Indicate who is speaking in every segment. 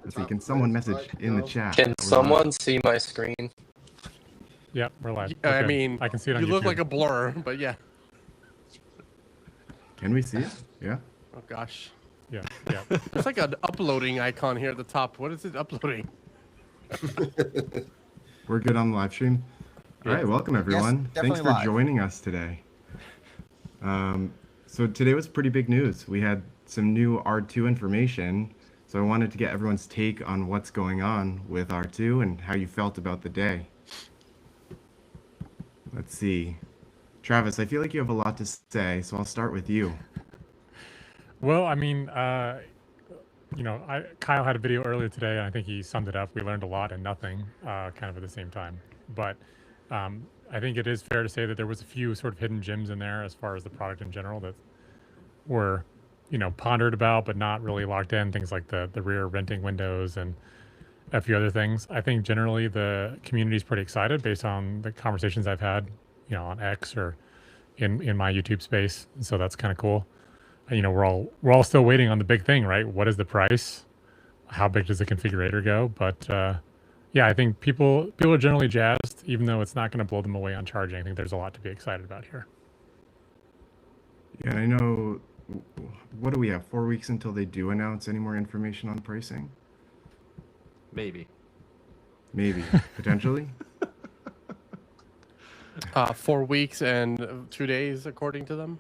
Speaker 1: Let's see, can someone message in the chat?
Speaker 2: Can someone see my screen?
Speaker 3: Yep, we're live.
Speaker 4: I
Speaker 3: Okay.
Speaker 4: mean,
Speaker 3: I can see it on
Speaker 4: you
Speaker 3: YouTube.
Speaker 4: look like a blur, but yeah.
Speaker 1: Can we see it? Yeah.
Speaker 4: Oh gosh.
Speaker 3: Yeah.
Speaker 4: There's like an uploading icon here at the top. What is it uploading?
Speaker 1: We're good on the live stream. All right, welcome everyone.
Speaker 5: Yes,
Speaker 1: Thanks for
Speaker 5: live.
Speaker 1: joining us today. So today was pretty big news. We had some new R2 information. So I wanted to get everyone's take on what's going on with R2 and how you felt about the day. Let's see. Travis, I feel like you have a lot to say, so I'll start with you.
Speaker 3: Well, I mean, Kyle had a video earlier today, and I think he summed it up. We learned a lot and nothing, kind of at the same time. But I think it is fair to say that there was a few sort of hidden gems in there as far as the product in general that were, pondered about, but not really locked in. Things like the rear venting windows and a few other things. I think generally the community is pretty excited based on the conversations I've had, on X or in my YouTube space. And so that's kind of cool. We're all still waiting on the big thing, right? What is the price? How big does the configurator go? But yeah, I think people are generally jazzed, even though it's not going to blow them away on charging. I think there's a lot to be excited about here.
Speaker 1: Yeah, I know. What do we have? 4 weeks until they do announce any more information on pricing?
Speaker 6: Maybe,
Speaker 1: potentially.
Speaker 4: 4 weeks and 2 days, according to them.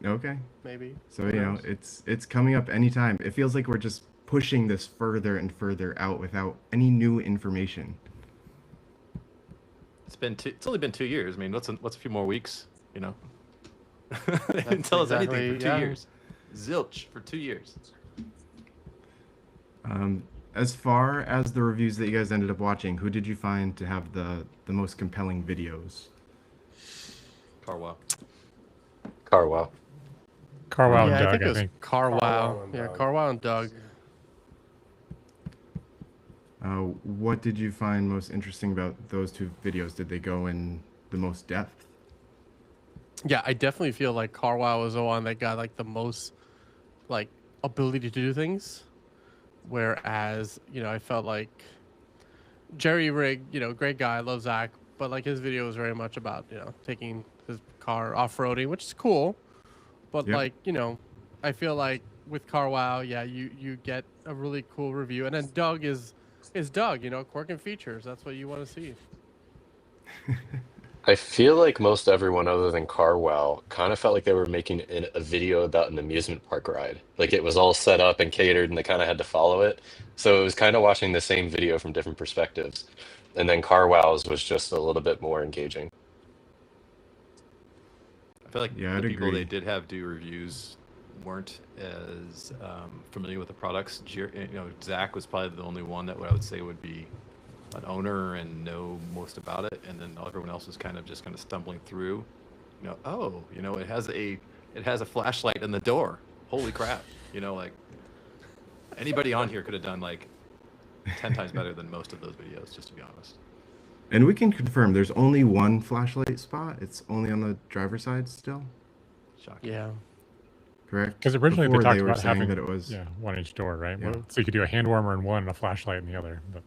Speaker 1: Okay.
Speaker 4: Maybe.
Speaker 1: So it's coming up anytime. It feels like we're just pushing this further and further out without any new information.
Speaker 6: It's only been 2 years. I mean, what's a few more weeks? They didn't tell us anything for 2 years. Zilch for 2 years.
Speaker 1: As far as the reviews that you guys ended up watching, who did you find to have the most compelling videos?
Speaker 6: Carwow.
Speaker 3: Carwow and
Speaker 4: Yeah,
Speaker 3: Doug,
Speaker 4: I think it was Carwow. Yeah, Carwow and Doug.
Speaker 1: What did you find most interesting about those two videos? Did they go in the most depth?
Speaker 4: Yeah, I definitely feel like Carwow was the one that got like the most ability to do things. Whereas, I felt like Jerry Rig, great guy, love Zach, but his video was very much about, taking his car off-roading, which is cool. But
Speaker 1: yep.
Speaker 4: I feel like with Carwow, yeah, you get a really cool review. And then Doug is Doug, quirk and features. That's what you want to see.
Speaker 2: I feel like most everyone other than Carwow kind of felt like they were making a video about an amusement park ride. Like it was all set up and catered and they kind of had to follow it. So it was kind of watching the same video from different perspectives. And then Carwow's was just a little bit more engaging.
Speaker 6: I feel like
Speaker 1: I'd
Speaker 6: the people
Speaker 1: agree.
Speaker 6: they did have do reviews weren't as familiar with the products. Zach was probably the only one that I would say would be an owner and know most about it, and then everyone else was kind of stumbling through. It has a flashlight in the door. Holy crap! Anybody on here could have done 10 times better than most of those videos, just to be honest.
Speaker 1: And we can confirm there's only one flashlight spot. It's only on the driver's side still.
Speaker 6: Shocking.
Speaker 4: Yeah.
Speaker 1: Correct.
Speaker 3: Because originally
Speaker 1: Before
Speaker 3: they talked
Speaker 1: were
Speaker 3: about
Speaker 1: saying
Speaker 3: having
Speaker 1: that it was
Speaker 3: one each door, right?
Speaker 1: Yeah.
Speaker 3: Well, so you could do a hand warmer in one and a flashlight in the other. But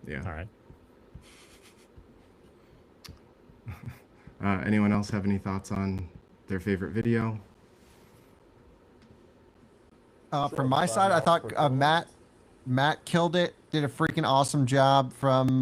Speaker 1: yeah.
Speaker 3: all right.
Speaker 1: Anyone else have any thoughts on their favorite video?
Speaker 5: From my side, I thought Matt killed it. Did a freaking awesome job from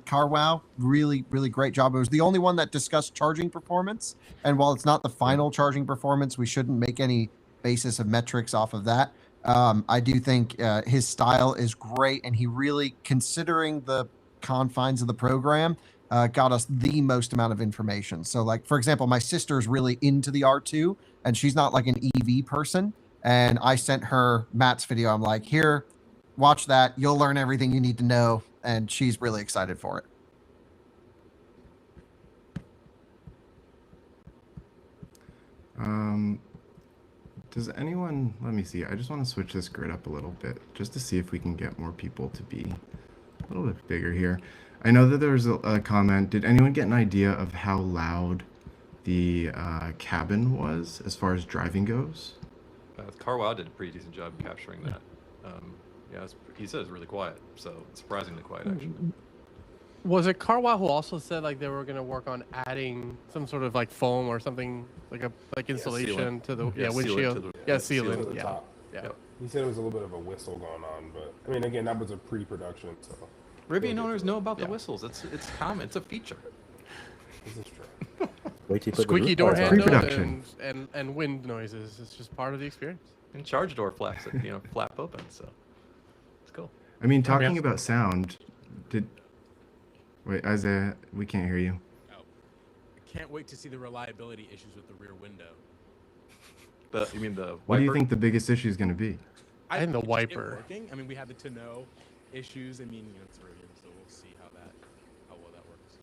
Speaker 5: Carwow. Really, really great job. It was the only one that discussed charging performance. And while it's not the final charging performance, we shouldn't make any basis of metrics off of that. I do think his style is great, and he really, considering the confines of the program, got us the most amount of information. So, for example, my sister's really into the R2, and she's not an EV person. And I sent her Matt's video. I'm like, here, watch that. You'll learn everything you need to know. And she's really excited for it.
Speaker 1: Does anyone, let me see. I just want to switch this grid up a little bit just to see if we can get more people to be a little bit bigger here. I know that there was a comment. Did anyone get an idea of how loud the cabin was as far as driving goes?
Speaker 6: Carwow did a pretty decent job capturing that. Yeah, he said it's really quiet, so surprisingly quiet actually.
Speaker 4: Was it Carwow who also said like they were gonna work on adding some sort of like foam or something like insulation to the
Speaker 6: seal it
Speaker 4: windshield?
Speaker 6: to the-
Speaker 4: Sealant.
Speaker 6: seal it to
Speaker 7: the
Speaker 4: Yeah.
Speaker 7: top.
Speaker 4: Yeah.
Speaker 6: Yep.
Speaker 7: He said it was a little bit of a whistle going on, but I mean, again, that was a pre-production, so
Speaker 6: Rivian
Speaker 7: get
Speaker 6: owners
Speaker 7: to
Speaker 6: know
Speaker 7: it.
Speaker 6: about the
Speaker 4: Yeah.
Speaker 6: whistles. It's common. It's a feature.
Speaker 7: This is true.
Speaker 8: Wait till you put the
Speaker 4: Squeaky
Speaker 8: roof
Speaker 4: door
Speaker 8: bars on.
Speaker 4: handle
Speaker 1: Pre-production.
Speaker 4: and wind noises. It's just part of the experience.
Speaker 6: And charge door flaps that flap open. So it's cool.
Speaker 1: I mean,
Speaker 3: I mean,
Speaker 1: talking about sound, wait, Isaiah, we can't hear you.
Speaker 9: Oh. I can't wait to see the reliability issues with the rear window.
Speaker 6: You mean the wiper?
Speaker 1: What do you think the biggest issue is going to be?
Speaker 4: And the
Speaker 9: just it
Speaker 4: wiper.
Speaker 9: working. I mean, we had the tonneau issues. I mean, it's Rivian, so we'll see how well that works.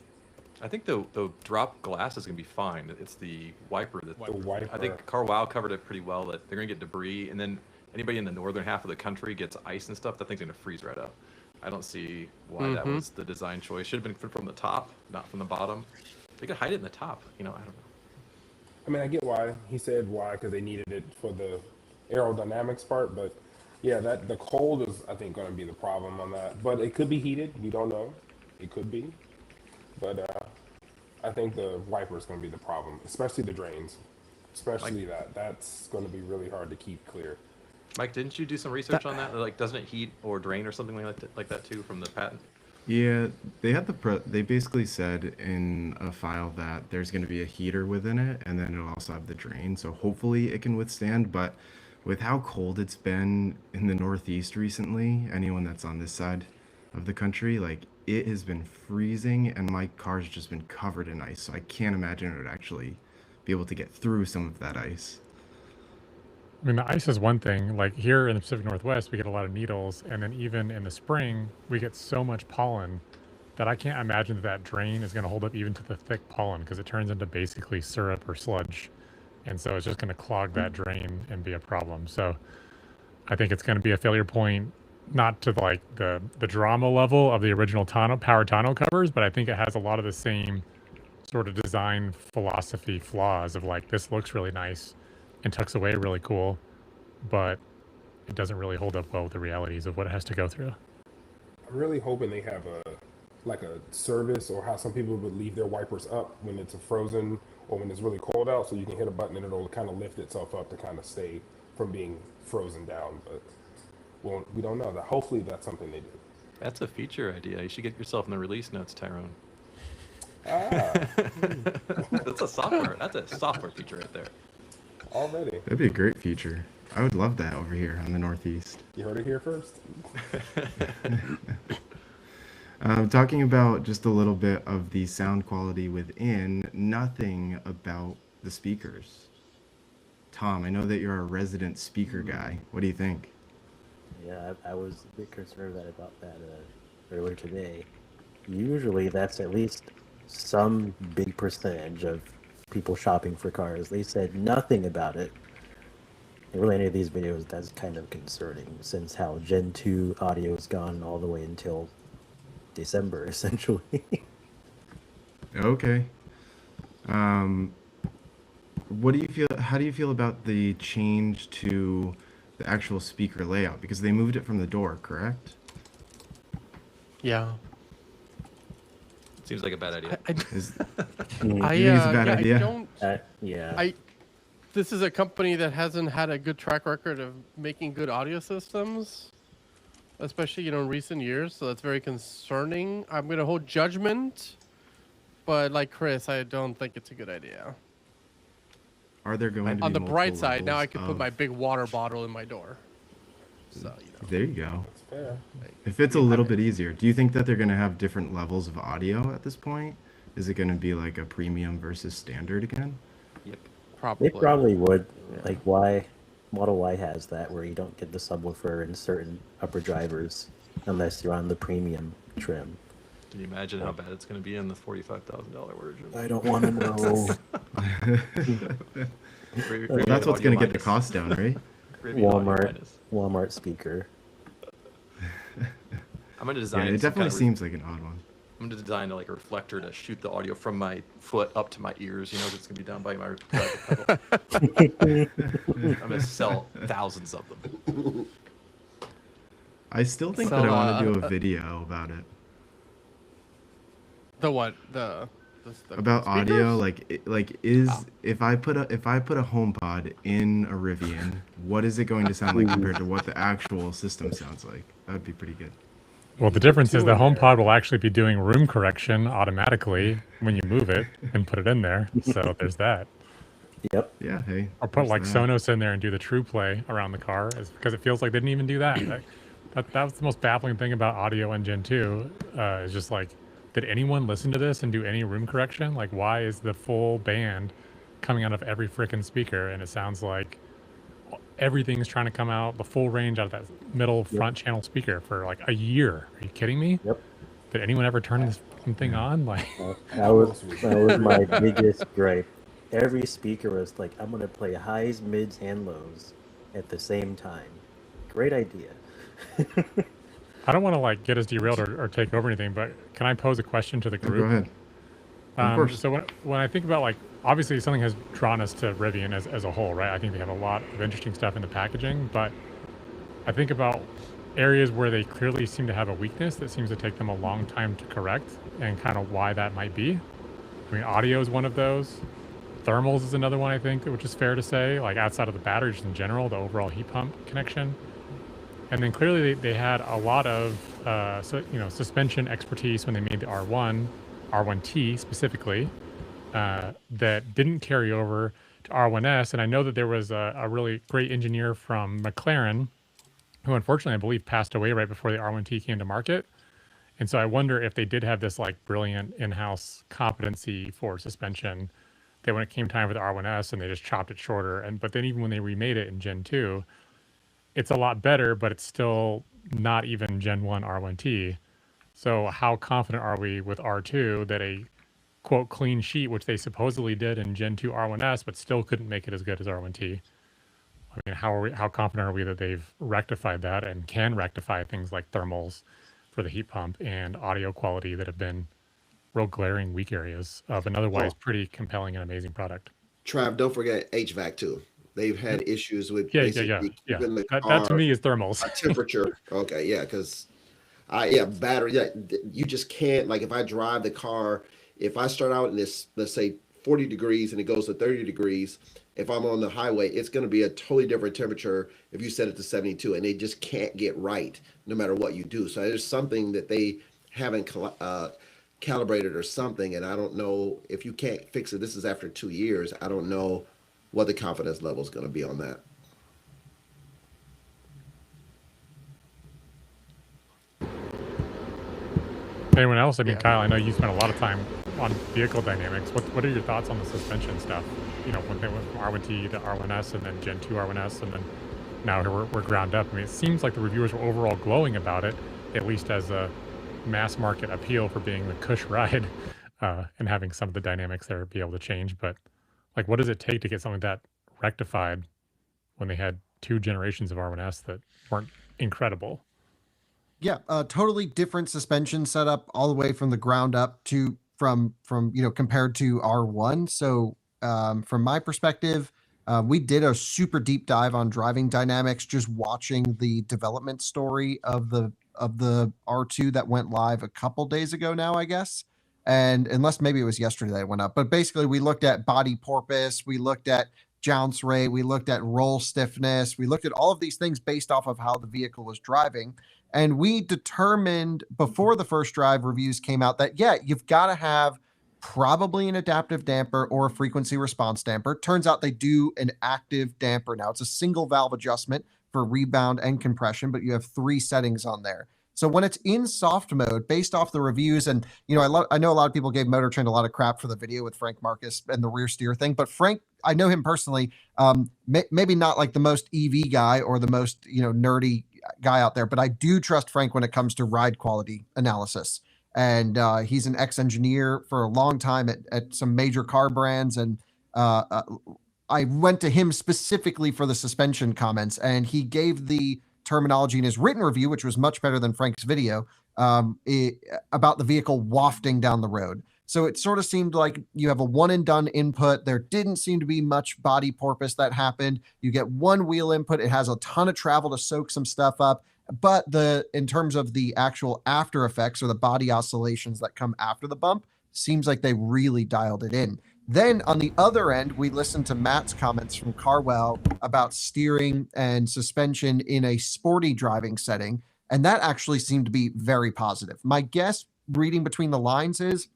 Speaker 6: I think the drop glass is gonna be fine. It's the wiper that
Speaker 9: Wiper.
Speaker 7: The wiper.
Speaker 6: I think Carwow covered it pretty well. That they're gonna get debris, and then anybody in the northern half of the country gets ice and stuff. That thing's gonna freeze right up. I don't see why that was the design choice. Should have been from the top, not from the bottom. They could hide it in the top. I don't know.
Speaker 7: I mean, I get why he said why, because they needed it for the aerodynamics part, but yeah, that the cold is, I think, going to be the problem on that. But it could be heated. We don't know. It could be, but I think the wiper is going to be the problem, especially the drains, especially that's going to be really hard to keep clear.
Speaker 6: Mike, didn't you do some research on that? Like, doesn't it heat or drain or something like that too from the patent?
Speaker 1: Yeah, they had they basically said in a file that there's going to be a heater within it, and then it'll also have the drain. So hopefully it can withstand. But with how cold it's been in the Northeast recently, anyone that's on this side of the country, like it has been freezing, and my car's just been covered in ice. So I can't imagine it would actually be able to get through some of that ice.
Speaker 3: I mean, the ice is one thing. Like here in the Pacific Northwest, we get a lot of needles, and then even in the spring, we get so much pollen that I can't imagine that drain is going to hold up even to the thick pollen, because it turns into basically syrup or sludge, and so it's just going to clog that drain and be a problem. So I think it's going to be a failure point, not to like the drama level of the original power tonneau covers, but I think it has a lot of the same sort of design philosophy flaws of like, this looks really nice and tucks away really cool, but it doesn't really hold up well with the realities of what it has to go through.
Speaker 7: I'm really hoping they have a service, or how some people would leave their wipers up when it's frozen or when it's really cold out, so you can hit a button and it'll kind of lift itself up to kind of stay from being frozen down. But well, we don't know that. Hopefully that's something they do.
Speaker 6: That's a feature idea. You should get yourself in the release notes, Tyrone. That's a software feature right there.
Speaker 7: Already.
Speaker 1: That'd be a great feature. I would love that over here on the Northeast.
Speaker 7: You heard it here first.
Speaker 1: Talking about just a little bit of the sound quality within, nothing about the speakers. Tom, I know that you're a resident speaker guy. What do you think?
Speaker 8: Yeah, I was a bit concerned about that earlier today. Usually that's at least some big percentage of people shopping for cars. They said nothing about it. In really any of these videos, that's kind of concerning, since how Gen 2 audio has gone all the way until December, essentially.
Speaker 1: Okay. What do you feel? How do you feel about the change to the actual speaker layout? Because they moved it from the door, correct?
Speaker 4: Yeah.
Speaker 6: Seems like a bad idea.
Speaker 4: I
Speaker 1: You think it's
Speaker 4: yeah,
Speaker 1: a bad idea?
Speaker 4: I don't.
Speaker 8: Yeah.
Speaker 4: This is a company that hasn't had a good track record of making good audio systems, especially in recent years. So that's very concerning. I'm gonna hold judgment, but like Chris, I don't think it's a good idea.
Speaker 1: Are there going to be
Speaker 4: On the bright
Speaker 1: multiple
Speaker 4: side, now I
Speaker 1: levels
Speaker 4: can put
Speaker 1: of-
Speaker 4: my big water bottle in my door. So
Speaker 1: There you go.
Speaker 7: That's fair.
Speaker 1: If it's a little bit easier, do you think that they're going to have different levels of audio at this point? Is it going to be like a premium versus standard again?
Speaker 6: Yep.
Speaker 4: probably.
Speaker 8: They probably would. Like, why? Model Y has that, where you don't get the subwoofer in certain upper drivers unless you're on the premium trim.
Speaker 6: Can you imagine how bad it's going to be in the $45,000 version?
Speaker 8: I don't want to know.
Speaker 1: Well, that's what's going to get the cost down, right?
Speaker 8: Walmart speaker.
Speaker 6: I'm going to
Speaker 1: Yeah,
Speaker 6: design
Speaker 1: it
Speaker 6: some
Speaker 1: definitely
Speaker 6: kind of
Speaker 1: seems like an odd one.
Speaker 6: I'm going to design like a reflector to shoot the audio from my foot up to my ears. You know, it's going to be down by my pedal. I'm going to sell thousands of them.
Speaker 1: I still think
Speaker 4: So,
Speaker 1: that I want to do a video about it.
Speaker 4: The what? The
Speaker 1: About audio,
Speaker 4: speakers?
Speaker 1: if I put a HomePod in a Rivian, what is it going to sound like compared to what the actual system sounds like? That would be pretty good.
Speaker 3: Well, the difference is the HomePod will actually be doing room correction automatically when you move it and put it in there. So there's that.
Speaker 8: Yep.
Speaker 1: Yeah, hey.
Speaker 3: Or put
Speaker 1: there's
Speaker 3: like
Speaker 1: that.
Speaker 3: Sonos in there and do the true play around the car, because it feels like they didn't even do that. That was the most baffling thing about audio in Gen 2. Is just like, did anyone listen to this and do any room correction? Like, why is the full band coming out of every freaking speaker and it sounds like everything's trying to come out the full range out of that middle front channel speaker for like a year? Are you kidding me?
Speaker 8: Yep.
Speaker 3: Did anyone ever turn this fucking thing on? Like,
Speaker 8: That was my biggest gripe. Every speaker was like, I'm gonna play highs, mids, and lows at the same time. Great idea.
Speaker 3: I don't want to like get us derailed or take over anything, but can I pose a question to the
Speaker 1: Yeah,
Speaker 3: group?
Speaker 1: go ahead. Of course.
Speaker 3: So when I think about, like, obviously something has drawn us to Rivian as a whole, right? I think they have a lot of interesting stuff in the packaging, but I think about areas where they clearly seem to have a weakness that seems to take them a long time to correct, and kind of why that might be. I mean, audio is one of those. Thermals is another one, I think, which is fair to say, like outside of the batteries in general, the overall heat pump connection. And then clearly they had a lot of suspension expertise when they made the R1, R1T specifically, that didn't carry over to R1S. And I know that there was a really great engineer from McLaren who unfortunately I believe passed away right before the R1T came to market. And so I wonder if they did have this like brilliant in-house competency for suspension, that when it came time for the R1S and they just chopped it shorter. But then even when they remade it in Gen 2, it's a lot better, but it's still not even Gen 1 R1T. So how confident are we with R2 that a quote clean sheet, which they supposedly did in Gen 2 R1S, but still couldn't make it as good as R1T? I mean, how confident are we that they've rectified that and can rectify things like thermals for the heat pump and audio quality that have been real glaring weak areas of an otherwise pretty compelling and amazing product?
Speaker 10: Trav, don't forget HVAC too. They've had issues with
Speaker 3: Yeah.
Speaker 10: keeping the
Speaker 3: That
Speaker 10: car
Speaker 3: to me is thermals.
Speaker 10: temperature. Okay, yeah, because battery. Yeah, you just can't, like, if I drive the car, if I start out in this, let's say 40 degrees and it goes to 30 degrees, if I'm on the highway, it's going to be a totally different temperature if you set it to 72, and they just can't get right no matter what you do. So there's something that they haven't calibrated or something, and I don't know if you can't fix it. This is after 2 years. I don't know what the confidence level is going to be on that.
Speaker 3: Anyone else? I mean, Kyle, I know you spent a lot of time on vehicle dynamics. What are your thoughts on the suspension stuff? You know, when they went from R1T to R1S and then Gen 2 R1S, and then now we're ground up. I mean, it seems like the reviewers were overall glowing about it, at least as a mass market appeal for being the cush ride and having some of the dynamics there be able to change. But like, what does it take to get something like that rectified when they had 2 generations of R1S that weren't incredible?
Speaker 5: Yeah, totally different suspension setup all the way from the ground up to from compared to R1. So from my perspective, we did a super deep dive on driving dynamics, just watching the development story of the R2 that went live a couple days ago now, I guess. And unless maybe it was yesterday that it went up, but basically we looked at body porpoise, we looked at jounce rate, we looked at roll stiffness, we looked at all of these things based off of how the vehicle was driving. And we determined before the first drive reviews came out that, yeah, you've got to have probably an adaptive damper or a frequency response damper. Turns out they do an active damper now. It's a single valve adjustment for rebound and compression, but you have 3 settings on there. So when it's in soft mode, based off the reviews, and I know a lot of people gave Motor Trend a lot of crap for the video with Frank Marcus and the rear steer thing, but Frank, I know him personally, maybe not like the most EV guy or the most nerdy guy out there, but I do trust Frank when it comes to ride quality analysis. And he's an ex-engineer for a long time at some major car brands, and I went to him specifically for the suspension comments, and he gave the terminology in his written review, which was much better than Frank's video, about the vehicle wafting down the road. So it sort of seemed like you have a one and done input. There didn't seem to be much body porpoise that happened. You get one wheel input. It has a ton of travel to soak some stuff up. But in terms of the actual after effects or the body oscillations that come after the bump, seems like they really dialed it in. Then on the other end, we listened to Matt's comments from Carwell about steering and suspension in a sporty driving setting. And that actually seemed to be very positive. My guess, reading between the lines, is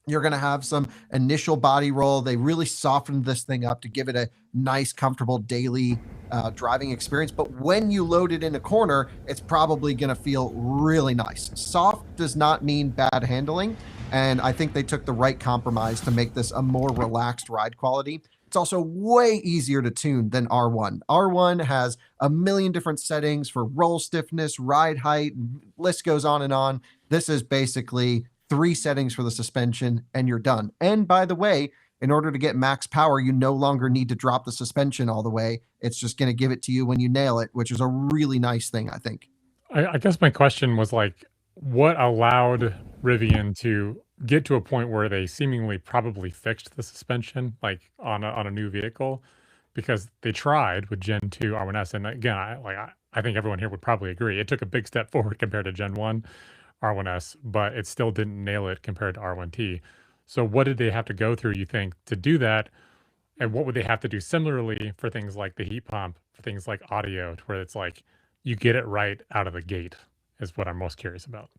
Speaker 5: you're going to have some initial body roll. They really softened this thing up to give it a nice, comfortable daily driving experience. But when you load it in a corner, it's probably going to feel really nice. Soft does not mean bad handling. And I think they took the right compromise to make this a more relaxed ride quality. It's also way easier to tune than R1. R1 has a million different settings for roll stiffness, ride height, list goes on and on. This is basically 3 settings for the suspension and you're done. And by the way, in order to get max power, you no longer need to drop the suspension all the way. It's just going to give it to you when you nail it, which is a really nice thing, I think.
Speaker 3: I guess my question was like, what allowed Rivian to get to a point where they seemingly probably fixed the suspension, like on a new vehicle? Because they tried with Gen 2 R1S, and again, I think everyone here would probably agree. It took a big step forward compared to Gen 1 R1S, but it still didn't nail it compared to R1T. So what did they have to go through, you think, to do that? And what would they have to do similarly for things like the heat pump, for things like audio, to where it's like you get it right out of the gate, is what I'm most curious about.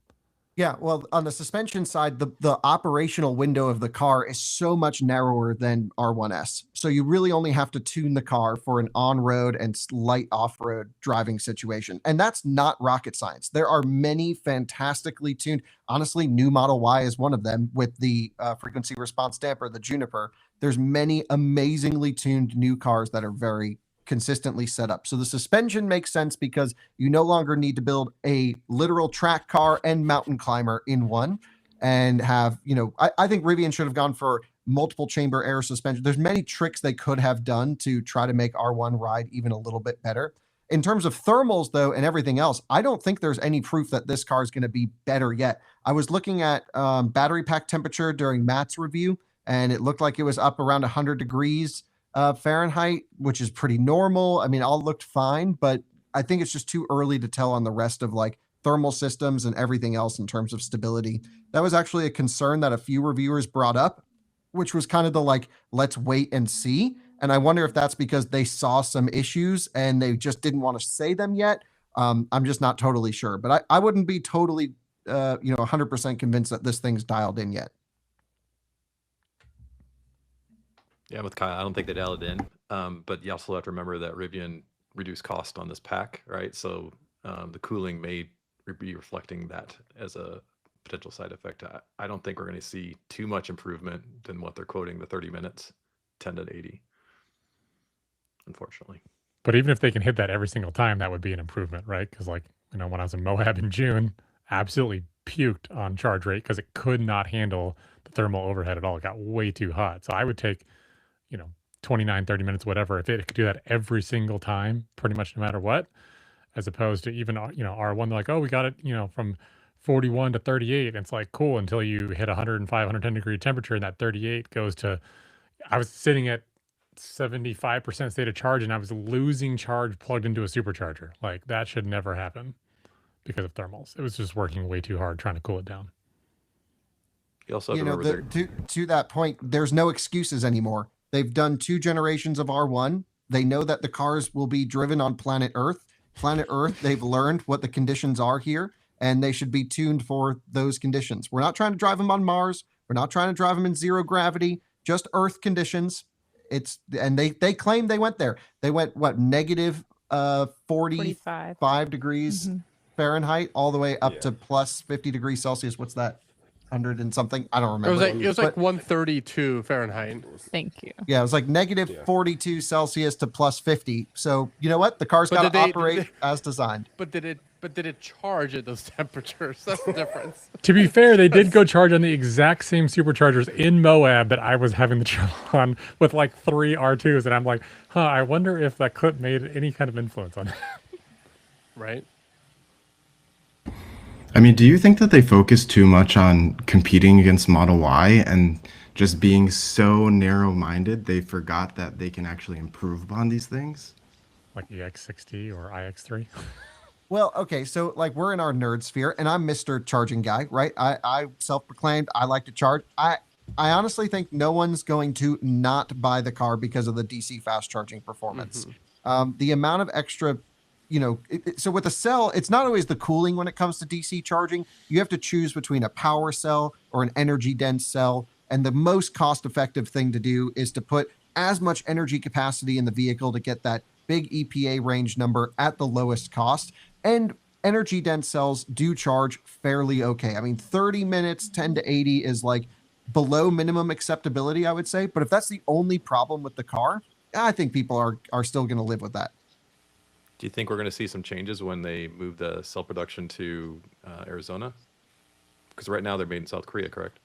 Speaker 5: Yeah, well, on the suspension side, the operational window of the car is so much narrower than R1S. So you really only have to tune the car for an on-road and light off-road driving situation. And that's not rocket science. There are many fantastically tuned, honestly, new Model Y is one of them with the frequency response damper, the Juniper. There's many amazingly tuned new cars that are very consistently set up. So the suspension makes sense because you no longer need to build a literal track car and mountain climber in one and have, I think Rivian should have gone for multiple chamber air suspension. There's many tricks they could have done to try to make R1 ride even a little bit better. In terms of thermals though, and everything else, I don't think there's any proof that this car is going to be better yet. I was looking at battery pack temperature during Matt's review, and it looked like it was up around 100 degrees Fahrenheit, which is pretty normal. I mean, all looked fine, but I think it's just too early to tell on the rest of like thermal systems and everything else in terms of stability. That was actually a concern that a few reviewers brought up, which was kind of the like, let's wait and see. And I wonder if that's because they saw some issues and they just didn't want to say them yet. I'm just not totally sure, but I wouldn't be totally, 100% convinced that this thing's dialed in yet.
Speaker 6: Yeah, with Kyle, I don't think they dialed it in. But you also have to remember that Rivian reduced cost on this pack, right? So the cooling may be reflecting that as a potential side effect. I don't think we're going to see too much improvement than what they're quoting, the 30 minutes, 10 to 80, unfortunately.
Speaker 3: But even if they can hit that every single time, that would be an improvement, right? Because when I was in Moab in June, absolutely puked on charge rate because it could not handle the thermal overhead at all. It got way too hot. So I would take 29, 30 minutes, whatever, if it could do that every single time, pretty much no matter what, as opposed to even, R1, they're like, oh, we got it, from 41 to 38. And it's like, cool, until you hit 105, 110 degree temperature, and that 38 goes to, I was sitting at 75% state of charge and I was losing charge plugged into a supercharger. Like that should never happen because of thermals. It was just working way too hard trying to cool it down.
Speaker 6: You also have to remember
Speaker 5: to that point, there's no excuses anymore. They've done 2 generations of R1. They know that the cars will be driven on planet Earth. Planet Earth, they've learned what the conditions are here, and they should be tuned for those conditions. We're not trying to drive them on Mars. We're not trying to drive them in zero gravity, just Earth conditions. And they claim they went there. They went, negative 45 degrees Fahrenheit all the way up to plus 50 degrees Celsius. What's that? 100 and something. I don't remember.
Speaker 4: It was like 132 Fahrenheit.
Speaker 11: Thank you.
Speaker 5: Yeah, it was like negative 42 Celsius to plus 50. So you know what? The car's got to operate as designed.
Speaker 4: But did it charge at those temperatures? That's the difference.
Speaker 3: To be fair, they did go charge on the exact same superchargers in Moab that I was having the trouble on with like 3 R2s, and I'm like, I wonder if that clip made any kind of influence on it.
Speaker 4: Right.
Speaker 1: I mean, do you think that they focus too much on competing against Model Y and just being so narrow-minded they forgot that they can actually improve upon these things?
Speaker 3: Like EX60 or iX3?
Speaker 5: Well, okay, so like we're in our nerd sphere, and I'm Mr. Charging Guy, right? I self-proclaimed I like to charge. I honestly think no one's going to not buy the car because of the DC fast charging performance. The amount of extra, so with a cell, it's not always the cooling when it comes to DC charging. You have to choose between a power cell or an energy dense cell, and the most cost-effective thing to do is to put as much energy capacity in the vehicle to get that big EPA range number at the lowest cost. And energy dense cells do charge fairly okay. I mean, 30 minutes, 10 to 80 is like below minimum acceptability, I would say. But if that's the only problem with the car, I think people are still going to live with that.
Speaker 6: Do you think we're going to see some changes when they move the cell production to Arizona? Because right now they're made in South Korea, correct?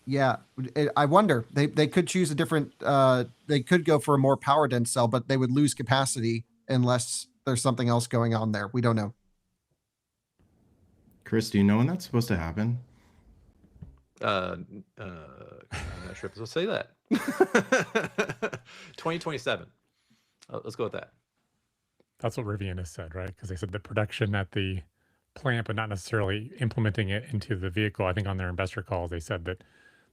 Speaker 5: Yeah, I wonder. They could choose a different. They could go for a more power dense cell, but they would lose capacity unless there's something else going on there. We don't know.
Speaker 1: Chris, do you know when that's supposed to happen?
Speaker 6: I'm not sure if I'll say that. 2027. Let's go with that.
Speaker 3: That's what Rivian has said, right? Because they said the production at the plant, but not necessarily implementing it into the vehicle. I think on their investor calls, they said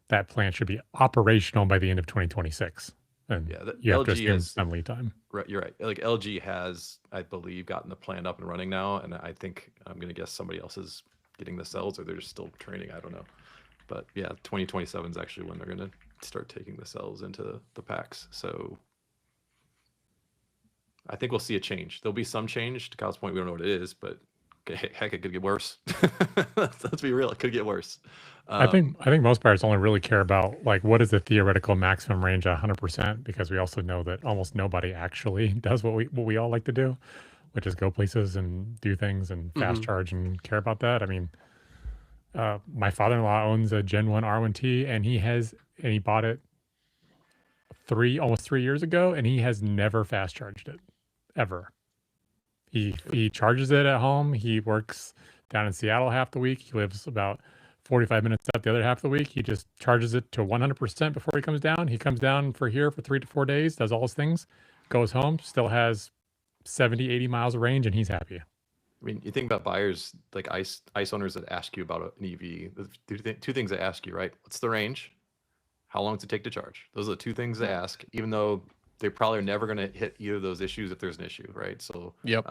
Speaker 3: that plant should be operational by the end of 2026. And
Speaker 6: Yeah,
Speaker 3: you have to
Speaker 6: LG
Speaker 3: assume
Speaker 6: has
Speaker 3: some lead time.
Speaker 6: Right, you're right. Like LG has, I believe, gotten the plant up and running now, and I think I'm gonna guess somebody else is getting the cells, or they're just still training. I don't know, but yeah, 2027 is actually when they're gonna start taking the cells into the packs. So I think we'll see a change. There'll be some change. To Kyle's point, we don't know what it is, but heck, it could get worse. Let's be real, it could get worse.
Speaker 3: I think most buyers only really care about like what is the theoretical maximum range at 100%, because we also know that almost nobody actually does what we all like to do, which is go places and do things and fast charge and care about that. I mean, my father-in-law owns a Gen 1 R1T, and he bought it almost 3 years ago, and he has never fast charged it ever. He charges it at home. He works down in Seattle half the week. He lives about 45 minutes up the other half of the week. He just charges it to 100% before he comes down. He comes down for 3 to 4 days, does all his things, goes home, still has 70, 80 miles of range, and he's happy.
Speaker 6: I mean, you think about buyers like ICE owners that ask you about an EV. Two things they ask you, right? What's the range? How long does it take to charge? Those are the two things they ask, even though they probably are never going to hit either of those issues if there's an issue, right? So,
Speaker 4: Yep.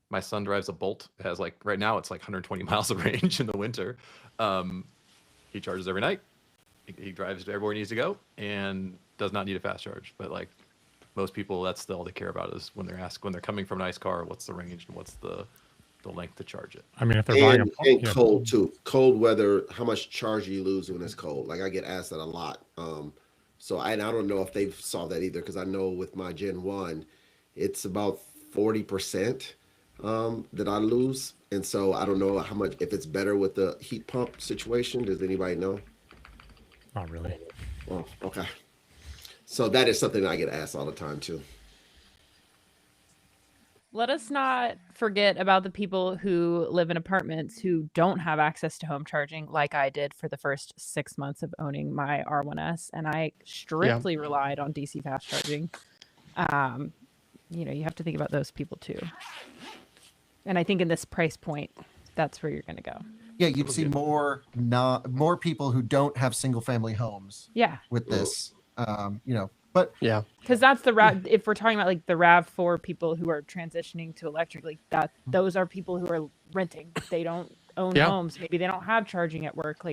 Speaker 6: My son drives a Bolt. It has right now it's 120 miles of range in the winter. He charges every night. He drives to everywhere he needs to go and does not need a fast charge. But most people, that's all they care about is when they're coming from an ICE car, what's the range and what's the length to charge it.
Speaker 3: I mean, if they're buying
Speaker 10: and cold too. Cold weather, how much charge you lose when it's cold? I get asked that a lot. So I don't know if they've solved that either, because I know with my Gen 1, it's about 40% that I lose. And so I don't know how much, if it's better with the heat pump situation. Does anybody know?
Speaker 3: Not really.
Speaker 10: Well, okay. So that is something I get asked all the time too.
Speaker 11: Let us not forget about the people who live in apartments who don't have access to home charging like I did for the first 6 months of owning my R1S, and I strictly relied on DC fast charging. You have to think about those people too. And I think in this price point, that's where you're going to go.
Speaker 5: Yeah, you'd see more people who don't have single family homes.
Speaker 11: Yeah.
Speaker 5: With this, but
Speaker 4: yeah,
Speaker 11: because that's the RAV. If we're talking about the RAV4 people who are transitioning to electric, those are people who are renting. They don't own homes. Maybe they don't have charging at work.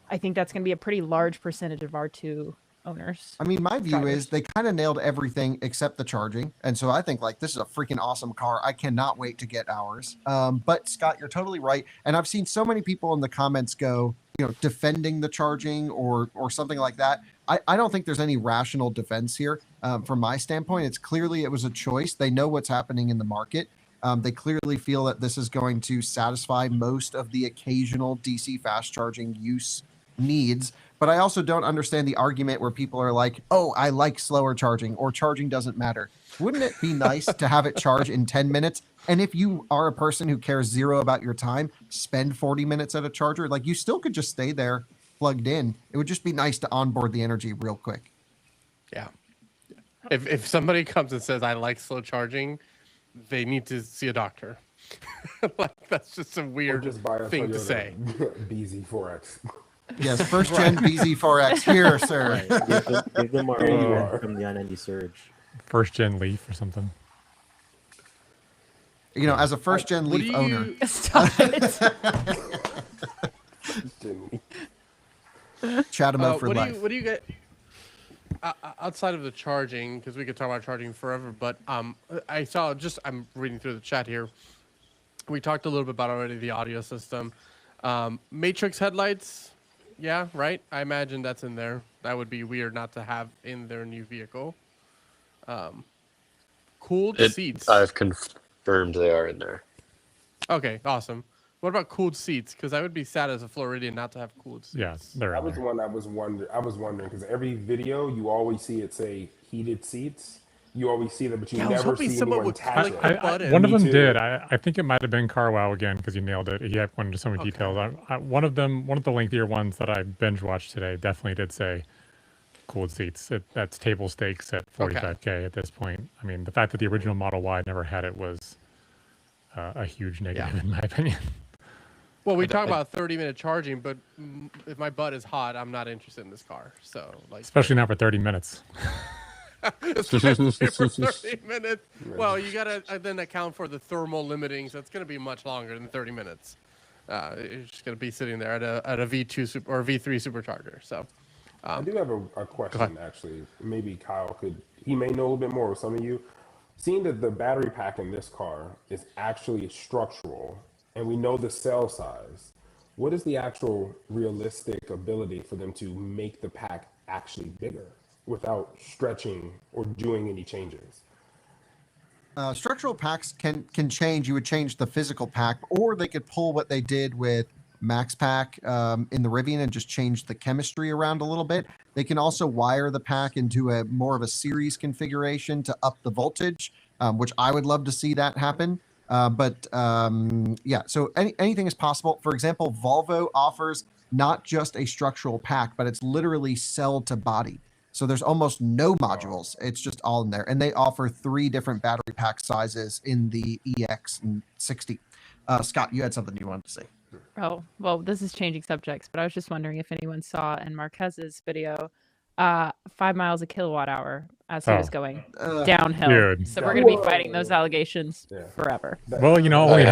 Speaker 11: I think that's going to be a pretty large percentage of R2 owners.
Speaker 5: I mean, my view is they kind of nailed everything except the charging. And so I think this is a freaking awesome car. I cannot wait to get ours. But Scott, you're totally right. And I've seen so many people in the comments go, defending the charging or something like that. I don't think there's any rational defense here. From my standpoint, it was a choice. They know what's happening in the market. They clearly feel that this is going to satisfy most of the occasional DC fast charging use needs. But I also don't understand the argument where people are like, oh, I like slower charging or charging doesn't matter. Wouldn't it be nice to have it charge in 10 minutes? And if you are a person who cares zero about your time, spend 40 minutes at a charger. Like you still could just stay there plugged in. It would just be nice to onboard the energy real quick.
Speaker 4: Yeah. If somebody comes and says, I like slow charging, they need to see a doctor. Like that's just a weird thing to say.
Speaker 7: BZ4X.
Speaker 5: Yes, first gen BZ4X here, sir.
Speaker 8: Right. Give them our old one from the I-90 Surge.
Speaker 3: First gen Leaf or something.
Speaker 5: You know, as a first gen Leaf owner.
Speaker 11: Stop it.
Speaker 5: Chatamo for life.
Speaker 4: What do you get outside of the charging? Because we could talk about charging forever. But I saw I'm reading through the chat here. We talked a little bit about already the audio system, matrix headlights. Yeah, right. I imagine that's in there. That would be weird not to have in their new vehicle. Cooled seats.
Speaker 2: I've confirmed they are in there.
Speaker 4: Okay, awesome. What about cooled seats? Because I would be sad as a Floridian not to have cooled seats.
Speaker 3: Yeah, they're
Speaker 7: That
Speaker 3: in
Speaker 7: was
Speaker 3: there.
Speaker 7: one I was wondering because every video you always see it say heated seats. You always see that, but you never see anyone attach it.
Speaker 3: One of them
Speaker 7: Me too.
Speaker 3: did. I think it might have been Carwow again because you nailed it. He had one to so many details. One of the lengthier ones that I binge watched today definitely did say cooled seats. That's table stakes at 45K at this point. I mean, the fact that the original Model Y never had it was a huge negative in my opinion.
Speaker 4: Well, we talk about 30-minute charging, but if my butt is hot, I'm not interested in this car. So, like,
Speaker 3: Especially not for 30 minutes.
Speaker 4: especially for 30 minutes. Well, you gotta then account for the thermal limiting, so it's gonna be much longer than 30 minutes. It's just gonna be sitting there at a V2 or V3 supercharger. So,
Speaker 7: I do have a question actually. Maybe Kyle he may know a little bit more with some of you. Seeing that the battery pack in this car is actually structural, and we know the cell size, what is the actual realistic ability for them to make the pack actually bigger without stretching or doing any changes?
Speaker 5: Structural packs can change. You would change the physical pack, or they could pull what they did with Max Pack in the Rivian and just change the chemistry around a little bit. They can also wire the pack into a more of a series configuration to up the voltage, which I would love to see that happen. Yeah, so anything is possible. For example, Volvo offers not just a structural pack, but it's literally cell to body. So there's almost no modules. It's just all in there. And they offer 3 different battery pack sizes in the EX and 60. Scott, you had something you wanted to say.
Speaker 11: Oh, well, this is changing subjects, but I was just wondering if anyone saw in Marquez's video 5 miles a kilowatt hour as he was going downhill.
Speaker 3: Dude.
Speaker 11: So we're going to be fighting those allegations forever.
Speaker 3: Well, you know, only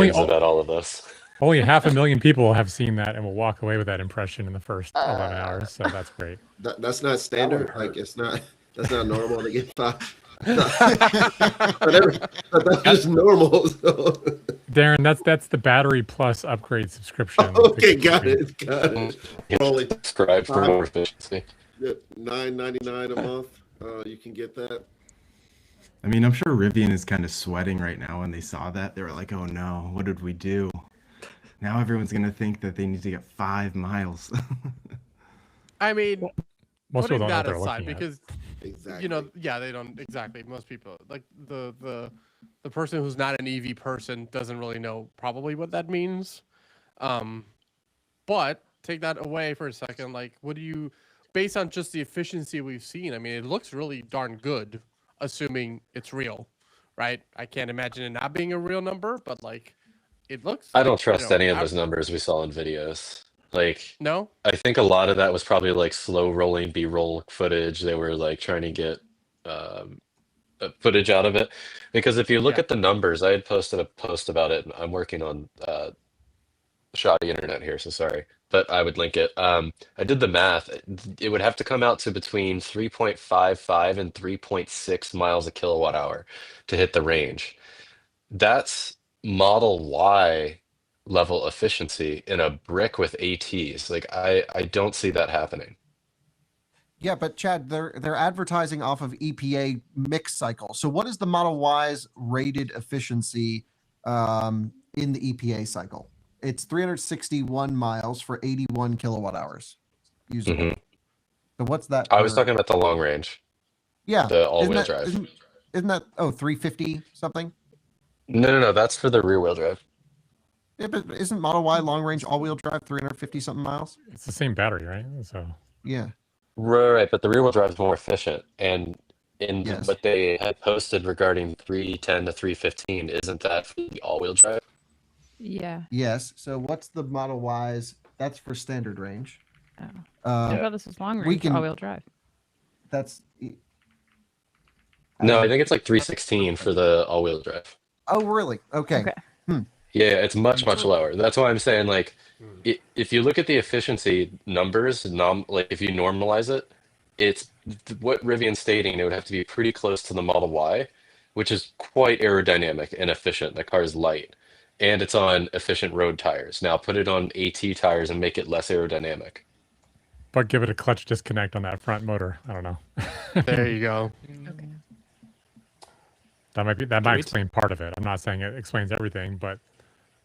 Speaker 2: about all of this.
Speaker 3: Only 500,000 people have seen that and will walk away with that impression in the first 11 hours. So that's great.
Speaker 10: That's not standard. Like that's not normal to get 5. but that's just normal. So.
Speaker 3: Darren, that's the battery plus upgrade subscription.
Speaker 10: Okay, got it.
Speaker 2: Only subscribe for more efficiency.
Speaker 10: $9.99 a month. You can get that.
Speaker 1: I mean, I'm sure Rivian is kind of sweating right now when they saw that. They were like, "Oh no, what did we do?" Now everyone's gonna think that they need to get 5 miles.
Speaker 4: I mean,
Speaker 3: most
Speaker 4: putting
Speaker 3: people don't know
Speaker 4: that
Speaker 3: what they're
Speaker 4: aside,
Speaker 3: looking at.
Speaker 4: because
Speaker 10: Exactly.
Speaker 4: you know, yeah, they don't exactly. Most people, like the person who's not an EV person, doesn't really know probably what that means. But take that away for a second. Like, what do you, based on just the efficiency we've seen? I mean, it looks really darn good, assuming it's real, right? I can't imagine it not being a real number, but like, it looks.
Speaker 2: I don't trust any of those numbers we saw in videos. Like,
Speaker 4: no,
Speaker 2: I think a lot of that was probably like slow rolling B-roll footage. They were like trying to get footage out of it, because if you look at the numbers, I had posted a post about it. I'm working on shoddy internet here, so sorry, but I would link it. I did the math. It would have to come out to between 3.55 and 3.6 miles a kilowatt hour to hit the range. That's Model Y level efficiency in a brick with ATs. Like, I don't see that happening.
Speaker 5: Yeah, but Chad, they're advertising off of EPA mix cycle. So what is the Model Y's rated efficiency in the EPA cycle? It's 361 miles for 81 kilowatt hours. usable.
Speaker 2: Mhm.
Speaker 5: So what's that?
Speaker 2: I was
Speaker 5: for-
Speaker 2: talking about the long range,
Speaker 5: yeah,
Speaker 2: the
Speaker 5: isn't
Speaker 2: all-wheel
Speaker 5: that,
Speaker 2: drive.
Speaker 5: Isn't that 350 something?
Speaker 2: No, that's for the rear-wheel drive.
Speaker 5: Yeah, but isn't Model Y long range all wheel drive 350 something miles?
Speaker 3: It's the same battery, right? So
Speaker 5: Yeah.
Speaker 2: Right, but the rear-wheel drive is more efficient. And in
Speaker 5: Yes.
Speaker 2: what they had posted regarding 310 to 315, isn't that for the all-wheel drive?
Speaker 11: Yeah.
Speaker 5: Yes. So what's the Model Y's? That's for standard range.
Speaker 11: Oh. I
Speaker 2: Yeah.
Speaker 11: thought this was long
Speaker 5: we
Speaker 11: range
Speaker 5: can-
Speaker 11: all-wheel drive.
Speaker 5: That's.
Speaker 2: No, I think it's like 316 for the all-wheel drive.
Speaker 5: Oh, really? Okay.
Speaker 11: Okay.
Speaker 2: Yeah, it's much lower. That's why I'm saying, like, if you look at the efficiency numbers, like if you normalize it, it's what Rivian's stating. It would have to be pretty close to the Model Y, which is quite aerodynamic and efficient. The car is light, and it's on efficient road tires. Now put it on AT tires and make it less aerodynamic.
Speaker 3: but give it a clutch disconnect on that front motor. I don't know.
Speaker 4: There you go.
Speaker 11: Okay.
Speaker 3: That might explain part of it. I'm not saying it explains everything, but I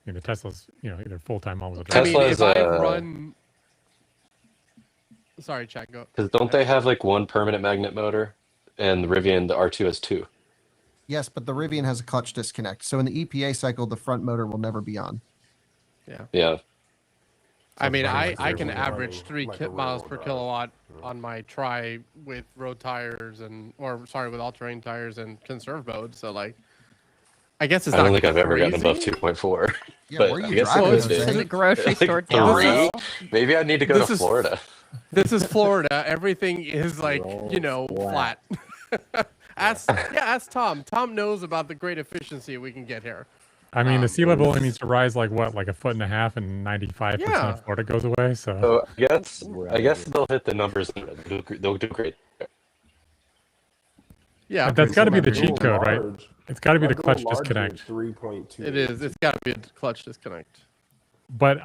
Speaker 3: mean the Tesla's either full-time all-wheel drive.
Speaker 4: I mean,
Speaker 2: Tesla's,
Speaker 4: if I run. Sorry, chat. Go.
Speaker 2: Because don't they have like one permanent magnet motor, and the Rivian, the R2 has two.
Speaker 5: Yes, but the Rivian has a clutch disconnect. So in the EPA cycle, the front motor will never be on.
Speaker 2: Yeah.
Speaker 4: I mean,
Speaker 7: running
Speaker 4: I can
Speaker 7: running
Speaker 4: average 3
Speaker 7: like a
Speaker 4: miles
Speaker 7: real
Speaker 4: per
Speaker 7: drive.
Speaker 4: kilowatt on my Tri with road tires with all-terrain tires and conserve mode. So like, I guess it's
Speaker 2: I don't
Speaker 4: not
Speaker 2: think I've ever gotten above
Speaker 4: crazy.
Speaker 2: 2.4.
Speaker 5: Yeah,
Speaker 2: But
Speaker 5: where are
Speaker 2: I
Speaker 5: you
Speaker 2: guess
Speaker 5: driving?
Speaker 2: it
Speaker 4: To
Speaker 2: could
Speaker 11: To
Speaker 2: be.
Speaker 11: the grocery
Speaker 2: Like
Speaker 11: store.
Speaker 2: 3?
Speaker 11: Tesla.
Speaker 2: Maybe I need to go
Speaker 4: This
Speaker 2: to
Speaker 4: is-
Speaker 2: Florida.
Speaker 4: This is Florida. Everything is like,
Speaker 8: Roll
Speaker 4: flat.
Speaker 8: flat.
Speaker 4: ask Tom. Tom knows about the great efficiency we can get here.
Speaker 3: I mean, the sea level only needs to rise like what, like 1.5 feet, and 95%
Speaker 4: Yeah.
Speaker 3: of Florida goes away. So
Speaker 2: So
Speaker 8: We're
Speaker 2: I
Speaker 8: out
Speaker 2: guess
Speaker 8: here.
Speaker 2: they'll hit the numbers. They'll do great.
Speaker 4: Yeah,
Speaker 3: that's got to be the
Speaker 7: Dual
Speaker 3: cheat code, right?
Speaker 7: large-
Speaker 3: It's got to be
Speaker 7: my
Speaker 3: the clutch
Speaker 7: dual large is
Speaker 3: disconnect.
Speaker 7: 3.2.
Speaker 4: it is. It's got to be a clutch disconnect.
Speaker 3: But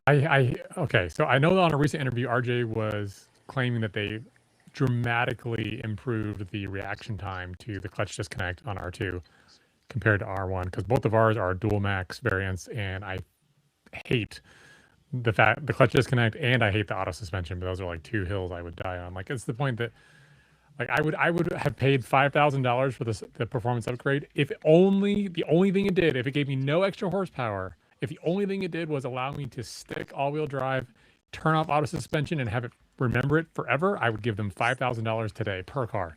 Speaker 3: okay, so I know that on a recent interview, RJ was claiming that they dramatically improved the reaction time to the clutch disconnect on R2 compared to R1, because both of ours are dual max variants, and I hate the clutch disconnect, and I hate the auto suspension. But those are like two hills I would die on. Like, it's the point that like I would have paid $5,000 for the performance upgrade if the only thing it did, if it gave me no extra horsepower, if the only thing it did was allow me to stick all-wheel drive, turn off auto suspension, and have it remember it forever, I would give them $5,000 today per car.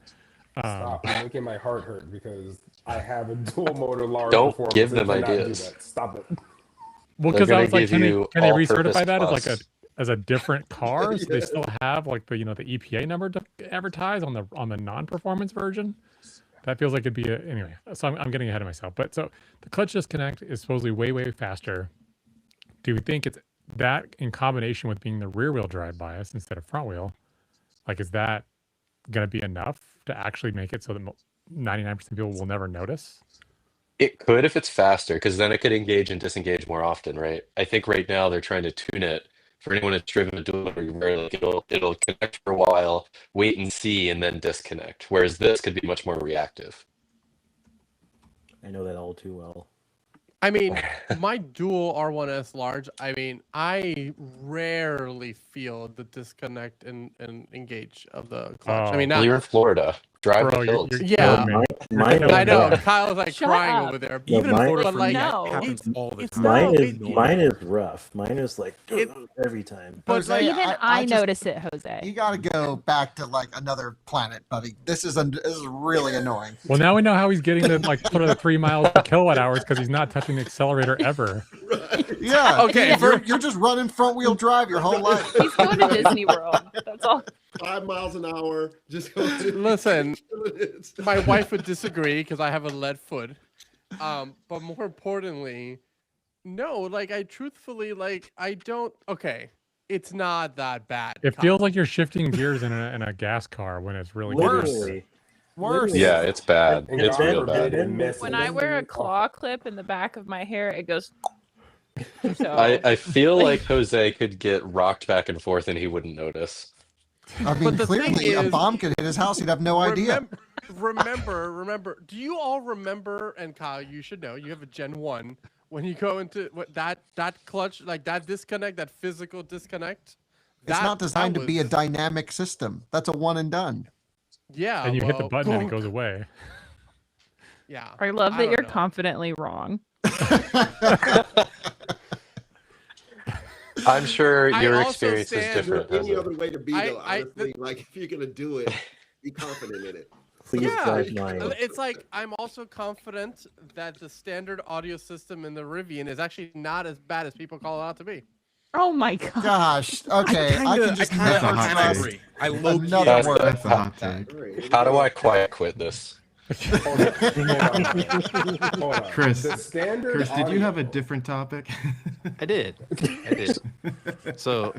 Speaker 7: Stop! You're making my heart hurt because I have a dual motor large.
Speaker 2: Don't
Speaker 7: performance
Speaker 2: give
Speaker 7: and
Speaker 2: them
Speaker 7: cannot do
Speaker 2: ideas.
Speaker 7: that. Stop it.
Speaker 3: Well,
Speaker 2: They're
Speaker 3: because I
Speaker 2: gonna
Speaker 3: was like,
Speaker 2: give
Speaker 3: can
Speaker 2: you
Speaker 3: they
Speaker 2: all-purpose
Speaker 3: recertify that
Speaker 2: plus.
Speaker 3: as a different car, so they still have like the the EPA number to advertise on the non-performance version? That feels like it'd be anyway. So I'm getting ahead of myself. But so the clutch disconnect is supposedly way faster. Do we think it's that in combination with being the rear-wheel drive bias instead of front-wheel? Like, is that going to be enough to actually make it so that 99% of people will never notice?
Speaker 2: It could if it's faster, because then it could engage and disengage more often, right? I think right now they're trying to tune it for anyone that's driven a dual motor, where like it'll connect for a while, wait and see, and then disconnect. Whereas this could be much more reactive.
Speaker 8: I know that all too well.
Speaker 4: I mean, my dual R1S large, I mean, I rarely feel the disconnect and engage of the clutch. I mean,
Speaker 2: Well,
Speaker 4: not.
Speaker 2: you're in Florida. Drive
Speaker 3: Bro,
Speaker 2: the
Speaker 3: you're-
Speaker 2: hills.
Speaker 3: you're
Speaker 4: Yeah.
Speaker 3: killing me.
Speaker 8: Mine
Speaker 3: killing
Speaker 4: I
Speaker 3: me.
Speaker 4: know. Kyle's like
Speaker 11: Shut
Speaker 4: crying
Speaker 11: up.
Speaker 4: over there.
Speaker 8: No,
Speaker 4: Even
Speaker 8: mine-
Speaker 4: but like,
Speaker 11: No.
Speaker 9: happens
Speaker 4: it's,
Speaker 9: all the
Speaker 4: it's
Speaker 9: time.
Speaker 4: not-
Speaker 8: Mine is
Speaker 4: it-
Speaker 8: mine is rough. Mine is like
Speaker 4: It-
Speaker 8: every time.
Speaker 4: But
Speaker 5: Jose,
Speaker 4: like,
Speaker 11: Even I
Speaker 5: just-
Speaker 11: notice it, Jose.
Speaker 5: You got to go back to like another planet, buddy. This is really annoying.
Speaker 3: Well, now we know how he's getting the like sort of the 3 miles per kilowatt hours, because he's not touching the accelerator ever.
Speaker 5: Yeah.
Speaker 4: Okay,
Speaker 5: You're just running front wheel drive your whole life.
Speaker 11: He's going to Disney World. That's all.
Speaker 10: 5 miles an hour. Just go.
Speaker 4: Listen, my wife would disagree because I have a lead foot. But more importantly, no, like I truthfully, like I don't. Okay, it's not that bad.
Speaker 3: It
Speaker 4: Kyle.
Speaker 3: feels like you're shifting gears in a gas car when it's really good.
Speaker 8: Literally.
Speaker 5: Worse.
Speaker 2: Yeah, it's bad.
Speaker 7: And
Speaker 2: It's
Speaker 7: God
Speaker 2: real
Speaker 7: forbid
Speaker 2: bad.
Speaker 7: it misses.
Speaker 11: When I wear a claw clip in the back of my hair, it goes. So
Speaker 2: I feel like Jose could get rocked back and forth and he wouldn't notice.
Speaker 5: I mean,
Speaker 4: But the thing
Speaker 5: clearly a
Speaker 4: is-
Speaker 5: bomb could hit his house. He'd have no idea.
Speaker 4: Remember. Do you all remember? And Kyle, you should know. You have a Gen 1. When you go into that clutch, like that disconnect, that physical disconnect,
Speaker 5: It's not designed to be a dynamic system. That's a one and done.
Speaker 4: Yeah.
Speaker 3: And you hit the button and it goes away.
Speaker 4: Yeah.
Speaker 11: I love that
Speaker 4: don't
Speaker 11: you're
Speaker 4: know.
Speaker 11: confidently wrong.
Speaker 2: I'm sure
Speaker 4: I
Speaker 2: your
Speaker 4: also
Speaker 2: experience is
Speaker 4: stand-
Speaker 2: different.
Speaker 10: Any
Speaker 2: Jose.
Speaker 10: other way to be though, honestly, like if you're gonna do it, be confident in it.
Speaker 8: Please
Speaker 4: Yeah.
Speaker 8: drive mine.
Speaker 4: It's like I'm also confident that the standard audio system in the Rivian is actually not as bad as people call it out to be.
Speaker 11: Oh my god.
Speaker 5: Gosh. Okay. I can just
Speaker 1: That's a
Speaker 5: never
Speaker 1: hot
Speaker 5: trust
Speaker 1: take.
Speaker 9: I low key
Speaker 5: another
Speaker 2: That's-
Speaker 5: word.
Speaker 1: That's a hot take.
Speaker 10: All right, here we
Speaker 2: How do
Speaker 10: go.
Speaker 2: I quiet quit this?
Speaker 7: Hold on. Hold on.
Speaker 1: Chris,
Speaker 7: The standard
Speaker 1: Chris, did you have a
Speaker 7: audio-
Speaker 1: different topic?
Speaker 6: I did. So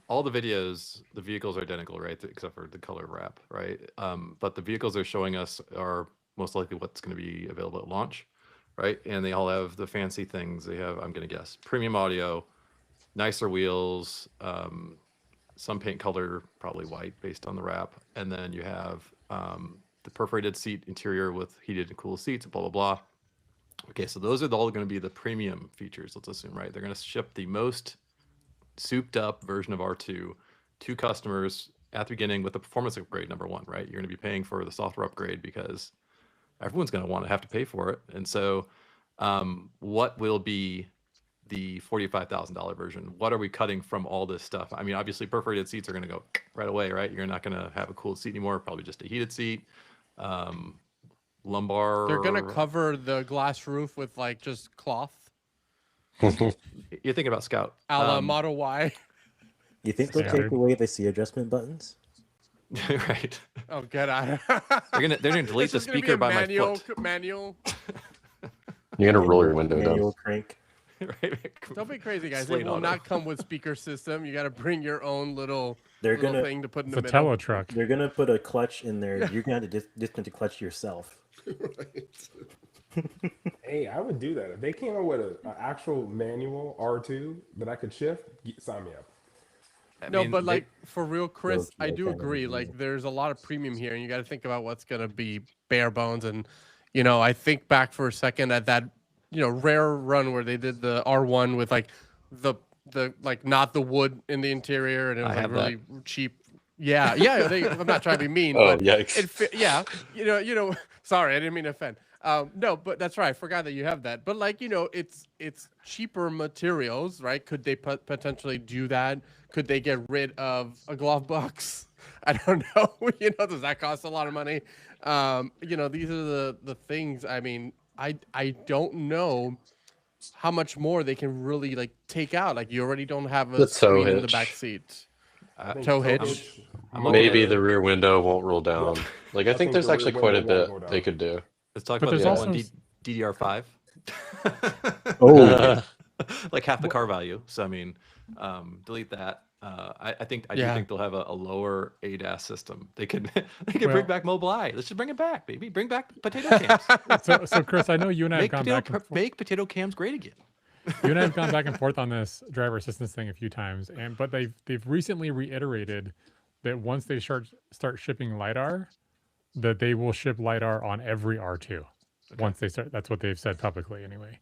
Speaker 6: all the videos, the vehicles are identical, right? Except for the color wrap, right? But the vehicles they're showing us are most likely what's going to be available at launch, right? And they all have the fancy things. They have, I'm going to guess, premium audio, nicer wheels, some paint color, probably white based on the wrap. And then you have the perforated seat interior with heated and cool seats, blah, blah, blah. Okay, so those are all going to be the premium features, let's assume, right? They're going to ship the most souped up version of R2 to customers at the beginning with the performance upgrade, number one, right? You're going to be paying for the software upgrade because everyone's going to have to pay for it. And so what will be the $45,000 version? What are we cutting from all this stuff? I mean, obviously perforated seats are going to go right away, right? You're not going to have a cooled seat anymore, probably just a heated seat. Lumbar.
Speaker 4: They're gonna cover the glass roof with like just cloth.
Speaker 6: You're thinking about Scout.
Speaker 4: A la Model Y.
Speaker 8: You think they'll take away the seat adjustment buttons?
Speaker 6: Right.
Speaker 4: Oh, get out!
Speaker 6: They're gonna delete the
Speaker 4: This is gonna be
Speaker 6: speaker
Speaker 4: a
Speaker 6: by
Speaker 4: manual,
Speaker 6: my foot.
Speaker 4: Manual.
Speaker 2: You're gonna roll your window down.
Speaker 8: Manual crank.
Speaker 6: Right.
Speaker 4: Don't be crazy, guys.
Speaker 6: Slate
Speaker 4: It will
Speaker 6: auto.
Speaker 4: not come with speaker system. You got to bring your own little
Speaker 8: They're gonna.
Speaker 4: thing to put in
Speaker 3: It's
Speaker 4: the
Speaker 3: a
Speaker 4: middle.
Speaker 3: Tello truck.
Speaker 8: They're gonna put a clutch in there. You're gonna have to disconnect the clutch yourself.
Speaker 7: Hey, I would do that. If they came up with an actual manual R2 that I could shift, sign me up.
Speaker 4: No, but like for real, Chris,
Speaker 8: Low-key,
Speaker 4: I
Speaker 8: I
Speaker 4: do
Speaker 8: kinda
Speaker 4: agree.
Speaker 8: agree.
Speaker 4: Like, there's a lot of premium here, and you got to think about what's gonna be bare bones. And you know, I think back for a second at that, you know, rare run where they did the R1 with like the like not the wood in the interior, and it was
Speaker 6: I
Speaker 4: like
Speaker 6: have
Speaker 4: really cheap. Yeah, yeah. I'm not trying to be mean,
Speaker 2: Oh,
Speaker 4: but
Speaker 2: yikes.
Speaker 4: yeah, you know. Sorry, I didn't mean to offend. No, but that's right. I forgot that you have that. But like, you know, it's cheaper materials, right? Could they potentially do that? Could they get rid of a glove box? I don't know. You know, does that cost a lot of money? You know, these are the things. I mean, I don't know how much more they can really like take out. Like, you already don't have a
Speaker 2: The tow
Speaker 4: screen in the
Speaker 2: hitch.
Speaker 4: back seat.
Speaker 7: I think
Speaker 4: Tow hitch.
Speaker 6: I'm looking
Speaker 2: Maybe
Speaker 6: at-
Speaker 2: the rear window won't roll down. Like, I think
Speaker 7: think
Speaker 2: there's
Speaker 7: the
Speaker 2: actually
Speaker 7: rear
Speaker 2: quite a
Speaker 7: window
Speaker 2: bit
Speaker 7: won't go
Speaker 2: they
Speaker 7: down.
Speaker 2: could do.
Speaker 6: Let's talk
Speaker 3: But
Speaker 6: about the
Speaker 3: there's
Speaker 6: L1
Speaker 3: also
Speaker 6: DDR5.
Speaker 8: Oh,
Speaker 6: Like half the car value. So I mean, delete that. I do think they'll have a lower ADAS system. They could bring
Speaker 3: Well-
Speaker 6: back Mobileye. Let's just bring it back, baby. Bring back potato cams.
Speaker 3: So Chris, I know you and I have gone back and forth.
Speaker 6: Make potato cams great again.
Speaker 3: You and I have gone back and forth on this driver assistance thing a few times, but they've recently reiterated that once they start shipping lidar, that they will ship lidar on every R2. Once they start, that's what they've said publicly, anyway.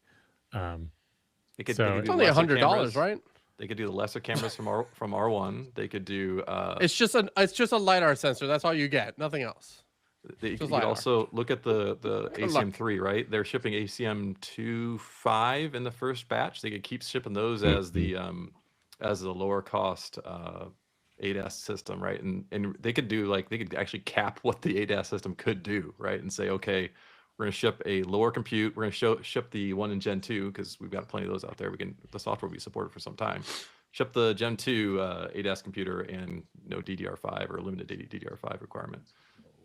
Speaker 6: They could,
Speaker 3: So-
Speaker 6: they could
Speaker 4: It's
Speaker 6: do
Speaker 4: only
Speaker 6: lesser
Speaker 4: $100,
Speaker 6: cameras.
Speaker 4: right?
Speaker 6: They could do the lesser cameras from R1. They could do.
Speaker 4: It's just a lidar sensor. That's all you get. Nothing else.
Speaker 6: You
Speaker 4: Just
Speaker 6: could
Speaker 4: LiDAR.
Speaker 6: also look at the
Speaker 4: Good luck.
Speaker 6: ACM3, right? They're shipping ACM 2.5 in the first batch. They could keep shipping those as the lower cost ADAS system, right? And they could do they could actually cap what the ADAS system could do, right? And say, okay, we're going to ship a lower compute. We're going to ship the one in Gen 2 because we've got plenty of those out there. The software will be supported for some time. Ship the Gen 2 ADAS computer and no DDR5 or limited DDR5 requirement.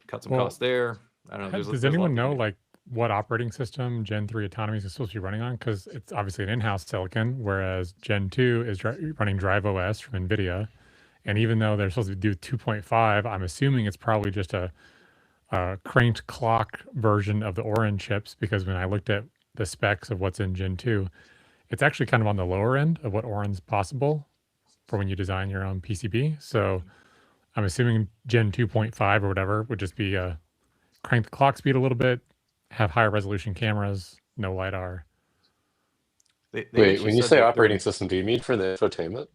Speaker 6: Cut some
Speaker 3: Well,
Speaker 6: costs there. I don't know.
Speaker 3: Does
Speaker 6: there's a lot
Speaker 3: anyone
Speaker 6: to
Speaker 3: know
Speaker 6: do.
Speaker 3: like what operating system Gen 3 Autonomy is supposed to be running on? Because it's obviously an in-house silicon, whereas Gen 2 is running Drive OS from NVIDIA. And even though they're supposed to do 2.5, I'm assuming it's probably just a cranked clock version of the Orin chips, because when I looked at the specs of what's in Gen 2, it's actually kind of on the lower end of what Orin's possible for when you design your own PCB. So I'm assuming Gen 2.5 or whatever would just be crank the clock speed a little bit, have higher resolution cameras, no LiDAR.
Speaker 6: They
Speaker 2: Wait,
Speaker 6: actually
Speaker 2: when you
Speaker 6: said
Speaker 2: say
Speaker 6: that
Speaker 2: operating system, do you mean for the infotainment?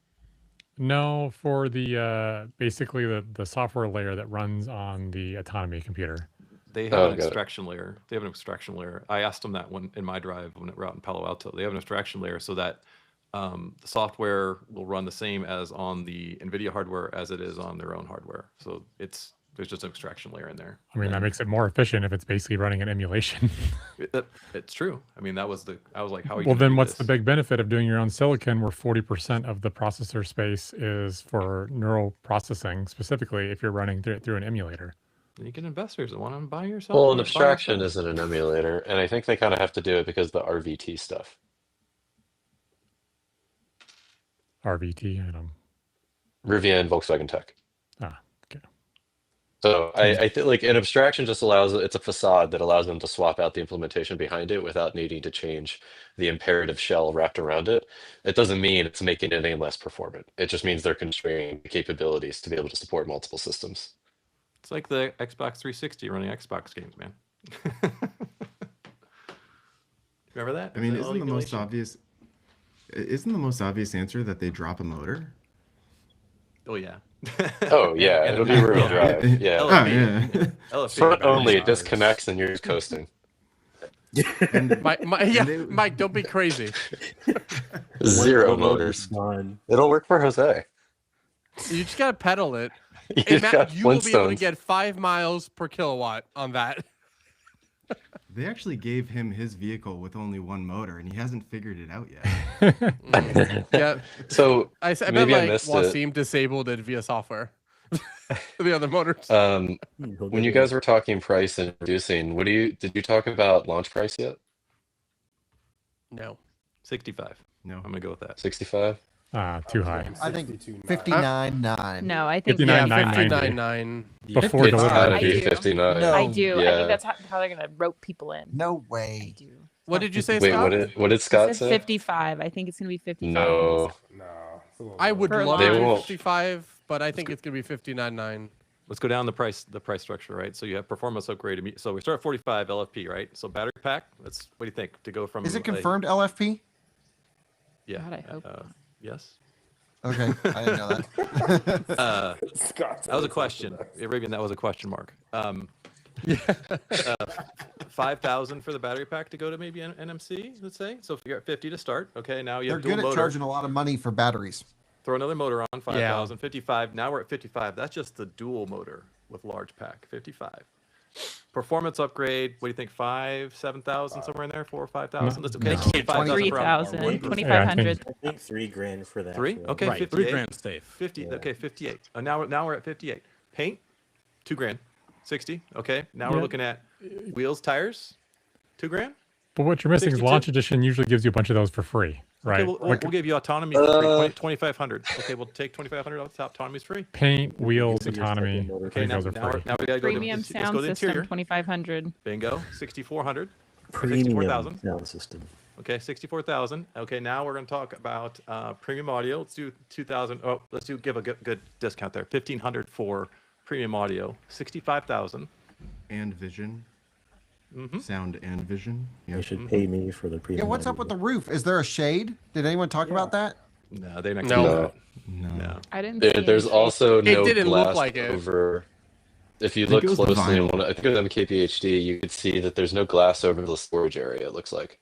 Speaker 3: No, for the basically the software layer that runs on the Autonomy computer.
Speaker 6: They have
Speaker 2: Oh,
Speaker 6: an
Speaker 2: got it.
Speaker 6: extraction layer. They have an extraction layer. I asked them that one in my drive when we're out in Palo Alto. They have an extraction layer so that the software will run the same as on the NVIDIA hardware as it is on their own hardware. So there's just an extraction layer in there.
Speaker 3: I mean, that
Speaker 6: And
Speaker 3: makes it more efficient if it's basically running an emulation.
Speaker 6: it's true. I mean, I was like, how are you
Speaker 3: Well,
Speaker 6: gonna
Speaker 3: then
Speaker 6: do
Speaker 3: what's
Speaker 6: this?
Speaker 3: the big benefit of doing your own silicon where 40% of the processor space is for neural processing, specifically if you're running through an emulator?
Speaker 6: You get investors that want to buy yourself.
Speaker 2: Well, an abstraction isn't an emulator, and I think they kind of have to do it because of the RVT stuff.
Speaker 3: RVT, I don't.
Speaker 2: Rivian Volkswagen Tech.
Speaker 3: Ah, okay.
Speaker 2: So I think like an abstraction just allows it's a facade that allows them to swap out the implementation behind it without needing to change the imperative shell wrapped around it. It doesn't mean it's making it any less performant. It just means they're constraining the capabilities to be able to support multiple systems.
Speaker 6: It's like the Xbox 360 running Xbox games, man. Remember that?
Speaker 1: I mean, isn't the most obvious answer that they drop a motor?
Speaker 6: Oh yeah.
Speaker 2: Oh yeah, it'll be rear-wheel drive. Yeah.
Speaker 1: Oh, yeah.
Speaker 2: Front only, it disconnects and you're just coasting.
Speaker 4: Mike, don't be crazy.
Speaker 2: Zero motors. It'll work for Jose.
Speaker 4: You just gotta pedal it.
Speaker 2: You
Speaker 4: Hey,
Speaker 2: just
Speaker 4: Matt,
Speaker 2: got
Speaker 4: you will be able to
Speaker 2: Flintstones.
Speaker 4: get 5 miles per kilowatt on that.
Speaker 1: They actually gave him his vehicle with only one motor, and he hasn't figured it out yet.
Speaker 4: Yeah.
Speaker 2: So
Speaker 4: I bet
Speaker 2: maybe I
Speaker 4: like
Speaker 2: missed it.
Speaker 4: Wasim disabled it via software. The other motors.
Speaker 2: When you guys were talking price and reducing, did you talk about launch price yet?
Speaker 4: No.
Speaker 6: 65.
Speaker 1: No.
Speaker 6: I'm gonna go with that.
Speaker 2: 65.
Speaker 3: Too high.
Speaker 5: I think 59.9.
Speaker 11: No, I think
Speaker 4: 59.9.
Speaker 3: Before
Speaker 2: It's gotta
Speaker 11: I
Speaker 2: be
Speaker 11: do.
Speaker 2: 59.
Speaker 5: No.
Speaker 11: I do. I
Speaker 2: Yeah.
Speaker 11: think that's how they're gonna rope people in.
Speaker 5: No way.
Speaker 4: What did you say,
Speaker 2: Wait,
Speaker 4: Scott?
Speaker 2: what did Scott
Speaker 11: It said
Speaker 2: say?
Speaker 11: 55. I think it's gonna be 55.
Speaker 2: No.
Speaker 4: I would
Speaker 11: For
Speaker 4: love
Speaker 2: They
Speaker 4: to do
Speaker 2: won't.
Speaker 4: 55, but I think it's gonna be 59.9.
Speaker 6: Let's go down the price structure, right? So you have performance upgrade. So we start at 45 LFP, right? So battery pack. What do you think to go from?
Speaker 5: Is it confirmed LFP?
Speaker 6: Yeah.
Speaker 11: God, I hope not.
Speaker 6: Yes.
Speaker 5: Okay, I didn't know that.
Speaker 6: That was a question. Rivian, that was a question mark. 5,000 for the battery pack to go to maybe NMC, let's say. So if you're at 50 to start, okay, now you
Speaker 5: They're
Speaker 6: have dual
Speaker 5: good at
Speaker 6: motor.
Speaker 5: charging a lot of money for batteries.
Speaker 6: Throw another motor on, 5,000, 55. Now we're at 55. That's just the dual motor with large pack, 55. Performance upgrade, what do you think, 7,000, somewhere in there, 4,000 or 5,000? That's okay.
Speaker 11: 3,000,
Speaker 3: Yeah, I
Speaker 11: 2,500.
Speaker 8: I think $3,000 for that.
Speaker 6: 3? Okay,
Speaker 9: Right,
Speaker 6: 58.
Speaker 9: $3,000 safe.
Speaker 6: 50.
Speaker 8: Yeah.
Speaker 6: Okay, 58. Now we're at 58. Paint, $2,000. 60. Okay. Now we're
Speaker 3: Yeah.
Speaker 6: looking at wheels, tires, $2,000.
Speaker 3: But what you're missing is
Speaker 6: 62.
Speaker 3: Launch Edition usually gives you a bunch of those for free, right?
Speaker 6: Okay, we'll give you autonomy for free, 2,500. Okay, we'll take 2,500 off the top. Autonomy's free.
Speaker 3: Paint, wheels,
Speaker 8: So you're
Speaker 3: autonomy.
Speaker 8: second motor.
Speaker 3: I
Speaker 6: Okay,
Speaker 3: think
Speaker 6: now,
Speaker 3: those are
Speaker 6: now,
Speaker 3: free.
Speaker 6: now we gotta go
Speaker 11: Premium
Speaker 6: to, let's go
Speaker 11: sound
Speaker 6: to the
Speaker 11: system,
Speaker 6: interior.
Speaker 11: 2,500.
Speaker 6: Bingo, 6,400.
Speaker 8: Premium
Speaker 6: 64,000.
Speaker 8: sound system.
Speaker 6: Okay, 64,000. Okay, now we're gonna talk about premium audio. Let's do 2,000. Oh, give a good discount there. 1,500 for premium audio. 65,000.
Speaker 1: And vision.
Speaker 6: Mm-hmm.
Speaker 1: Sound and vision. Yeah.
Speaker 8: They should pay me for the
Speaker 5: Yeah,
Speaker 8: premium.
Speaker 5: what's up with the roof? Is there a shade? Did anyone talk about that?
Speaker 6: No, they're not.
Speaker 4: No.
Speaker 6: No.
Speaker 11: I didn't see
Speaker 2: There's
Speaker 11: any
Speaker 2: also no
Speaker 4: didn't look
Speaker 2: glass
Speaker 4: like it.
Speaker 2: over. If you
Speaker 1: I think
Speaker 2: look
Speaker 1: it was the
Speaker 2: closely,
Speaker 1: vinyl.
Speaker 2: I think it was MKBHD, you could see that there's no glass over the storage area. It looks like.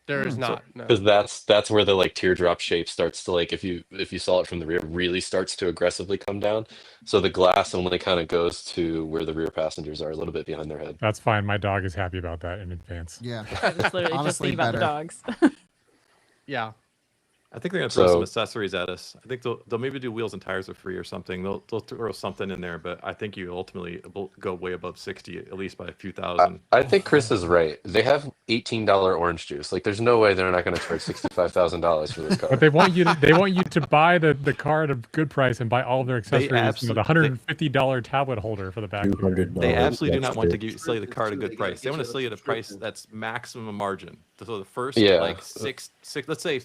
Speaker 4: There is not. No.
Speaker 2: Because that's where the like teardrop shape starts to like if you saw it from the rear really starts to aggressively come down. So the glass only kind of goes to where the rear passengers are a little bit behind their head.
Speaker 3: That's fine. My dog is happy about that in advance.
Speaker 5: Yeah.
Speaker 11: I was literally just
Speaker 5: Honestly,
Speaker 11: thinking about the
Speaker 5: better.
Speaker 11: dogs.
Speaker 4: Yeah.
Speaker 6: I think they're gonna throw some
Speaker 2: So-
Speaker 6: accessories at us. I think they'll maybe do wheels and tires for free or something. They'll throw something in there, but I think you ultimately will go way above 60 at least by a few thousand.
Speaker 2: I think Chris is right. They have $18 orange juice. Like there's no way they're not going to charge $65,000 for this car.
Speaker 3: But they want you to buy the car at a good price and buy all of their accessories. The $150 tablet holder for the back.
Speaker 8: $200?
Speaker 6: They absolutely do not want to
Speaker 8: extra.
Speaker 6: sell you the car at a good price. They want to sell you at a price that's maximum margin. So the first
Speaker 2: Yeah.
Speaker 6: like six, let's say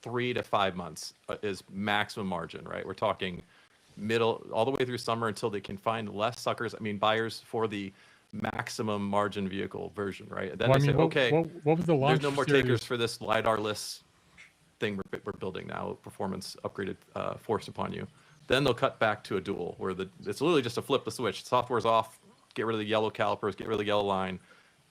Speaker 6: 3 to 5 months is maximum margin, right? We're talking middle all the way through summer until they can find less suckers. I mean, buyers for the maximum margin vehicle version, right? And then
Speaker 3: Well, I
Speaker 6: they
Speaker 3: mean,
Speaker 6: say, okay,
Speaker 3: what was the launch
Speaker 6: there's no more
Speaker 3: series?
Speaker 6: takers for this lidar-less thing we're building now, performance upgraded forced upon you. Then they'll cut back to a dual where it's literally just a flip the switch. Software's off, get rid of the yellow calipers, get rid of the yellow line,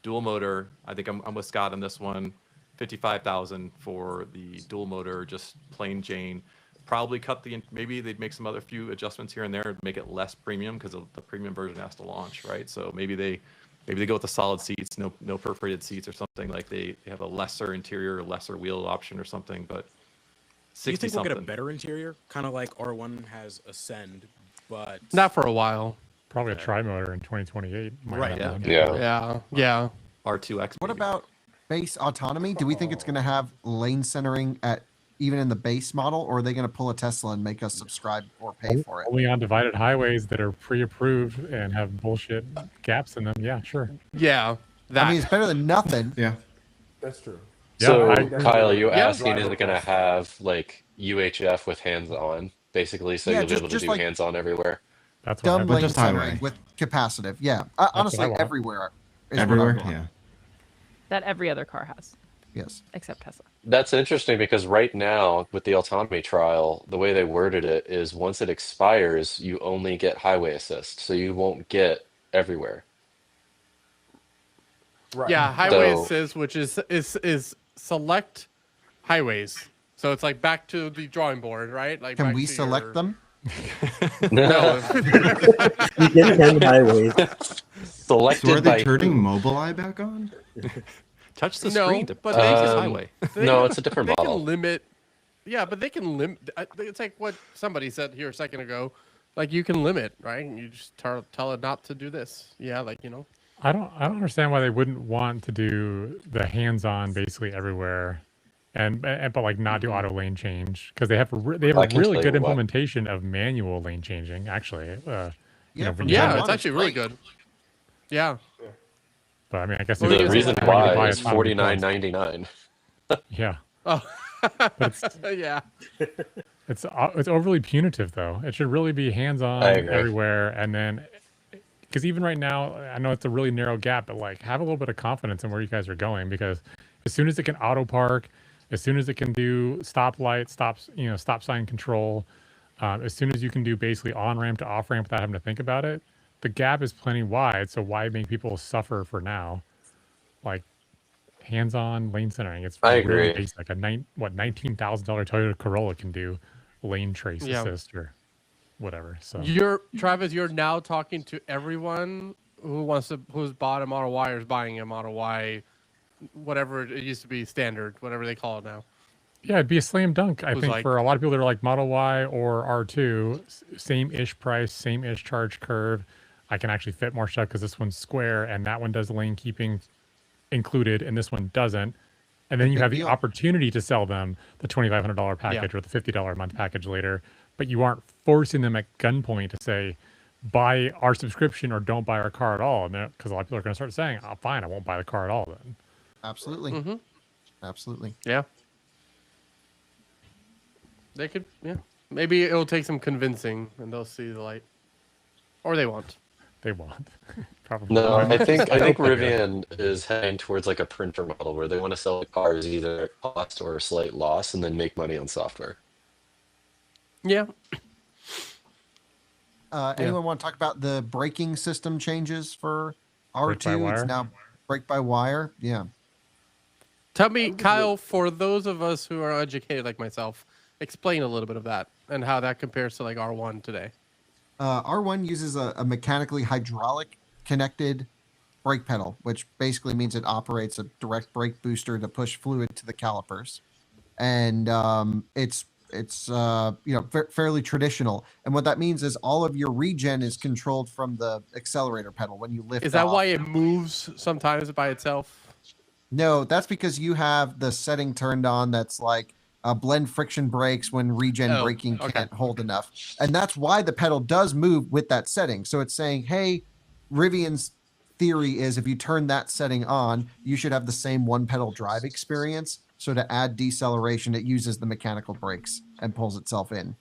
Speaker 6: dual motor. I think I'm with Scott on this one. 55,000 for the dual motor, just plain Jane. Probably maybe they'd make some other few adjustments here and there to make it less premium because the premium version has to launch, right? So maybe they go with the solid seats, no perforated seats or something, like they have a lesser interior, lesser wheel option or something. But
Speaker 9: do you think we'll get a better interior, kind of like R1 has Ascend, but
Speaker 4: not for a while?
Speaker 3: Probably a tri-motor in 2028.
Speaker 6: Right.
Speaker 4: Yeah.
Speaker 6: R2X.
Speaker 5: What about base autonomy? Do we think it's going to have lane centering at even in the base model, or are they going to pull a Tesla and make us subscribe or pay for it?
Speaker 3: Only on divided highways that are pre-approved and have bullshit gaps in them. Yeah, sure.
Speaker 4: Yeah.
Speaker 5: I mean, it's better than nothing.
Speaker 1: Yeah.
Speaker 7: That's true.
Speaker 2: So, Kyle, you asking, is it going to have like UHF with hands-on, basically, so you'll be able to do
Speaker 5: like
Speaker 2: hands-on everywhere?
Speaker 3: That's
Speaker 5: dumb lane
Speaker 1: just
Speaker 5: centering
Speaker 1: highway.
Speaker 5: with capacitive. Yeah. Honestly, everywhere. Is
Speaker 1: Everywhere,
Speaker 5: what I want.
Speaker 1: yeah.
Speaker 11: That every other car has.
Speaker 5: Yes.
Speaker 11: Except Tesla.
Speaker 2: That's interesting because right now with the autonomy trial, the way they worded it is once it expires, you only get highway assist, so you won't get everywhere.
Speaker 7: Right.
Speaker 4: Yeah, highway
Speaker 2: So-
Speaker 4: assist, which is select highways. So it's like back to the drawing board, right? Like
Speaker 5: Can
Speaker 4: back
Speaker 5: we
Speaker 4: to
Speaker 5: select
Speaker 4: your...
Speaker 5: them?
Speaker 4: No.
Speaker 8: You get 10 highways.
Speaker 2: Selected
Speaker 1: So are
Speaker 2: by
Speaker 1: they turning Mobileye back on?
Speaker 6: Touch the
Speaker 4: No,
Speaker 6: screen to
Speaker 4: but
Speaker 6: touch
Speaker 4: they-
Speaker 6: this highway.
Speaker 2: No, it's a different
Speaker 4: They
Speaker 2: model.
Speaker 4: can limit. Yeah, but they can limit. It's like what somebody said here a second ago. Like you can limit, right? And you just tell it not to do this. Yeah, like
Speaker 3: I don't understand why they wouldn't want to do the hands-on basically everywhere, but like not do auto lane change because they have a
Speaker 2: I
Speaker 3: really
Speaker 2: can tell
Speaker 3: good
Speaker 2: you what.
Speaker 3: implementation of manual lane changing actually. When you
Speaker 4: Yeah,
Speaker 3: have-
Speaker 4: it's actually really good. Yeah.
Speaker 3: But I mean, I guess
Speaker 4: Well,
Speaker 3: if
Speaker 2: The
Speaker 3: you're
Speaker 2: reason
Speaker 3: planning to buy
Speaker 2: why is
Speaker 3: autonomy plus-
Speaker 2: $49.99.
Speaker 3: Yeah,
Speaker 4: Oh.
Speaker 3: But
Speaker 4: yeah.
Speaker 3: it's overly punitive though. It should really be hands-on
Speaker 2: I agree.
Speaker 3: everywhere, and then because even right now, I know it's a really narrow gap, but like have a little bit of confidence in where you guys are going because as soon as it can auto park, as soon as it can do stoplight, stop sign control, as soon as you can do basically on ramp to off ramp without having to think about it, the gap is plenty wide. So why make people suffer for now? Like hands-on lane centering, it's
Speaker 2: I
Speaker 3: really
Speaker 2: agree.
Speaker 3: basic. Like a $19,000 Toyota Corolla can do lane trace assist or whatever. So
Speaker 4: Travis, you're now talking to everyone who's bought a Model Y or is buying a Model Y, whatever it used to be standard, whatever they call it now.
Speaker 3: yeah, it'd be a slam dunk. I
Speaker 4: Was
Speaker 3: think
Speaker 4: like-
Speaker 3: for a lot of people that are like Model Y or R2, same-ish price, same-ish charge curve. I can actually fit more stuff because this one's square and that one does lane keeping included and this one doesn't. And then you have the opportunity to sell them the $2,500 package or the $50 a month package later, but you aren't forcing them at gunpoint to say, buy our subscription or don't buy our car at all. And because a lot of people are going to start saying, oh, fine, I won't buy the car at all then.
Speaker 5: Absolutely.
Speaker 4: Mm-hmm.
Speaker 5: Absolutely.
Speaker 4: Yeah. They could, yeah. Maybe it'll take some convincing and they'll see the light. Or they won't.
Speaker 3: They won't. Probably.
Speaker 2: No, I think
Speaker 3: hope they do.
Speaker 2: Rivian is heading towards like a printer model where they want to sell the cars either at cost or a slight loss and then make money on software.
Speaker 4: Yeah.
Speaker 5: Anyone want to talk about the braking system changes for
Speaker 3: Brake by
Speaker 5: R2? It's
Speaker 3: wire?
Speaker 5: now brake by wire. Yeah.
Speaker 4: Tell me, Kyle, for those of us who are educated like myself, explain a little bit of that and how that compares to like R1 today.
Speaker 5: R1 uses a mechanically hydraulic connected brake pedal, which basically means it operates a direct brake booster to push fluid to the calipers, and it's fairly traditional. And what that means is all of your regen is controlled from the accelerator pedal when you lift.
Speaker 4: Is that
Speaker 5: off.
Speaker 4: why it moves sometimes by itself?
Speaker 5: No, that's because you have the setting turned on. That's like blend friction brakes when regen braking can't hold enough. And that's why the pedal does move with that setting. So it's saying, hey, Rivian's theory is if you turn that setting on, you should have the same one pedal drive experience. So to add deceleration, it uses the mechanical brakes and pulls itself in.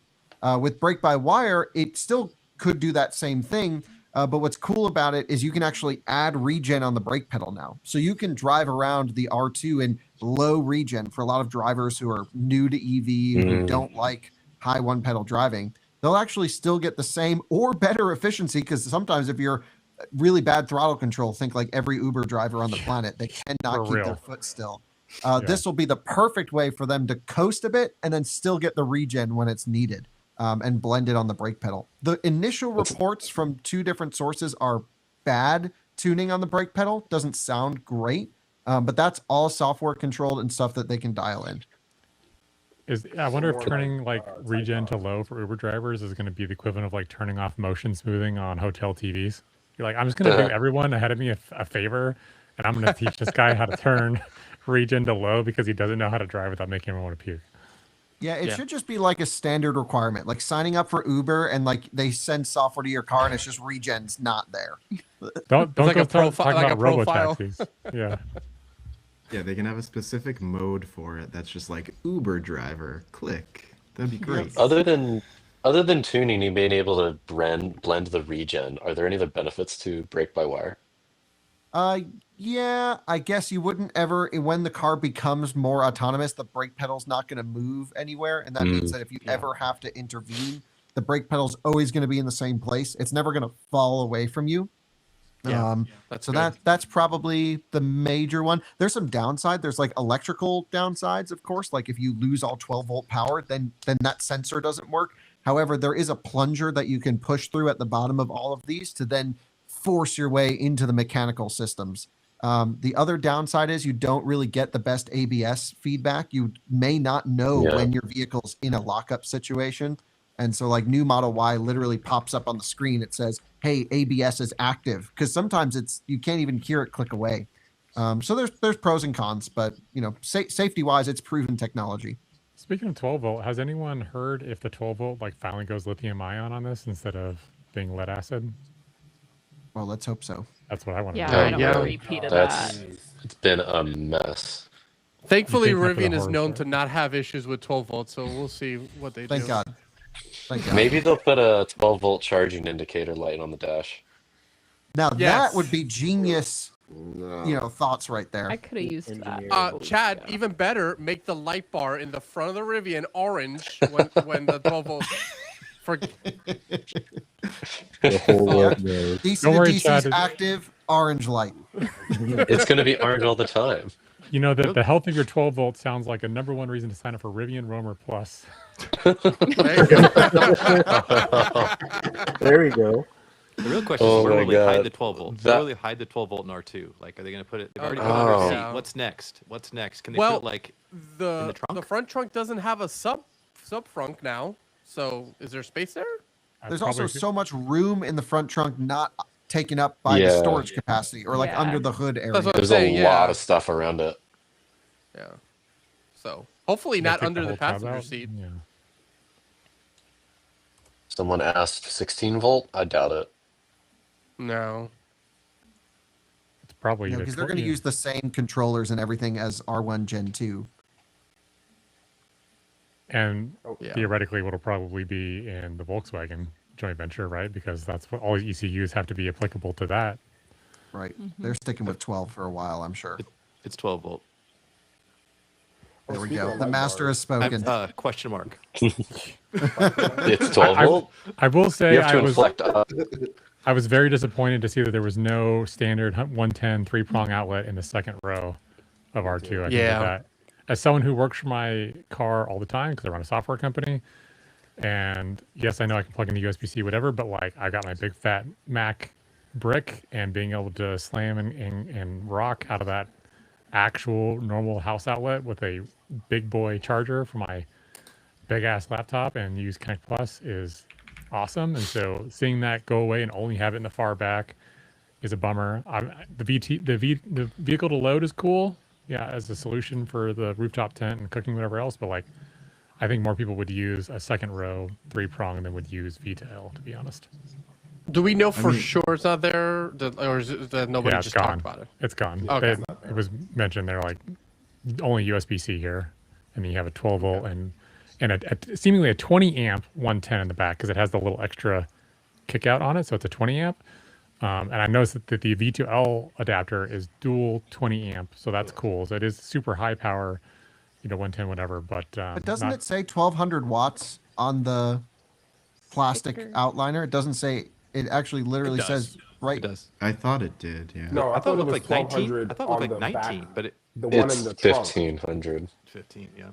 Speaker 5: With brake by wire, it still could do that same thing. But what's cool about it is you can actually add regen on the brake pedal now. So you can drive around the R2 and low regen for a lot of drivers who are new to EV, who don't like high one pedal driving. They'll actually still get the same or better efficiency, because sometimes if you're really bad throttle control, think like every Uber driver on the planet, they cannot keep their foot still. This will be the perfect way for them to coast a bit and then still get the regen when it's needed, and blend it on the brake pedal. The initial reports from 2 different sources are bad tuning on the brake pedal. Doesn't sound great, but that's all software controlled and stuff that they can dial in.
Speaker 3: I wonder if turning like regen to low for Uber drivers is going to be the equivalent of like turning off motion smoothing on hotel TVs. You're like, I'm just going to do everyone ahead of me a favor, and I'm going to teach this guy how to turn regen to low because he doesn't know how to drive without making everyone want to puke.
Speaker 5: Yeah, it should just be like a standard requirement, like signing up for Uber and like they send software to your car and it's just regen's not there.
Speaker 3: Don't
Speaker 4: like
Speaker 3: go
Speaker 4: a
Speaker 3: talking
Speaker 4: like
Speaker 3: about
Speaker 4: a profile.
Speaker 3: robo-taxis. Yeah.
Speaker 1: Yeah, they can have a specific mode for it that's just like Uber driver. Click. That'd be great.
Speaker 2: Other than tuning and being able to blend the regen, are there any other benefits to brake-by-wire?
Speaker 5: Yeah, I guess you wouldn't ever, when the car becomes more autonomous, the brake pedal's not going to move anywhere. And that means that if you ever have to intervene, the brake pedal's always going to be in the same place. It's never going to fall away from you. That's probably the major one. There's some downside. There's like electrical downsides, of course. Like if you lose all 12-volt power, then that sensor doesn't work. However, there is a plunger that you can push through at the bottom of all of these to then force your way into the mechanical systems. The other downside is you don't really get the best ABS feedback. You may not know when your vehicle's in a lockup situation. And so like new Model Y literally pops up on the screen. It says, hey, ABS is active, because sometimes you can't even hear it click away. So there's pros and cons, but you know, safety wise, it's proven technology.
Speaker 3: Speaking of 12 volt, has anyone heard if the 12 volt like finally goes lithium ion on this instead of being lead acid?
Speaker 5: Well, let's hope so.
Speaker 3: That's what I want to
Speaker 11: Yeah,
Speaker 3: do.
Speaker 11: I don't want a repeat of that.
Speaker 2: It's been a mess.
Speaker 4: Thankfully,
Speaker 3: You think
Speaker 4: Rivian
Speaker 3: after the
Speaker 4: is known
Speaker 3: horror
Speaker 4: to not have issues with 12 volts, so we'll see what they do.
Speaker 5: Thank God. Thank God.
Speaker 2: Maybe they'll put a 12-volt charging indicator light on the dash.
Speaker 5: Now
Speaker 4: Yes.
Speaker 5: that would be genius, thoughts right there.
Speaker 11: I could have used that.
Speaker 4: Chad, even better, make the light bar in the front of the Rivian orange when the 12 volt.
Speaker 8: The whole world knows.
Speaker 5: DC
Speaker 3: Don't
Speaker 5: to
Speaker 3: worry,
Speaker 5: DC's
Speaker 3: Chad.
Speaker 5: active orange light.
Speaker 2: It's going to be orange all the time.
Speaker 3: You know, the health of your 12 volt sounds like a #1 reason to sign up for Rivian Roamer Plus.
Speaker 8: There we go.
Speaker 6: The real question
Speaker 2: Oh
Speaker 6: is, where
Speaker 2: my
Speaker 6: will they hide
Speaker 2: God.
Speaker 6: the 12 volt?
Speaker 2: That-
Speaker 6: Where will they hide the 12 volt in R2? Like, are they going to put it? They've already put it
Speaker 2: Oh.
Speaker 6: on the
Speaker 4: Yeah.
Speaker 6: seat. What's next? What's next? Can they
Speaker 4: Well,
Speaker 6: put it like in
Speaker 4: the
Speaker 6: the trunk?
Speaker 4: front trunk doesn't have a sub frunk now, so is there space there?
Speaker 5: There's also so much room in the front trunk not taken up by the storage capacity or like
Speaker 11: Yeah.
Speaker 5: under the hood area.
Speaker 4: That's what I'm
Speaker 2: There's
Speaker 4: saying,
Speaker 2: a lot of stuff around it.
Speaker 4: Yeah. So hopefully
Speaker 3: They
Speaker 4: not
Speaker 3: take
Speaker 4: under the
Speaker 3: whole tub
Speaker 4: passenger
Speaker 3: out?
Speaker 4: seat.
Speaker 3: Yeah.
Speaker 2: Someone asked 16 volt. I doubt it.
Speaker 4: No.
Speaker 3: It's probably either
Speaker 5: Because they're going to
Speaker 3: 20
Speaker 5: use the same controllers and everything as R1 Gen 2.
Speaker 3: and
Speaker 4: Yeah.
Speaker 3: theoretically what'll probably be in the Volkswagen joint venture, right? Because that's what all ECUs have to be applicable to that.
Speaker 5: Right. They're sticking with 12 for a while, I'm sure.
Speaker 6: It's 12 volt.
Speaker 5: There we
Speaker 7: speaking
Speaker 5: go.
Speaker 7: of
Speaker 5: The
Speaker 7: light
Speaker 5: master has
Speaker 7: bars,
Speaker 5: spoken.
Speaker 6: Question mark.
Speaker 2: It's 12 volt.
Speaker 3: I will say
Speaker 2: You have to inflect up.
Speaker 3: I was very disappointed to see that there was no standard 110 3-prong outlet in the second row of R2. I think that as someone who works for my car all the time, because I run a software company, and yes, I know I can plug in the USB-C, whatever, but like I got my big fat Mac brick, and being able to slam and rock out of that actual normal house outlet with a big boy charger for my big ass laptop and use Connect Plus is awesome. And so seeing that go away and only have it in the far back is a bummer. The vehicle to load is cool, yeah, as a solution for the rooftop tent and cooking, whatever else. But like, I think more people would use a second row 3-prong than would use V-tail, to be honest.
Speaker 4: Do we know for sure it's not there, or is it that nobody
Speaker 3: it's
Speaker 4: just
Speaker 3: gone.
Speaker 4: talked about it?
Speaker 3: It's gone.
Speaker 4: Okay.
Speaker 3: It was mentioned they're like only USB-C here, and then you have a 12 volt and a seemingly a 20 amp 110 in the back because it has the little extra kick out on it, so it's a 20 amp. And I noticed that the V2L adapter is dual 20 amp, so that's cool. So it is super high power, 110 whatever. But
Speaker 5: doesn't
Speaker 3: not,
Speaker 5: it say 1200 watts on the plastic
Speaker 11: Sticker.
Speaker 5: outliner? It doesn't say. It actually literally
Speaker 6: does.
Speaker 5: says right.
Speaker 6: It does.
Speaker 1: I thought it did. Yeah.
Speaker 7: No,
Speaker 6: I thought it
Speaker 7: was
Speaker 6: looked like 19.
Speaker 7: 1200
Speaker 6: I thought it
Speaker 7: on
Speaker 6: looked
Speaker 7: the
Speaker 6: like 19,
Speaker 7: back,
Speaker 6: but
Speaker 7: the one
Speaker 2: It's
Speaker 7: in the trunk.
Speaker 2: 1500.
Speaker 6: 15, yeah.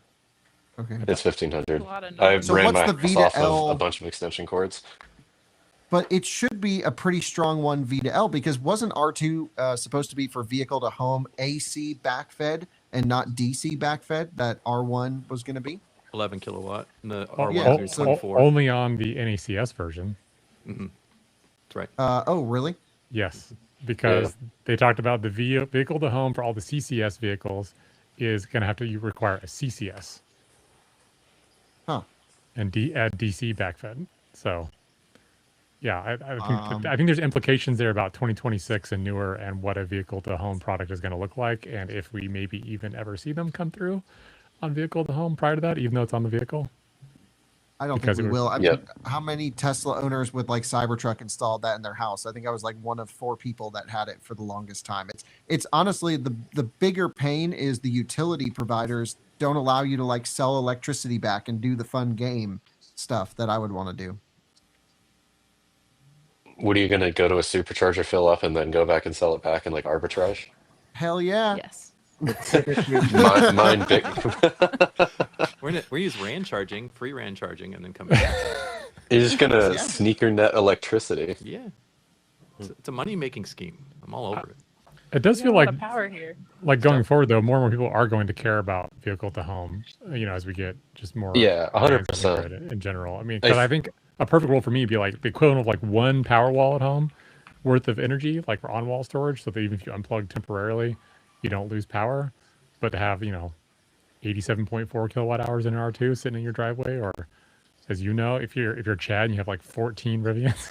Speaker 5: Okay.
Speaker 2: It's 1500.
Speaker 11: A lot of
Speaker 2: I
Speaker 11: numbers.
Speaker 5: So
Speaker 2: ran
Speaker 5: what's
Speaker 2: my
Speaker 5: the
Speaker 2: off of
Speaker 5: V2L?
Speaker 2: a bunch of extension cords.
Speaker 5: But it should be a pretty strong one V to L, because wasn't R2 supposed to be for vehicle to home AC backfed and not DC backfed that R1 was going to be?
Speaker 6: 11 kilowatt. And the
Speaker 3: Oh,
Speaker 6: R1
Speaker 5: yeah,
Speaker 6: is
Speaker 5: so-
Speaker 6: 24.
Speaker 3: only on the NACS version.
Speaker 6: Mm-hmm. That's right.
Speaker 5: Oh, really?
Speaker 3: Yes, because they talked about the vehicle to home for all the CCS vehicles is going to have to require a CCS.
Speaker 5: Huh.
Speaker 3: And add DC backfed. So, yeah, I think there's implications there about 2026 and newer and what a vehicle to home product is going to look like, and if we maybe even ever see them come through on vehicle to home prior to that, even though it's on the vehicle.
Speaker 5: I don't
Speaker 3: Because
Speaker 5: think we
Speaker 3: it
Speaker 5: will.
Speaker 3: was-
Speaker 5: I
Speaker 2: Yep.
Speaker 5: mean, how many Tesla owners with like Cybertruck installed that in their house? I think I was like one of 4 people that had it for the longest time. It's honestly the bigger pain is the utility providers don't allow you to like sell electricity back and do the fun game stuff that I would want to do.
Speaker 2: What are you going to go to a supercharger, fill up, and then go back and sell it back in like arbitrage?
Speaker 5: Hell yeah.
Speaker 11: Yes.
Speaker 2: Mine big.
Speaker 6: We're gonna use RAN charging, free RAN charging, and then come back.
Speaker 2: You're just going to
Speaker 5: Yeah.
Speaker 2: sneaker net electricity.
Speaker 6: Yeah. It's a money-making scheme. I'm all over it.
Speaker 3: It does
Speaker 11: We
Speaker 3: feel
Speaker 11: got a lot
Speaker 3: like
Speaker 11: of power here.
Speaker 3: going forward though, more and more people are going to care about vehicle to home. As we get just more.
Speaker 2: Yeah,
Speaker 3: brands
Speaker 2: 100%.
Speaker 3: in the grid in general. I mean, because I think a perfect world for me would be like the equivalent of like one power wall at home worth of energy, like for on-wall storage, so that even if you unplug temporarily, you don't lose power. But to have 87.4 kilowatt hours in an R2 sitting in your driveway, or as you know, if you're Chad and you have like 14 Rivians,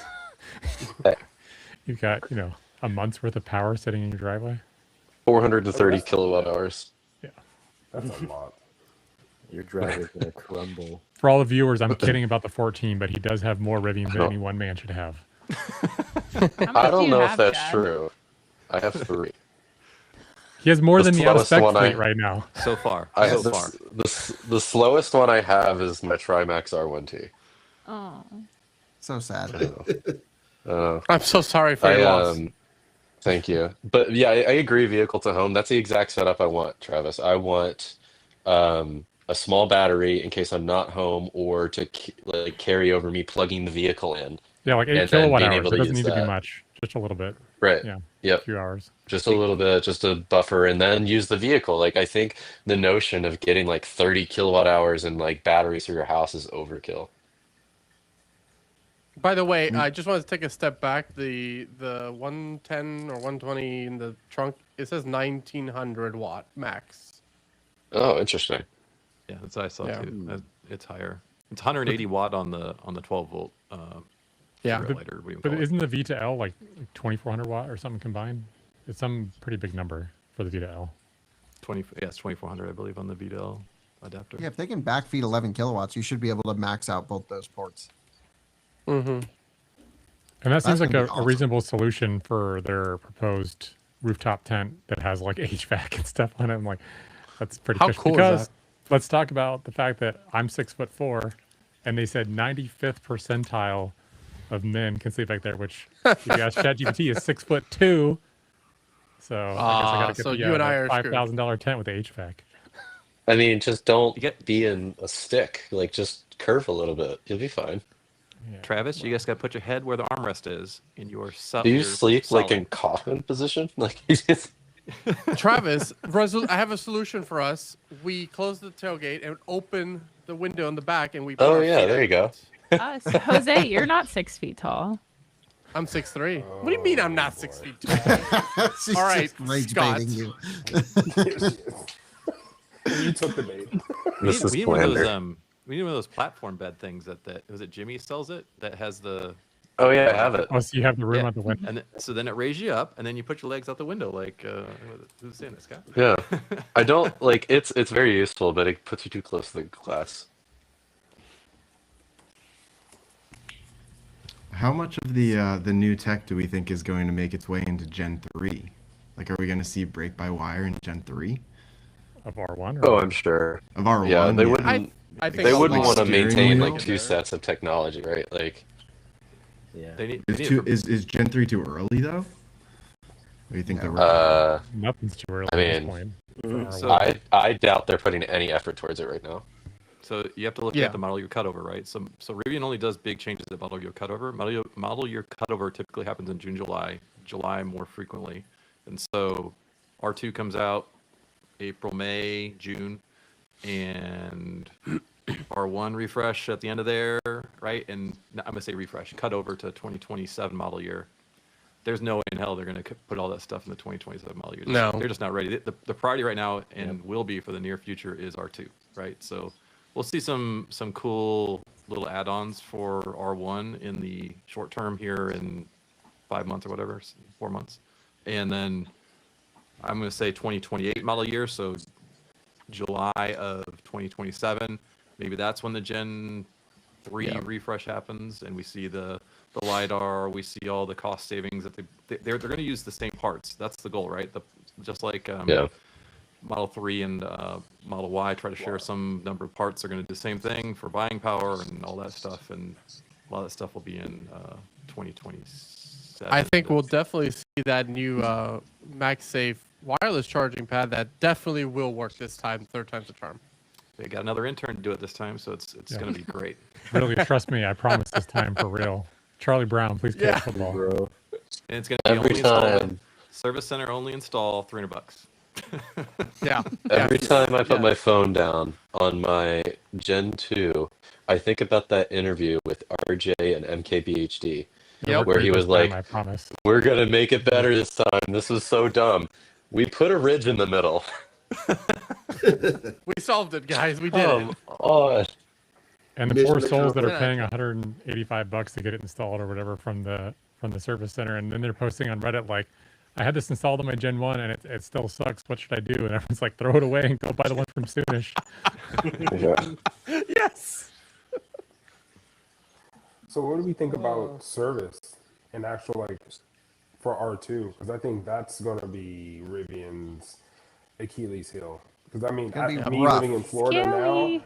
Speaker 3: you've got a month's worth of power sitting in your driveway.
Speaker 2: 430 kilowatt hours.
Speaker 3: Yeah.
Speaker 7: That's a lot.
Speaker 8: Your driver's gonna crumble.
Speaker 3: For all the viewers, I'm kidding about the 14, but he does have more Rivians than any one man should have.
Speaker 2: I don't know if that's true. I have 3.
Speaker 3: He has more
Speaker 2: The
Speaker 3: than the out of
Speaker 2: slowest
Speaker 3: spec
Speaker 2: one
Speaker 3: fleet
Speaker 2: I-
Speaker 3: right now.
Speaker 6: So far.
Speaker 2: I
Speaker 6: So
Speaker 2: have
Speaker 6: far.
Speaker 2: the slowest one I have is my Trimax R1T.
Speaker 11: Oh.
Speaker 5: So sad.
Speaker 4: I'm so sorry for your loss.
Speaker 2: Thank you. But yeah, I agree. Vehicle to home. That's the exact setup I want, Travis. I want a small battery in case I'm not home, or to carry over me plugging the vehicle in.
Speaker 3: Yeah, like 8
Speaker 2: and then
Speaker 3: kilowatt
Speaker 2: being
Speaker 3: hours.
Speaker 2: able
Speaker 3: It
Speaker 2: to
Speaker 3: doesn't
Speaker 2: use
Speaker 3: need to be
Speaker 2: that.
Speaker 3: much. Just a little bit.
Speaker 2: Right.
Speaker 3: Yeah.
Speaker 2: Yep.
Speaker 3: A few hours.
Speaker 2: Just a little bit, just a buffer, and then use the vehicle. Like, I think the notion of getting like 30 kilowatt hours and like batteries for your house is overkill.
Speaker 4: By the way, I just wanted to take a step back. The 110 or 120 in the trunk, it says 1900 watt max.
Speaker 2: Oh, interesting.
Speaker 6: Yeah, that's what I saw
Speaker 4: Yeah.
Speaker 6: too. It's higher. It's 180 watt on the 12 volt.
Speaker 4: Yeah.
Speaker 6: Rail lighter, what do you
Speaker 3: But
Speaker 6: call it?
Speaker 3: isn't the V to L like 2400 watt or something combined? It's some pretty big number for the V to L.
Speaker 6: 20. Yeah, it's 2400, I believe, on the VDL adapter.
Speaker 5: Yeah, if they can backfeed 11 kilowatts, you should be able to max out both those ports.
Speaker 4: Mm-hmm.
Speaker 3: And that seems
Speaker 5: That's
Speaker 3: like
Speaker 5: gonna
Speaker 3: a
Speaker 5: be awesome.
Speaker 3: reasonable solution for their proposed rooftop tent that has like HVAC and stuff on it. I'm like, that's pretty
Speaker 4: How
Speaker 3: cushy.
Speaker 4: cool is
Speaker 3: Because
Speaker 4: that?
Speaker 3: let's talk about the fact that I'm 6'4", and they said 95th percentile of men can sleep back there, which if you ask ChatGPT is 6'2". So I guess I gotta get
Speaker 4: so
Speaker 3: the,
Speaker 4: you and I are screwed.
Speaker 3: $5,000 tent with the HVAC.
Speaker 2: I mean, just don't be in a stick. Like, just curve a little bit. You'll be fine.
Speaker 3: Yeah.
Speaker 6: Travis, you just got to put your head where the armrest is, and you're
Speaker 2: Do you
Speaker 6: you're
Speaker 2: sleep like
Speaker 6: solid.
Speaker 2: in coffin position? Like, you just...
Speaker 4: Travis, I have a solution for us. We close the tailgate and open the window in the back, and we. Put
Speaker 2: Oh,
Speaker 4: our
Speaker 2: yeah,
Speaker 4: feet
Speaker 2: there you go.
Speaker 11: So Jose, you're not 6 feet tall.
Speaker 4: I'm 6'3". What do you mean I'm not 6 feet tall?
Speaker 5: She's
Speaker 4: All right,
Speaker 5: just rage
Speaker 4: Scott.
Speaker 5: baiting you.
Speaker 7: You took the bait.
Speaker 2: This is
Speaker 6: we need one of
Speaker 2: slander.
Speaker 6: those we need one of those platform bed things that was it Jimmy sells it that has the
Speaker 2: Oh, yeah, I have it.
Speaker 3: Oh, so you have the room
Speaker 6: Yeah.
Speaker 3: out the window.
Speaker 6: and so then it raises you up and then you put your legs out the window like who's saying this guy?
Speaker 2: Yeah. I don't, like, it's very useful, but it puts you too close to the glass.
Speaker 1: How much of the new tech do we think is going to make its way into Gen 3? Like, are we going to see brake-by-wire in Gen 3?
Speaker 3: Of R1?
Speaker 2: Oh, I'm sure.
Speaker 1: Of R1?
Speaker 2: Yeah, they
Speaker 1: yeah.
Speaker 2: wouldn't.
Speaker 4: I think
Speaker 2: They
Speaker 4: a
Speaker 2: wouldn't
Speaker 4: lot
Speaker 2: want to
Speaker 4: of
Speaker 2: maintain
Speaker 1: wheel?
Speaker 2: like two sets of technology, right? Like,
Speaker 8: Yeah.
Speaker 6: They need,
Speaker 1: Is,
Speaker 6: they need
Speaker 1: too,
Speaker 6: it for-
Speaker 1: is Gen 3 too early, though? Or do you think
Speaker 5: No.
Speaker 1: they're
Speaker 3: Nothing's too early
Speaker 2: I
Speaker 3: at this
Speaker 2: mean,
Speaker 3: point.
Speaker 8: Mhm.
Speaker 3: for
Speaker 6: So-
Speaker 3: R1.
Speaker 2: I doubt they're putting any effort towards it right now.
Speaker 6: So you have to look
Speaker 4: Yeah.
Speaker 6: at the model year cutover, right? So Rivian only does big changes at model year cutover. Model year cutover typically happens in June, July more frequently. And so R2 comes out April, May, June, and R1 refresh at the end of there, right? And I'm gonna say refresh, cut over to 2027 model year. There's no way in hell they're gonna put all that stuff in the 2027 model year.
Speaker 4: No.
Speaker 6: They're just not ready. The priority right now and will be for the near future is R2, right? So we'll see some cool little add-ons for R1 in the short term here in 5 months or whatever, 4 months, and then I'm going to say 2028 model year, so July of 2027. Maybe that's when the Gen 3 refresh happens, and we see the lidar. We see all the cost savings that they're going to use the same parts. That's the goal, right? Just like
Speaker 2: Yeah.
Speaker 6: Model 3 and Model Y try to share some number of parts. They're going to do the same thing for buying power and all that stuff, and a lot of that stuff will be in 2027.
Speaker 4: I think we'll definitely see that new MagSafe wireless charging pad that definitely will work this time. Third time's the charm.
Speaker 6: They got another intern to do it this time, so it's
Speaker 3: Yeah.
Speaker 6: going to be great.
Speaker 3: Really, trust me, I promise this time for real. Charlie Brown, please catch football.
Speaker 8: Bro.
Speaker 6: And it's going to be
Speaker 2: Every
Speaker 6: only installed,
Speaker 2: time,
Speaker 6: service center only install, $300.
Speaker 4: Yeah.
Speaker 2: every time I put my phone down on my Gen 2, I think about that interview with RJ and MKBHD,
Speaker 3: It'll work
Speaker 2: where
Speaker 3: great
Speaker 2: he
Speaker 3: this
Speaker 2: was
Speaker 3: time,
Speaker 2: like,
Speaker 3: I promise.
Speaker 2: "We're gonna make it better this time. This was so dumb. We put a ridge in the middle.
Speaker 4: We solved it, guys. We did
Speaker 2: Come
Speaker 4: it.
Speaker 2: on."
Speaker 1: And
Speaker 2: the
Speaker 1: mission
Speaker 2: poor souls that are
Speaker 1: accomplished.
Speaker 2: paying
Speaker 3: $185 to get it installed or whatever from the service center, and then they're posting on Reddit like, I had this installed on my Gen 1 and it still sucks. What should I do? And everyone's like, throw it away and go buy the one from Soonish.
Speaker 4: Yes.
Speaker 7: So what do we think about service and actual like for R2? Because I think that's going to be Rivian's Achilles heel. Because I mean,
Speaker 5: Gonna be
Speaker 7: me
Speaker 5: rough.
Speaker 7: living in Florida
Speaker 11: Scary.
Speaker 7: now,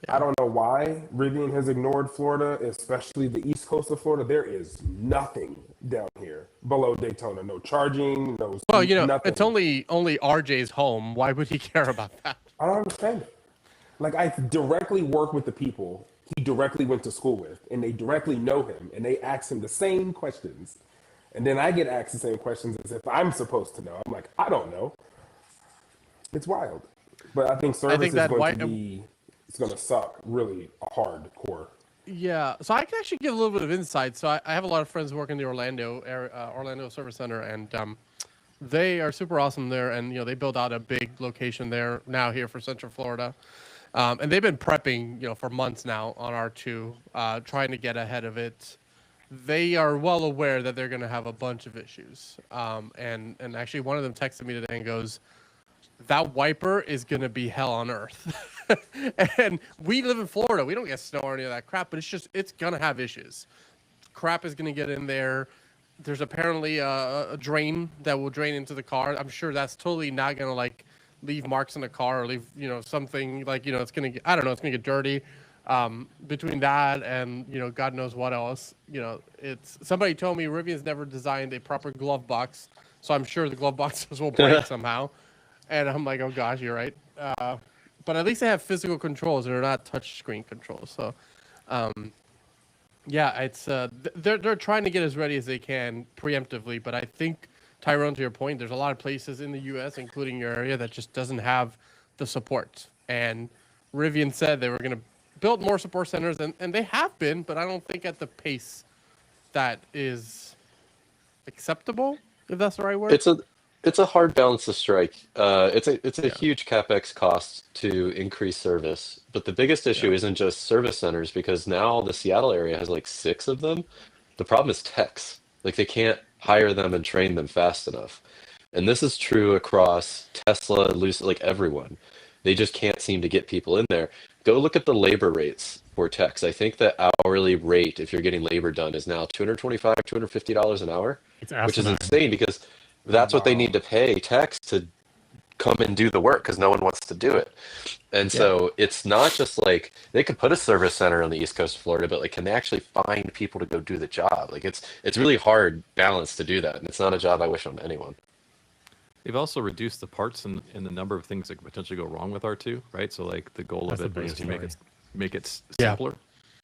Speaker 7: I don't know why Rivian has ignored Florida, especially the east coast of Florida. There is nothing down here below Daytona. No charging, no.
Speaker 4: Well, you know,
Speaker 7: nothing.
Speaker 4: it's only RJ's home. Why would he care about that?
Speaker 7: I don't understand it. Like, I directly work with the people he directly went to school with, and they directly know him, and they ask him the same questions. And then I get asked the same questions as if I'm supposed to know. I'm like, I don't know. It's wild. But I think service is going to be, it's going to suck really hardcore.
Speaker 4: Yeah, so I can actually give a little bit of insight. So I have a lot of friends who work in the Orlando Service Center, and they are super awesome there. And you know, they built out a big location there now here for Central Florida, and they've been prepping, you know, for months now on R2, trying to get ahead of it. They are well aware that they're going to have a bunch of issues, and actually one of them texted me today and goes, that wiper is going to be hell on earth. And we live in Florida. We don't get snow or any of that crap, but it's going to have issues. Crap is going to get in there. There's apparently a drain that will drain into the car. I'm sure that's totally not going to like leave marks in the car or leave, you know, something like, you know, it's going to get, I don't know, it's going to get dirty. Between that and, you know, God knows what else, you know, it's, somebody told me Rivian's never designed a proper glove box. So I'm sure the glove boxes will break somehow. And I'm like, oh gosh, you're right. But at least they have physical controls. They're not touch screen controls. So, yeah, it's they're trying to get as ready as they can preemptively. But I think, Tyrone, to your point, there's a lot of places in the U.S., including your area, that just doesn't have the support. And Rivian said they were going to build more support centers, and they have been, but I don't think at the pace that is acceptable, if that's the right word.
Speaker 2: It's a hard balance to strike. It's a huge capex cost to increase service, but the biggest issue isn't just service centers, because now the Seattle area has like 6 of them. The problem is techs. Like, they can't hire them and train them fast enough, and this is true across Tesla, Lucid, like everyone. they just can't seem to get people in there. Go look at the labor rates for techs. I think the hourly rate, if you're getting labor done, is now $225, $250 an hour,
Speaker 3: It's
Speaker 2: which is
Speaker 3: asinine.
Speaker 2: insane because that's what they need to pay techs to come and do the work because no one wants to do it. And so it's not just like they could put a service center on the east coast of Florida, but like can they actually find people to go do the job? Like it's really hard balance to do that, and it's not a job I wish on anyone.
Speaker 6: They've also reduced the parts and the number of things that could potentially go wrong with R2, right? So like the goal
Speaker 3: That's
Speaker 6: of
Speaker 3: the
Speaker 6: it was
Speaker 3: biggest
Speaker 6: to make it
Speaker 4: Yeah.
Speaker 6: simpler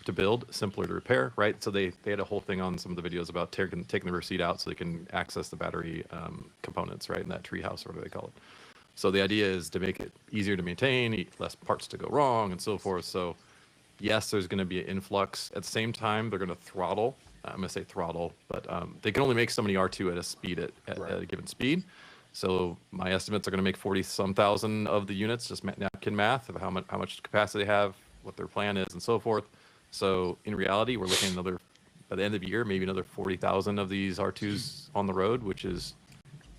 Speaker 6: to build, simpler to repair, right? So they had a whole thing on some of the videos about taking the receipt out so they can access the battery components, right, in that treehouse or whatever they call it. So the idea is to make it easier to maintain, less parts to go wrong, and so forth. So yes, there's going to be an influx. At the same time, they're going to throttle. I'm going to say throttle, but they can only make so many R2 at a speed at a given speed. So my estimates are going to make 40-some thousand of the units, just napkin math of how much capacity they have, what their plan is, and so forth. So in reality, we're looking at another, by the end of the year, maybe another 40,000 of these R2s on the road, which is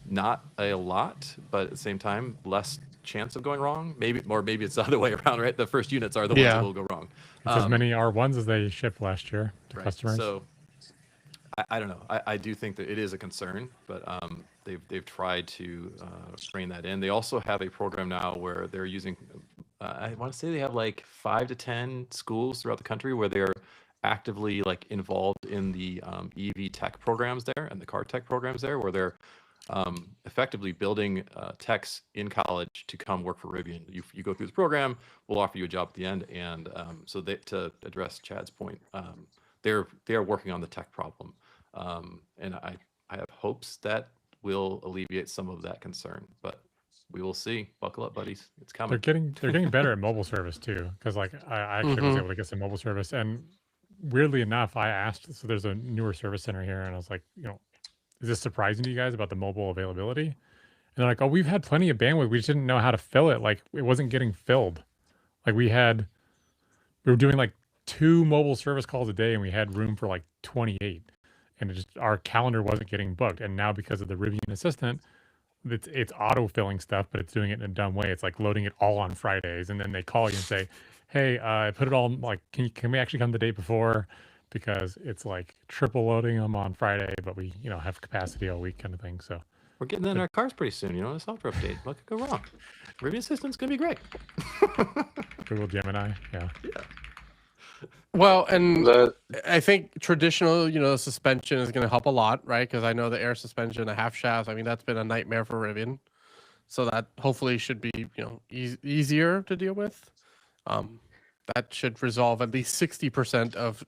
Speaker 6: not a lot, but at the same time, less chance of going wrong. Maybe it's the other way around, right? The first units are the ones that will go wrong.
Speaker 3: It's as many R1s as they shipped last year to
Speaker 6: Right.
Speaker 3: customers.
Speaker 6: So I don't know. I do think that it is a concern, but they've tried to rein that in. They also have a program now where they're using, I want to say they have like 5 to 10 schools throughout the country where they're actively like involved in the EV tech programs there and the car tech programs there, where they're effectively building techs in college to come work for Rivian. You go through this program, we'll offer you a job at the end. And so to address Chad's point, they're working on the tech problem. And I have hopes that will alleviate some of that concern, but we will see. Buckle up, buddies. It's coming.
Speaker 3: They're getting better at mobile service too, because like I actually was able to get some mobile service, and weirdly enough, I asked. So there's a newer service center here, and I was like, is this surprising to you guys about the mobile availability? And they're like, oh, we've had plenty of bandwidth. We just didn't know how to fill it. Like it wasn't getting filled. Like we were doing like 2 mobile service calls a day, and we had room for like 28. And our calendar wasn't getting booked. And now because of the Rivian Assistant, it's auto filling stuff, but it's doing it in a dumb way. It's like loading it all on Fridays, and then they call you and say, "Hey, I put it all like, can we actually come the day before?" Because it's like triple loading them on Friday, but we have capacity all week, kind of thing. So
Speaker 6: we're getting that in our cars pretty soon. A software update. What could go wrong? Rivian Assistant's gonna be great.
Speaker 3: Google Gemini, yeah.
Speaker 4: Well, and I think traditional, suspension is going to help a lot, right? Because I know the air suspension, the half shafts, I mean, that's been a nightmare for Rivian. So that hopefully should be, easier to deal with. That should resolve at least 60% of,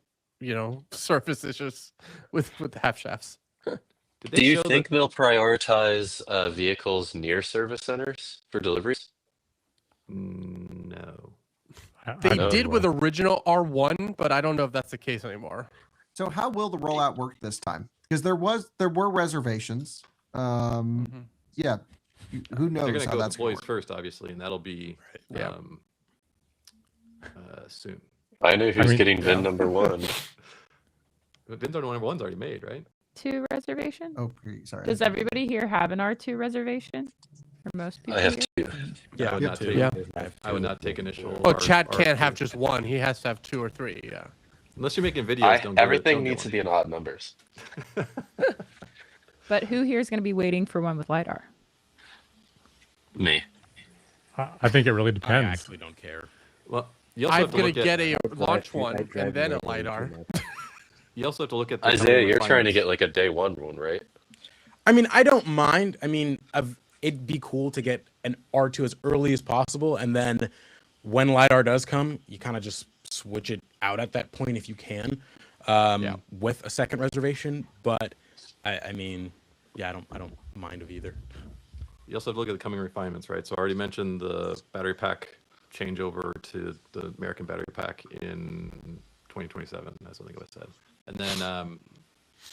Speaker 4: surface issues with the half shafts.
Speaker 2: Do you think they'll prioritize vehicles near service centers for deliveries?
Speaker 6: No.
Speaker 4: They did with original R1, but I don't know if that's the case anymore.
Speaker 5: So how will the rollout work this time? Because there were reservations. Yeah, who knows?
Speaker 6: They're going to
Speaker 5: how
Speaker 6: go
Speaker 5: that's
Speaker 6: with employees first, obviously, and that'll be soon.
Speaker 2: I know who's getting VIN number 1.
Speaker 6: But VIN number 1's already made, right?
Speaker 11: 2 reservation.
Speaker 5: Oh, sorry.
Speaker 11: Does everybody here have an R2 reservation? For most people.
Speaker 2: I have
Speaker 11: here?
Speaker 2: 2.
Speaker 6: Yeah, I would not take initial.
Speaker 4: Oh, Chad can't have just 1. He has to have 2 or 3. Yeah.
Speaker 6: Unless you're making videos.
Speaker 2: Everything needs to be in odd numbers.
Speaker 11: But who here is going to be waiting for one with LiDAR?
Speaker 2: Me.
Speaker 3: I think it really depends.
Speaker 9: I actually don't care.
Speaker 6: Well, you also
Speaker 4: I'm
Speaker 6: have to
Speaker 4: going
Speaker 6: look
Speaker 4: to
Speaker 6: at
Speaker 4: get a launch one and then a LiDAR.
Speaker 6: You also have to look at the
Speaker 2: Isaiah, you're trying to get like a day 1 one, right?
Speaker 12: I mean, I don't mind. I mean, it'd be cool to get an R2 as early as possible, and then when LiDAR does come, you kind of just switch it out at that point if you can, with a second reservation. But I mean, I don't mind of either.
Speaker 6: You also have to look at the coming refinements, right? So I already mentioned the battery pack changeover to the American battery pack in 2027. That's what I think I said. And then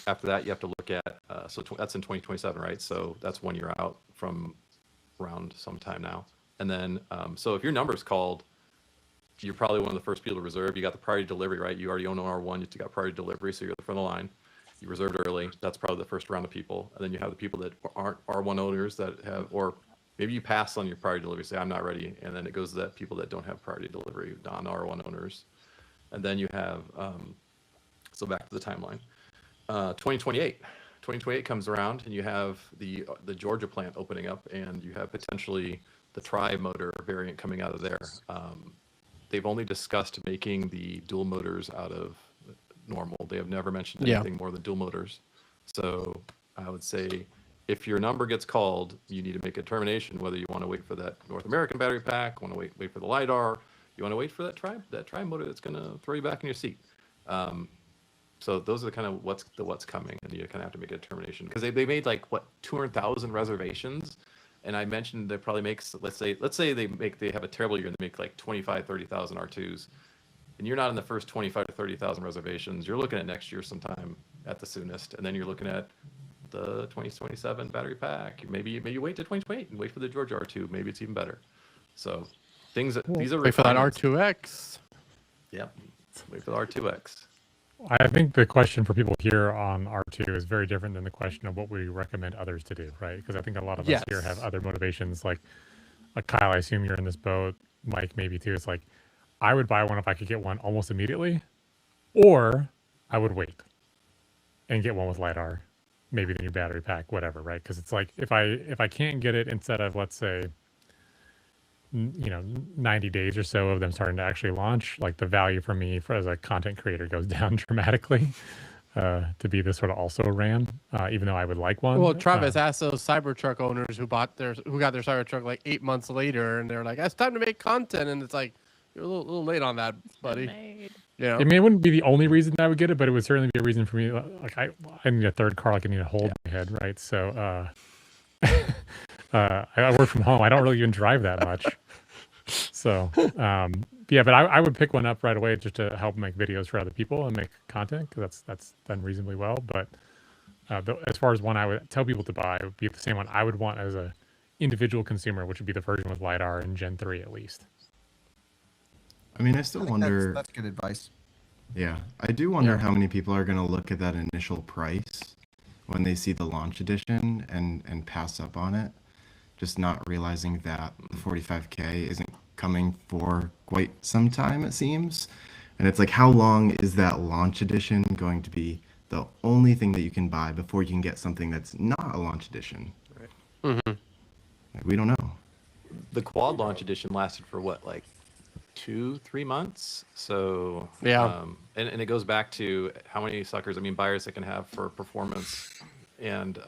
Speaker 6: after that, you have to look at, that's in 2027, right? So that's 1 year out from around sometime now. And then, so if your number's called, you're probably one of the first people to reserve. You got the priority delivery, right? You already own an R1, you got priority delivery, so you're at the front of the line. You reserved early. That's probably the first round of people. And then you have the people that aren't R1 owners that have, or maybe you pass on your priority delivery, say I'm not ready, and then it goes to that people that don't have priority delivery, non-R1 owners, and then you have so back to the timeline. 2028 comes around, and you have the Georgia plant opening up, and you have potentially the tri-motor variant coming out of there. They've only discussed making the dual motors out of normal. They have never mentioned anything more than dual motors. So I would say if your number gets called, you need to make a determination whether you want to wait for that North American battery pack, want to wait for the LiDAR, you want to wait for that tri motor that's going to throw you back in your seat. So those are kind of what's coming, and you kind of have to make a determination, because they made like 200,000 reservations, and I mentioned they probably makes let's say they have a terrible year and they make like 30,000 R2s, and you're not in the first 25 to 30,000 reservations. You're looking at next year sometime at the soonest, and then you're looking at the 2027 battery pack. Maybe you wait to 2028 and wait for the Georgia R2. Maybe it's even better. So these are
Speaker 4: wait for that R2X.
Speaker 6: Yep, wait for the R2X.
Speaker 3: I think the question for people here on R2 is very different than the question of what we recommend others to do, right? Because I think a lot of us here have other motivations. Like Kyle, I assume you're in this boat. Mike, maybe too. It's like, I would buy one if I could get one almost immediately, or I would wait and get one with LiDAR, maybe the new battery pack, whatever, right? Because it's like, if I can't get it instead of, let's say, 90 days or so of them starting to actually launch, like the value for me as a content creator goes down dramatically to be this sort of also ran, even though I would like one.
Speaker 4: Well, Travis asked those Cybertruck owners who got their Cybertruck like 8 months later, and they're like, it's time to make content, and it's like, you're a little late on that, buddy. Yeah.
Speaker 3: I mean, it wouldn't be the only reason I would get it, but it would certainly be a reason for me. Like I need a third car, like I need to hold my head, right? So I work from home. I don't really even drive that much. So yeah, but I would pick one up right away just to help make videos for other people and make content, because that's done reasonably well. But as far as one I would tell people to buy, it would be the same one I would want as a individual consumer, which would be the version with LiDAR and Gen 3 at least.
Speaker 1: I mean, I still wonder.
Speaker 5: That's good advice.
Speaker 1: Yeah, I do wonder how many people are going to look at that initial price when they see the launch edition and pass up on it, just not realizing that the 45K isn't coming for quite some time, it seems. And it's like, how long is that launch edition going to be the only thing that you can buy before you can get something that's not a launch edition?
Speaker 6: Right.
Speaker 4: Mm-hmm.
Speaker 1: Like, we don't know.
Speaker 6: The quad launch edition lasted for what, like 2-3 months? So
Speaker 4: yeah,
Speaker 6: and it goes back to how many suckers, buyers that can have for performance, and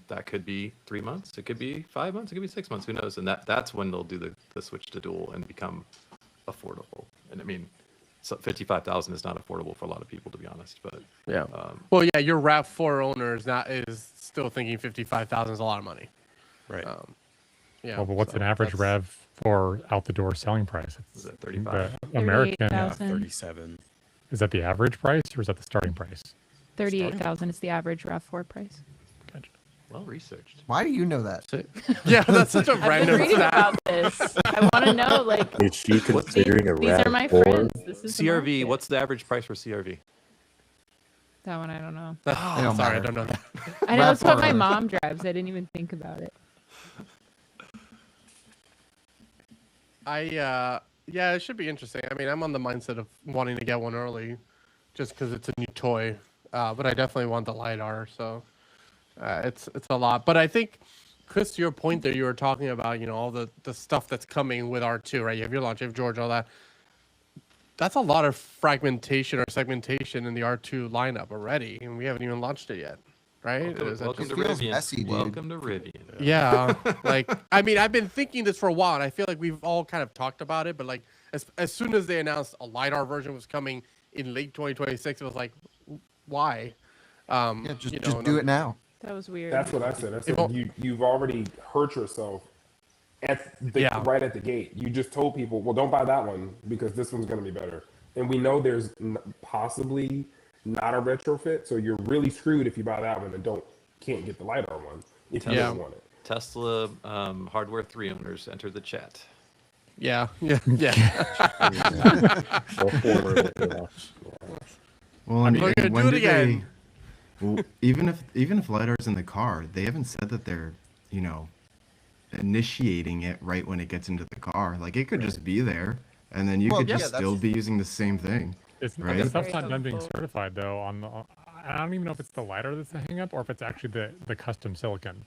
Speaker 6: that could be 3 months, it could be 5 months, it could be 6 months, who knows? And that's when they'll do the switch to dual and become affordable. And so 55,000 is not affordable for a lot of people, to be honest. But
Speaker 4: yeah, well, yeah, your RAV4 owner is still thinking 55,000 is a lot of money,
Speaker 6: right?
Speaker 4: Yeah.
Speaker 3: Well, but what's an average RAV4 out the door selling price?
Speaker 6: Is it 35?
Speaker 3: The American
Speaker 12: 37.
Speaker 3: Is that the average price, or is that the starting price?
Speaker 11: 38,000 is the average RAV4 price.
Speaker 3: Gotcha.
Speaker 6: Well researched.
Speaker 5: Why do you know that?
Speaker 4: Yeah, that's such a
Speaker 11: I've been
Speaker 4: random
Speaker 11: reading
Speaker 4: stat.
Speaker 11: about this. I want to know, like,
Speaker 8: Is she considering a
Speaker 11: these are my
Speaker 8: RAV4?
Speaker 11: friends. This is the
Speaker 6: CRV,
Speaker 11: market.
Speaker 6: what's the average price for CRV?
Speaker 11: That one I don't know.
Speaker 5: don't
Speaker 4: Sorry, I
Speaker 5: matter.
Speaker 4: don't know that.
Speaker 11: I know it's what my
Speaker 5: RAV4.
Speaker 11: mom drives. I didn't even think about it.
Speaker 4: Yeah, it should be interesting. I'm on the mindset of wanting to get one early, just because it's a new toy. But I definitely want the LiDAR, so it's a lot. But I think, Chris, to your point there, you were talking about all the stuff that's coming with R2, right? You have your launch, you have Georgia, all that. That's a lot of fragmentation or segmentation in the R2 lineup already, and we haven't even launched it yet, right?
Speaker 6: Welcome to
Speaker 5: feels
Speaker 6: Rivian.
Speaker 5: messy, dude.
Speaker 6: Welcome to Rivian.
Speaker 4: Yeah, I've been thinking this for a while, and I feel like we've all kind of talked about it, but like as soon as they announced a LiDAR version was coming in late 2026, it was like, why?
Speaker 5: Just do it now.
Speaker 11: That was weird.
Speaker 7: That's what I said. I said you've already hurt yourself right at the gate. You just told people, well, don't buy that one because this one's going to be better. And we know there's possibly not a retrofit, so you're really screwed if you buy that one and can't get the LiDAR one if you don't want it.
Speaker 6: Tesla Hardware 3 owners enter the chat.
Speaker 4: Yeah.
Speaker 1: Well,
Speaker 4: We're gonna do it again.
Speaker 1: Well, even if LiDAR's in the car, they haven't said that they're, initiating it right when it gets into the car. Like it could just be there, and then you
Speaker 5: Well,
Speaker 1: could
Speaker 5: yeah,
Speaker 1: just
Speaker 5: that's-
Speaker 1: still be using the same thing.
Speaker 3: It's
Speaker 1: Right?
Speaker 3: the stuff's not done being certified though. I don't even know if it's the LiDAR that's the hang up or if it's actually the custom silicon.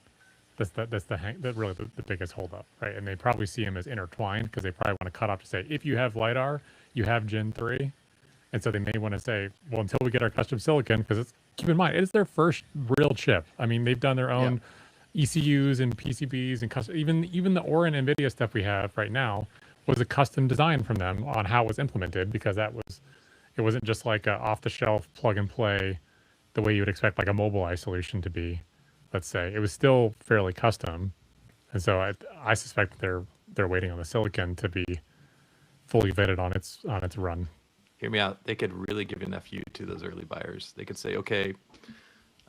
Speaker 3: That's really the biggest holdup, right? And they probably see them as intertwined because they probably want to cut off to say if you have LiDAR, you have Gen 3, and so they may want to say, well, until we get our custom silicon, because keep in mind it's their first real chip. I mean, they've done their own ECUs and PCBs and custom, even the Orin NVIDIA stuff we have right now was a custom design from them on how it was implemented because it wasn't just like a off-the-shelf plug-and-play the way you would expect like a Mobileye solution to be, let's say. It was still fairly custom. And so I suspect they're waiting on the silicon to be fully vetted on its run.
Speaker 6: Hear me out. They could really give an FU to those early buyers. They could say, okay,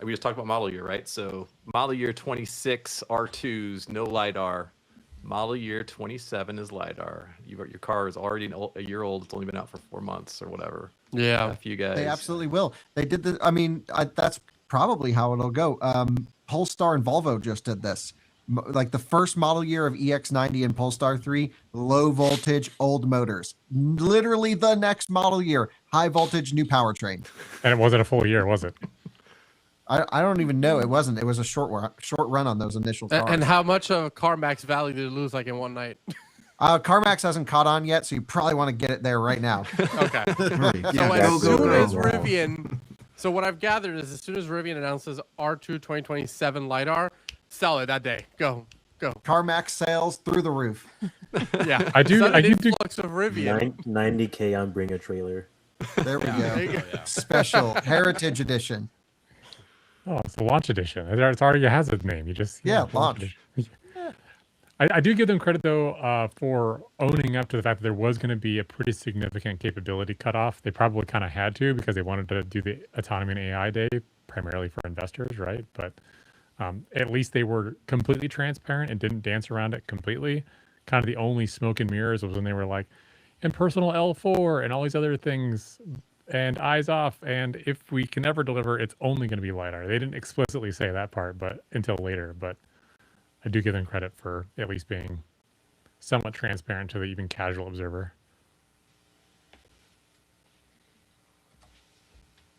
Speaker 6: we just talked about model year, right? So model year 26 R2s, no LiDAR. Model year 27 is LiDAR. Your car is already a year old. It's only been out for 4 months or whatever.
Speaker 4: Yeah.
Speaker 6: A few guys.
Speaker 5: They absolutely will. They did the. I mean, that's probably how it'll go. Polestar and Volvo just did this. Like the first model year of EX90 and Polestar 3, low voltage, old motors. Literally the next model year, high voltage, new powertrain.
Speaker 3: And it wasn't a full year, was it?
Speaker 5: I don't even know. It wasn't. It was a short run on those initial cars.
Speaker 4: And how much of CarMax value did it lose like in one night?
Speaker 5: CarMax hasn't caught on yet, so you probably want to get it there right now.
Speaker 4: Okay. So as soon as Rivian, so what I've gathered is as soon as Rivian announces R2 2027 LiDAR, sell it that day. Go.
Speaker 5: CarMax sales through the roof.
Speaker 4: Yeah.
Speaker 3: I do
Speaker 4: influx of Rivian.
Speaker 8: 90K on Bring a Trailer.
Speaker 5: There we go.
Speaker 4: There you go.
Speaker 5: Special Heritage Edition.
Speaker 3: Oh, it's the launch edition. It already has its name. You just
Speaker 5: launch.
Speaker 3: I do give them credit though for owning up to the fact that there was going to be a pretty significant capability cutoff. They probably kind of had to because they wanted to do the Autonomy and AI Day primarily for investors, right? But at least they were completely transparent and didn't dance around it completely. Kind of the only smoke and mirrors was when they were like, impersonal L4 and all these other things and eyes off. And if we can ever deliver, it's only going to be LiDAR. They didn't explicitly say that part, but until later. But I do give them credit for at least being somewhat transparent to the even casual observer.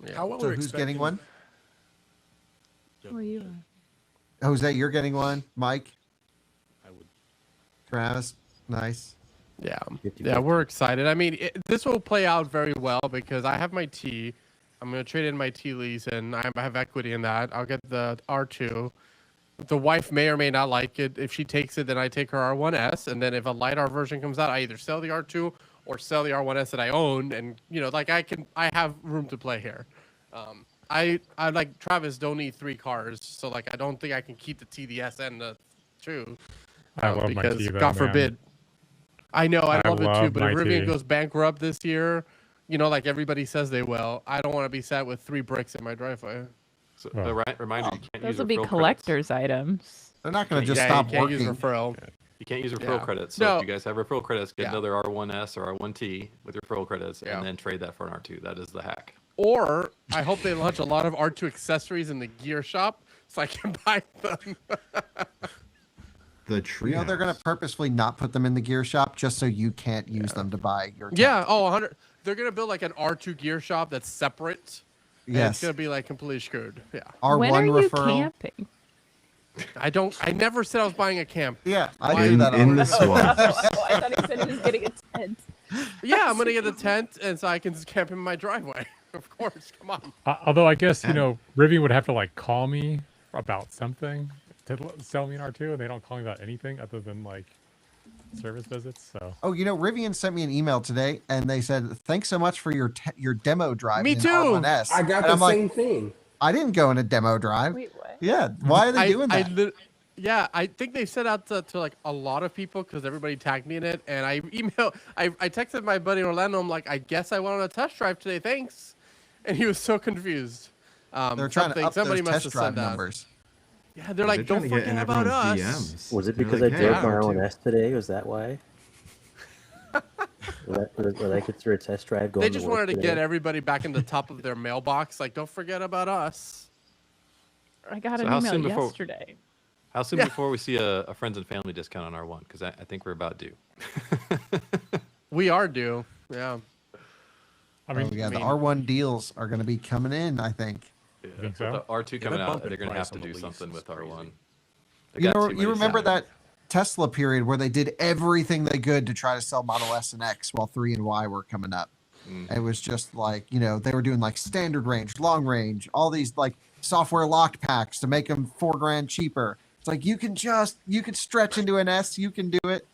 Speaker 4: Yeah.
Speaker 12: How well
Speaker 5: So
Speaker 12: are
Speaker 5: who's getting
Speaker 12: expecting-
Speaker 5: one?
Speaker 11: Who are you?
Speaker 5: Jose, you're getting one. Mike?
Speaker 12: I would.
Speaker 5: Travis? Nice.
Speaker 4: Yeah.
Speaker 8: 50-50.
Speaker 4: Yeah, we're excited. I mean, this will play out very well because I have my T. I'm going to trade in my T lease and I have equity in that. I'll get the R2. The wife may or may not like it. If she takes it, then I take her R1S. And then if a LiDAR version comes out, I either sell the R2 or sell the R1S that I own. And, you know, like I have room to play here. I like Travis don't need 3 cars. So like, I don't think I can keep the TDS and the 2.
Speaker 3: I love my
Speaker 4: because
Speaker 3: T, though,
Speaker 4: God
Speaker 3: man.
Speaker 4: forbid. I know, I love it too,
Speaker 3: love
Speaker 4: but if
Speaker 3: my
Speaker 4: Rivian
Speaker 3: T.
Speaker 4: goes bankrupt this year, you know, like everybody says they will, I don't want to be sat with 3 bricks in my driveway.
Speaker 6: So,
Speaker 3: Oh.
Speaker 6: reminder, you can't
Speaker 11: Those
Speaker 6: use
Speaker 11: will be
Speaker 6: referral
Speaker 11: collector's items.
Speaker 5: They're not going to just
Speaker 4: Yeah,
Speaker 5: stop
Speaker 4: you can't
Speaker 5: working.
Speaker 4: use referral.
Speaker 6: Credits. You can't use referral
Speaker 4: Yeah.
Speaker 6: credits. So
Speaker 4: No.
Speaker 6: if you guys have referral credits, get
Speaker 4: Yeah.
Speaker 6: another R1S or R1T with referral credits,
Speaker 4: Yeah.
Speaker 6: and then trade that for an R2. That is the hack.
Speaker 4: Or I hope they launch a lot of R2 accessories in the gear shop so I can buy them.
Speaker 1: The tree.
Speaker 5: You know, they're going to purposefully not put them in the gear shop just so you can't use them to buy your
Speaker 4: Yeah, 100. They're going to build like an R2 gear shop that's separate. And
Speaker 5: Yes.
Speaker 4: it's going to be like completely screwed. Yeah.
Speaker 5: R1
Speaker 11: When are you
Speaker 5: referral.
Speaker 11: camping?
Speaker 4: I never said I was buying a camp.
Speaker 5: Yeah, I
Speaker 4: Why-
Speaker 5: do that.
Speaker 1: in
Speaker 5: all
Speaker 1: the
Speaker 5: the time.
Speaker 1: swamp.
Speaker 11: Oh, I thought he said he was getting a tent.
Speaker 4: Yeah, I'm going to get a tent and so I can just camp in my driveway. Of course. Come on.
Speaker 3: Although I guess, you know, Rivian would have to like call me about something to sell me an R2 and they don't call me about anything other than like service visits. So
Speaker 5: Oh, you know, Rivian sent me an email today, and they said, "Thanks so much for your demo drive."
Speaker 4: Me
Speaker 5: in
Speaker 4: too.
Speaker 5: R1S."
Speaker 7: I got
Speaker 5: And
Speaker 7: the
Speaker 5: I'm like,
Speaker 7: same thing.
Speaker 5: I didn't go in a demo drive.
Speaker 11: Wait, what?
Speaker 5: Yeah, why are they doing that?
Speaker 4: Yeah, I think they sent out to like a lot of people because everybody tagged me in it. And I texted my buddy Orlando. I'm like, I guess I went on a test drive today. Thanks. And he was so confused.
Speaker 5: They're trying to up
Speaker 4: somebody
Speaker 5: those
Speaker 4: must
Speaker 5: test
Speaker 4: have
Speaker 5: drive
Speaker 4: said that.
Speaker 5: numbers.
Speaker 4: Yeah, they're like, don't forget about us.
Speaker 8: Was it
Speaker 1: They're
Speaker 8: because
Speaker 1: like,
Speaker 8: I
Speaker 1: "Hey,
Speaker 8: drove my
Speaker 1: R2."
Speaker 8: R1S today? Was that why? Will I get through a test drive going
Speaker 4: They just
Speaker 8: to work
Speaker 4: wanted to
Speaker 8: today?
Speaker 4: get everybody back in the top of their mailbox. Like, don't forget about us.
Speaker 11: I got
Speaker 6: So
Speaker 11: an
Speaker 6: how
Speaker 11: email
Speaker 6: soon before-
Speaker 11: yesterday.
Speaker 6: How soon before we see a friends and family discount on R1? Because I think we're about due.
Speaker 4: We are due. Yeah.
Speaker 3: I mean,
Speaker 5: the R1 deals are going to be coming in, I think.
Speaker 6: Yeah,
Speaker 3: think
Speaker 6: with
Speaker 3: so?
Speaker 6: the R2
Speaker 12: Yeah,
Speaker 6: coming
Speaker 12: that
Speaker 6: out,
Speaker 12: bump in
Speaker 6: they're going to
Speaker 12: price
Speaker 6: have to
Speaker 12: on the
Speaker 6: do
Speaker 12: lease
Speaker 6: something
Speaker 12: is
Speaker 6: with
Speaker 12: crazy.
Speaker 6: R1. They
Speaker 5: You
Speaker 6: got
Speaker 5: know,
Speaker 6: too
Speaker 5: you
Speaker 6: many
Speaker 5: remember
Speaker 6: sellers.
Speaker 5: that Tesla period where they did everything they could to try to sell Model S and X while 3 and Y were coming up. It was just like, you know, they were doing like standard range, long range, all these like software locked packs to make them $4,000 cheaper. It's like you can stretch into an S, you can do it.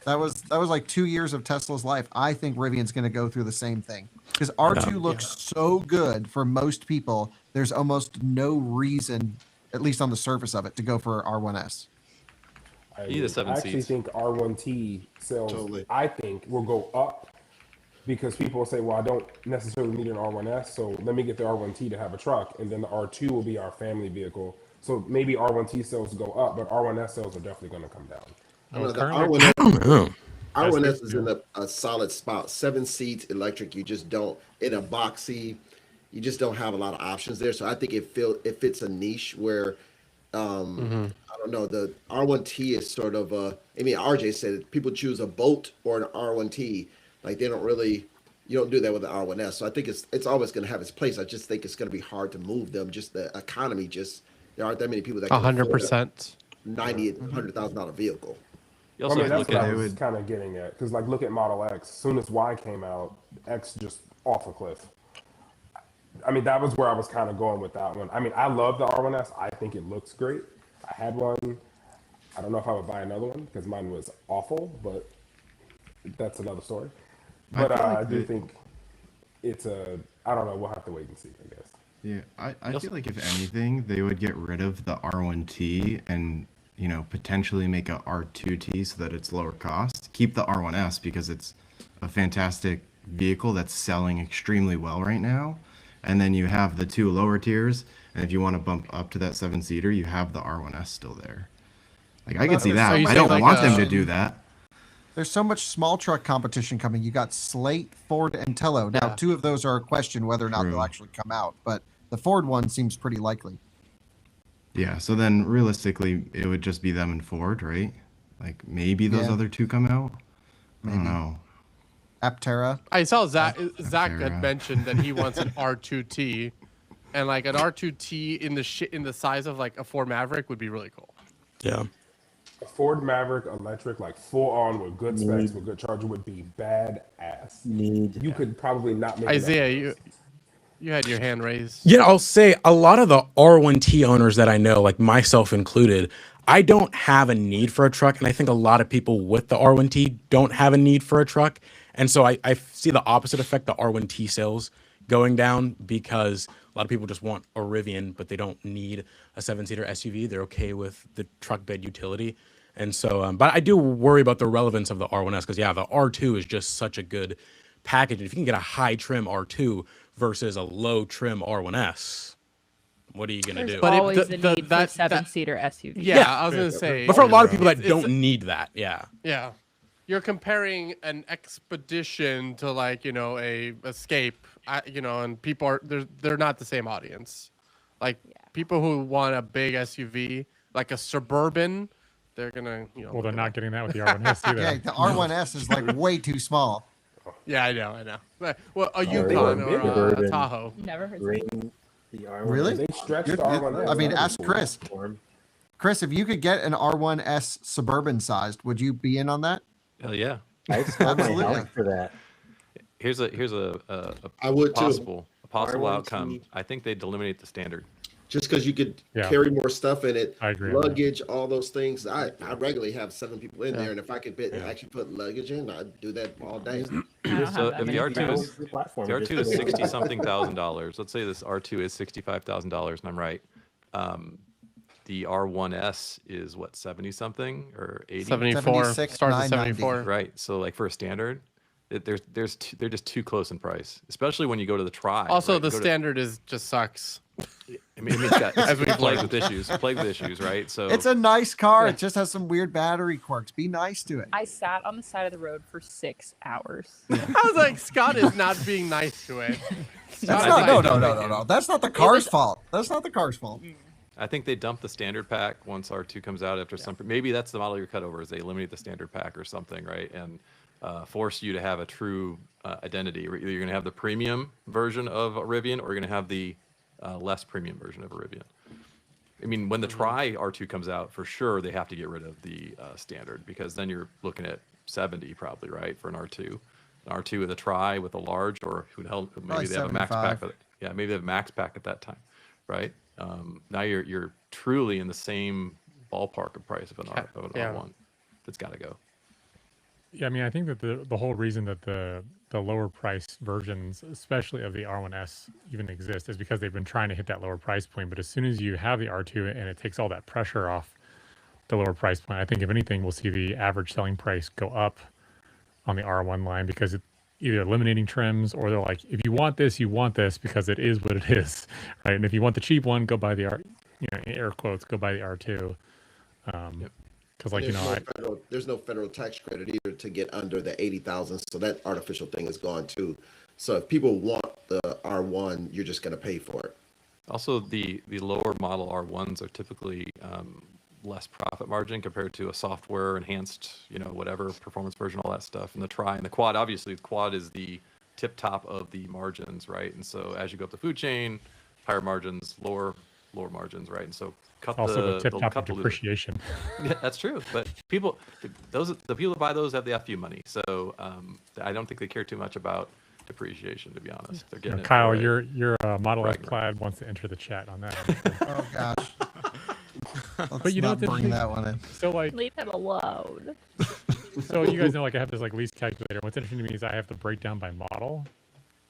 Speaker 5: That was like 2 years of Tesla's life. I think Rivian's going to go through the same thing because R2 looks so good for most people. There's almost no reason, at least on the surface of it, to go for R1S.
Speaker 7: I
Speaker 6: need the 7
Speaker 7: actually
Speaker 6: seats.
Speaker 7: think R1T sales,
Speaker 10: Totally.
Speaker 7: I think, will go up because people will say, well, I don't necessarily need an R1S, so let me get the R1T to have a truck, and then the R2 will be our family vehicle. So maybe R1T sales go up, but R1S sales are definitely going to come down.
Speaker 10: I don't know, the
Speaker 3: currently-
Speaker 10: R1S,
Speaker 12: I don't know.
Speaker 10: R1S is in a solid spot. 7 seats, electric. You just don't, in a boxy, you just don't have a lot of options there. So I think it fits a niche where, I don't know, the R1T is sort of I mean, RJ said it, people choose a Bolt or an R1T. Like they don't really, you don't do that with the R1S. So I think it's always going to have its place. I just think it's going to be hard to move them. Just the economy, there aren't that many people that can afford a
Speaker 4: 100%.
Speaker 10: $90,000-$100,000 vehicle.
Speaker 6: You
Speaker 7: I
Speaker 6: also
Speaker 7: mean,
Speaker 6: have
Speaker 7: that's
Speaker 6: to
Speaker 7: what
Speaker 6: look
Speaker 7: I
Speaker 6: at
Speaker 7: was kind of getting at. Because, like, look at Model X. As soon as Y came out, X just off a cliff. I mean, that was where I was kind of going with that one. I mean, I love the R1S. I think it looks great. I had one. I don't know if I would buy another one because mine was awful, but that's another story. But I do think it's I don't know. We'll have to wait and see, I guess.
Speaker 1: Yeah, I feel like if anything, they would get rid of the R1T and, you know, potentially make a R2T so that it's lower cost. Keep the R1S because it's a fantastic vehicle that's selling extremely well right now. And then you have the 2 lower tiers. And if you want to bump up to that 7-seater, you have the R1S still there. Like, I could see that. I don't want them to do that.
Speaker 5: There's so much small truck competition coming. You got Slate, Ford, and Tello. Now, 2 of those are a question whether or not they'll actually come out, but the Ford one seems pretty likely.
Speaker 1: Yeah, so then realistically, it would just be them and Ford, right? Like, maybe those other 2 come out? I don't know.
Speaker 5: Aptera.
Speaker 4: I saw Zach had
Speaker 1: Aptera.
Speaker 4: mentioned that he wants an R2T, and like an R2T in the size of like a Ford Maverick would be really cool.
Speaker 12: Yeah.
Speaker 7: A Ford Maverick electric, like full on with good specs, with good charger, would be badass. You could probably not make
Speaker 4: Isaiah, you had your hand raised.
Speaker 12: Yeah, I'll say a lot of the R1T owners that I know, like myself included, I don't have a need for a truck. And I think a lot of people with the R1T don't have a need for a truck. And so I see the opposite effect, the R1T sales going down because a lot of people just want a Rivian, but they don't need a 7-seater SUV. They're okay with the truck bed utility. And so, but I do worry about the relevance of the R1S because, yeah, the R2 is just such a good package. If you can get a high trim R2 versus a low trim R1S, what are you going to do?
Speaker 11: But always
Speaker 4: it-
Speaker 11: the
Speaker 4: the-
Speaker 11: need
Speaker 4: that-
Speaker 11: for 7-seater SUV.
Speaker 4: Yeah, I was gonna say.
Speaker 12: But for a lot of people that
Speaker 4: It's-
Speaker 12: don't need that, yeah.
Speaker 4: Yeah. You're comparing an Expedition to like, you know, a Escape, you know, and people are they're not the same audience. Like people who want a big SUV, like a Suburban, they're gonna, you know.
Speaker 3: Well, they're not getting that with the R1S either.
Speaker 5: Yeah, the R1S is like way too small.
Speaker 4: Yeah, I know. Well, a
Speaker 8: they
Speaker 4: Yukon
Speaker 8: were
Speaker 4: or a
Speaker 8: bigger.
Speaker 4: Tahoe.
Speaker 11: Never heard
Speaker 8: Bring the R1.
Speaker 5: Really?
Speaker 7: They stretched
Speaker 5: You're-
Speaker 7: the R1S.
Speaker 5: I mean,
Speaker 7: That'd be
Speaker 5: ask
Speaker 7: cool.
Speaker 5: Chris. Chris, if you could get an R1S Suburban sized, would you be in on that?
Speaker 6: Hell yeah.
Speaker 8: I'd sell my
Speaker 5: Absolutely.
Speaker 8: house for that.
Speaker 6: Here's a
Speaker 10: I would too.
Speaker 6: possible
Speaker 8: R1T.
Speaker 6: outcome. I think they'd eliminate the standard.
Speaker 10: Just because you could
Speaker 3: Yeah.
Speaker 10: carry more stuff in it,
Speaker 3: I agree on that.
Speaker 10: luggage, all those things. I regularly have 7 people in there, and if I could actually put luggage in, I'd do that all day.
Speaker 11: I don't
Speaker 6: So
Speaker 11: have that
Speaker 6: if the
Speaker 11: many
Speaker 6: R2
Speaker 11: people.
Speaker 6: is
Speaker 8: The platform
Speaker 6: the R2 is
Speaker 8: just-
Speaker 6: 60 something $1,000. Let's say this R2 is $65,000, and I'm right. The R1S is what, 70 something or 80?
Speaker 4: 74
Speaker 5: 76,
Speaker 4: starts at
Speaker 5: 990.
Speaker 4: 74.
Speaker 6: Right. So like for a standard, they're just too close in price, especially when you go to the Tri.
Speaker 4: Also,
Speaker 6: right?
Speaker 4: the
Speaker 6: Go to-
Speaker 4: standard is just sucks.
Speaker 6: I mean, it's got
Speaker 4: As we've
Speaker 6: plagued
Speaker 4: learned.
Speaker 6: with issues, right? So
Speaker 5: It's a nice car. It just has some weird battery quirks. Be nice to it.
Speaker 11: I sat on the side of the road for 6 hours.
Speaker 4: I was like, Scott is not being nice to it.
Speaker 5: That's
Speaker 6: I
Speaker 5: not,
Speaker 6: think
Speaker 5: no,
Speaker 6: they
Speaker 5: no,
Speaker 6: don't
Speaker 5: no,
Speaker 6: make
Speaker 5: no,
Speaker 6: it.
Speaker 5: no. That's not the car's fault. That's not the car's fault.
Speaker 6: I think they dump the standard pack once R2 comes out after some. Maybe that's the model you're cut over, is they eliminate the standard pack or something, right? And force you to have a true identity. Either you're going to have the premium version of a Rivian, or you're going to have the less premium version of a Rivian. I mean, when the Tri R2 comes out, for sure they have to get rid of the standard, because then you're looking at 70 probably, right, for an R2. An R2 with a Tri with a large, or who the hell, maybe
Speaker 5: Probably
Speaker 6: they have a max
Speaker 5: 75.
Speaker 6: pack. Yeah, maybe they have a max pack at that time, right? Now you're truly in the same ballpark of price of an R1. That's got to go.
Speaker 3: Yeah, I mean, I think that the whole reason that the lower price versions, especially of the R1S, even exist is because they've been trying to hit that lower price point. But as soon as you have the R2 and it takes all that pressure off the lower price point, I think if anything, we'll see the average selling price go up on the R1 line, because it either eliminating trims, or they're like, if you want this, you want this, because it is what it is, right? And if you want the cheap one, go buy the air quotes, go buy the R2. Because
Speaker 10: there's no federal tax credit either to get under the 80,000, so that artificial thing is gone too. So if people want the R1, you're just going to pay for it.
Speaker 6: Also, the lower model R1s are typically less profit margin compared to a software enhanced, whatever performance version, all that stuff. And the Tri and the Quad, obviously, the Quad is the tip top of the margins, right? And so as you go up the food chain, higher margins, lower margins, right? And so
Speaker 3: the tip top of depreciation.
Speaker 6: Yeah, that's true. But the people that buy those have the FU money, so I don't think they care too much about depreciation, to be honest. They're getting
Speaker 3: Kyle, your Model S Plaid wants to enter the chat on that.
Speaker 5: Oh gosh.
Speaker 3: But
Speaker 5: not bring that one in.
Speaker 3: So
Speaker 11: leave him alone.
Speaker 3: So you guys know, I have this lease calculator. What's interesting to me is I have the breakdown by model,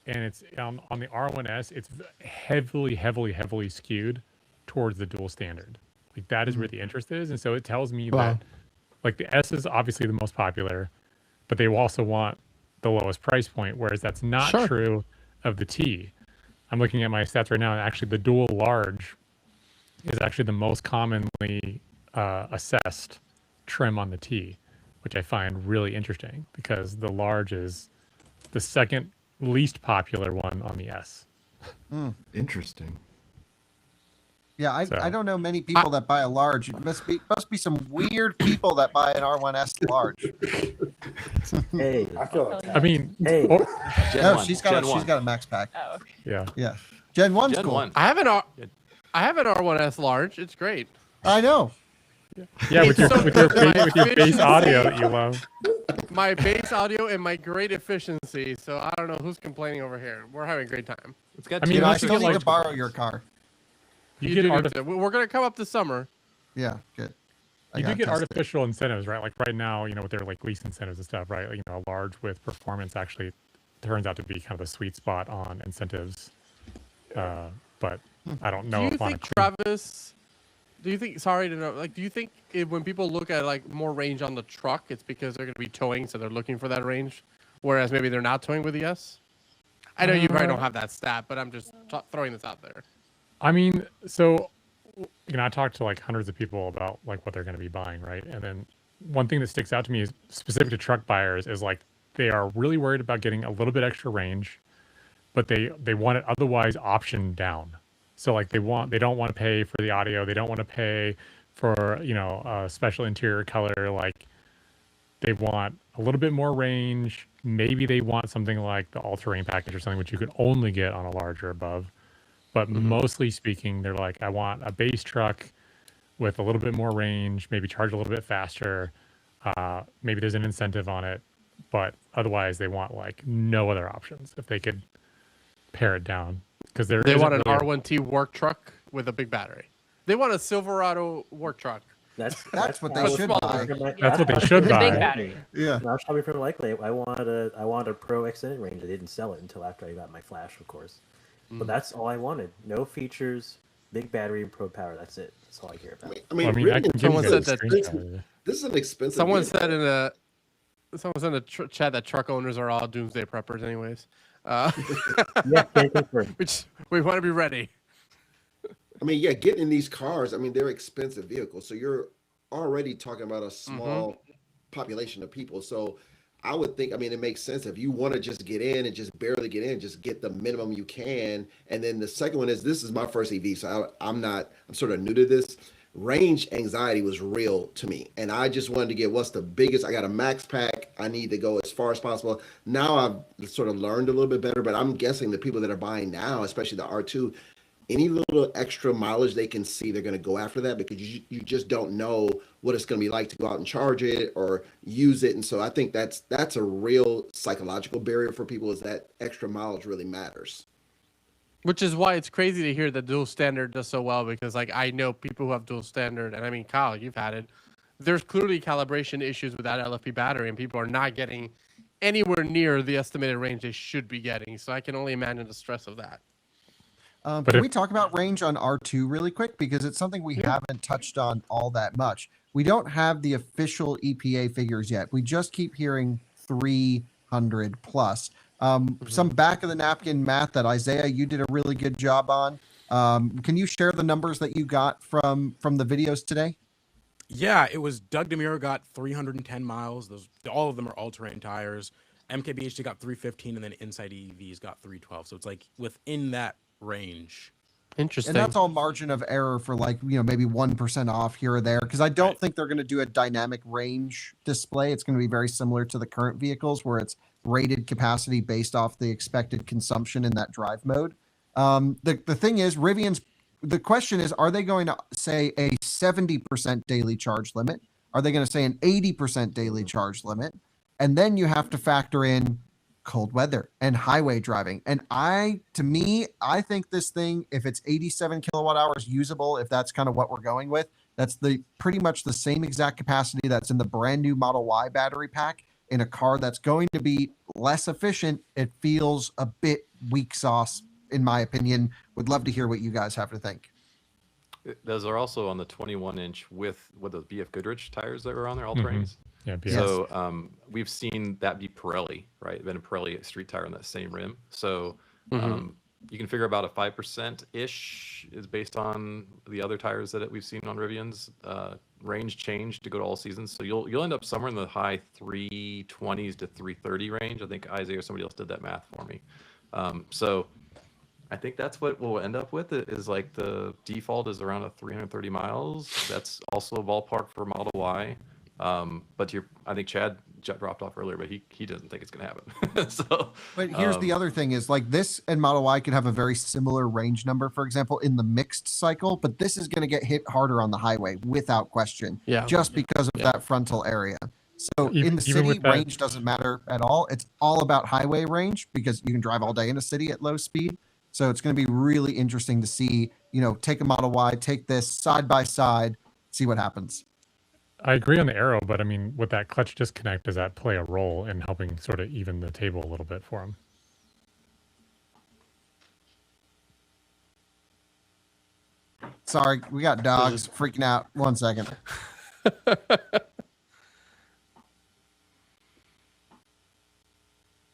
Speaker 3: and it's on the R1S. It's heavily skewed towards the dual standard. That is where the interest is, and so it tells me that the S is obviously the most popular, but they also want the lowest price point, whereas that's not true of the T. I'm looking at my stats right now, and actually the dual large is actually the most commonly assessed trim on the T, which I find really interesting, because the large is the second least popular one on the S.
Speaker 1: Interesting.
Speaker 5: Yeah, I don't know many people that buy a large. It must be some weird people that buy an R1S large.
Speaker 8: Hey,
Speaker 7: I feel like
Speaker 3: I mean,
Speaker 5: no, she's got a max pack.
Speaker 11: Oh, okay.
Speaker 5: Yeah. Gen 1's cool.
Speaker 6: 1.
Speaker 4: I have an R1S large. It's great.
Speaker 5: I know.
Speaker 3: Yeah, with your bass audio that you love.
Speaker 4: My bass audio and my great efficiency. So I don't know who's complaining over here. We're having a great time.
Speaker 6: It's got.
Speaker 5: I still need to borrow your car.
Speaker 3: You get
Speaker 4: we're gonna come up this summer.
Speaker 5: Yeah, good.
Speaker 3: You do get artificial incentives, right? Like right now, with their lease incentives and stuff, right? A large with performance actually turns out to be kind of a sweet spot on incentives. But I don't know if
Speaker 4: Travis, do you think? Sorry to know. Do you think when people look at more range on the truck, it's because they're going to be towing, so they're looking for that range, whereas maybe they're not towing with the S? I know you probably don't have that stat, but I'm just throwing this out there.
Speaker 3: I mean, so I talked to hundreds of people about what they're going to be buying, right? And then one thing that sticks out to me is specific to truck buyers is they are really worried about getting a little bit extra range, but they want it otherwise optioned down. So they don't want to pay for the audio, they don't want to pay for a special interior color. They want a little bit more range. Maybe they want something like the all-terrain package or something, which you could only get on a large or above. But mostly speaking, they're I want a base truck with a little bit more range, maybe charge a little bit faster. Maybe there's an incentive on it, but otherwise they want no other options if they could pare it down. Because they want
Speaker 4: an R1T work truck with a big battery. They want a Silverado work truck.
Speaker 8: That's
Speaker 5: what they should buy.
Speaker 3: That's what they should buy.
Speaker 11: Big battery.
Speaker 5: Yeah.
Speaker 8: When I was shopping for Likely, I wanted a Pro extended range. I didn't sell it until after I got my Flash, of course. But that's all I wanted. No features, big battery, and Pro power. That's it. That's all I care about.
Speaker 4: Someone said that.
Speaker 10: This is an expensive.
Speaker 4: Someone said in the chat that truck owners are all doomsday preppers, anyways.
Speaker 8: Yeah, can't confirm.
Speaker 4: Which we want to be ready.
Speaker 10: Getting in these cars. They're expensive vehicles, so you're already talking about a small population of people. So I would think, I mean, it makes sense if you want to just get in and just barely get in, just get the minimum you can. And then the second one is, this is my first EV, so I'm sort of new to this. Range anxiety was real to me, and I just wanted to get what's the biggest. I got a max pack. I need to go as far as possible. Now I've sort of learned a little bit better, but I'm guessing the people that are buying now, especially the R2, any little extra mileage they can see, they're going to go after that, because you just don't know what it's going to be like to go out and charge it or use it. And so I think that's a real psychological barrier for people, is that extra mileage really matters.
Speaker 4: Which is why it's crazy to hear that dual standard does so well, because like I know people who have dual standard, and I mean, Kyle, you've had it. There's clearly calibration issues with that LFP battery, and people are not getting anywhere near the estimated range they should be getting. So I can only imagine the stress of that.
Speaker 5: Can we talk about range on R2 really quick? Because it's something we haven't touched on all that much. We don't have the official EPA figures yet. We just keep hearing 300 plus. Some back of the napkin math that Isaiah, you did a really good job on. Can you share the numbers that you got from the videos today?
Speaker 12: Yeah, it was Doug DeMuro got 310 miles. All of them are all-terrain tires. MKBHD got 315, and then Inside EVs got 312. So it's like within that range.
Speaker 4: Interesting.
Speaker 5: And that's all margin of error for like, maybe 1% off here or there. Because I don't think they're going to do a dynamic range display. It's going to be very similar to the current vehicles, where it's rated capacity based off the expected consumption in that drive mode. The thing is, the question is, are they going to say a 70% daily charge limit? Are they going to say an 80% daily charge limit? And then you have to factor in cold weather and highway driving. And I think this thing, if it's 87 kilowatt hours usable, if that's kind of what we're going with, that's pretty much the same exact capacity that's in the brand new Model Y battery pack in a car that's going to be less efficient. It feels a bit weak sauce, in my opinion. Would love to hear what you guys have to think.
Speaker 6: Those are also on the 21-inch with those BF Goodrich tires that were on there, all terrains.
Speaker 3: Yeah, BF.
Speaker 6: So we've seen that be Pirelli, right? Been a Pirelli street tire on that same rim. So you can figure about a 5%-ish is based on the other tires that we've seen on Rivian's range change to go to all seasons. So you'll end up somewhere in the high 320s to 330 range. I think Isaiah or somebody else did that math for me. So I think that's what we'll end up with, is like the default is around 330 miles. That's also a ballpark for Model Y. But I think Chad dropped off earlier, but he doesn't think it's going to happen.
Speaker 5: But here's the other thing is, like, this and Model Y could have a very similar range number, for example, in the mixed cycle, but this is going to get hit harder on the highway without question, just because of that frontal area. So in the city, range doesn't matter at all. It's all about highway range, because you can drive all day in a city at low speed. So it's going to be really interesting to see, take a Model Y, take this side by side, see what happens.
Speaker 3: I agree on the arrow, but I mean, with that clutch disconnect, does that play a role in helping sort of even the table a little bit for him?
Speaker 5: Sorry, we got dogs freaking out. 1 second.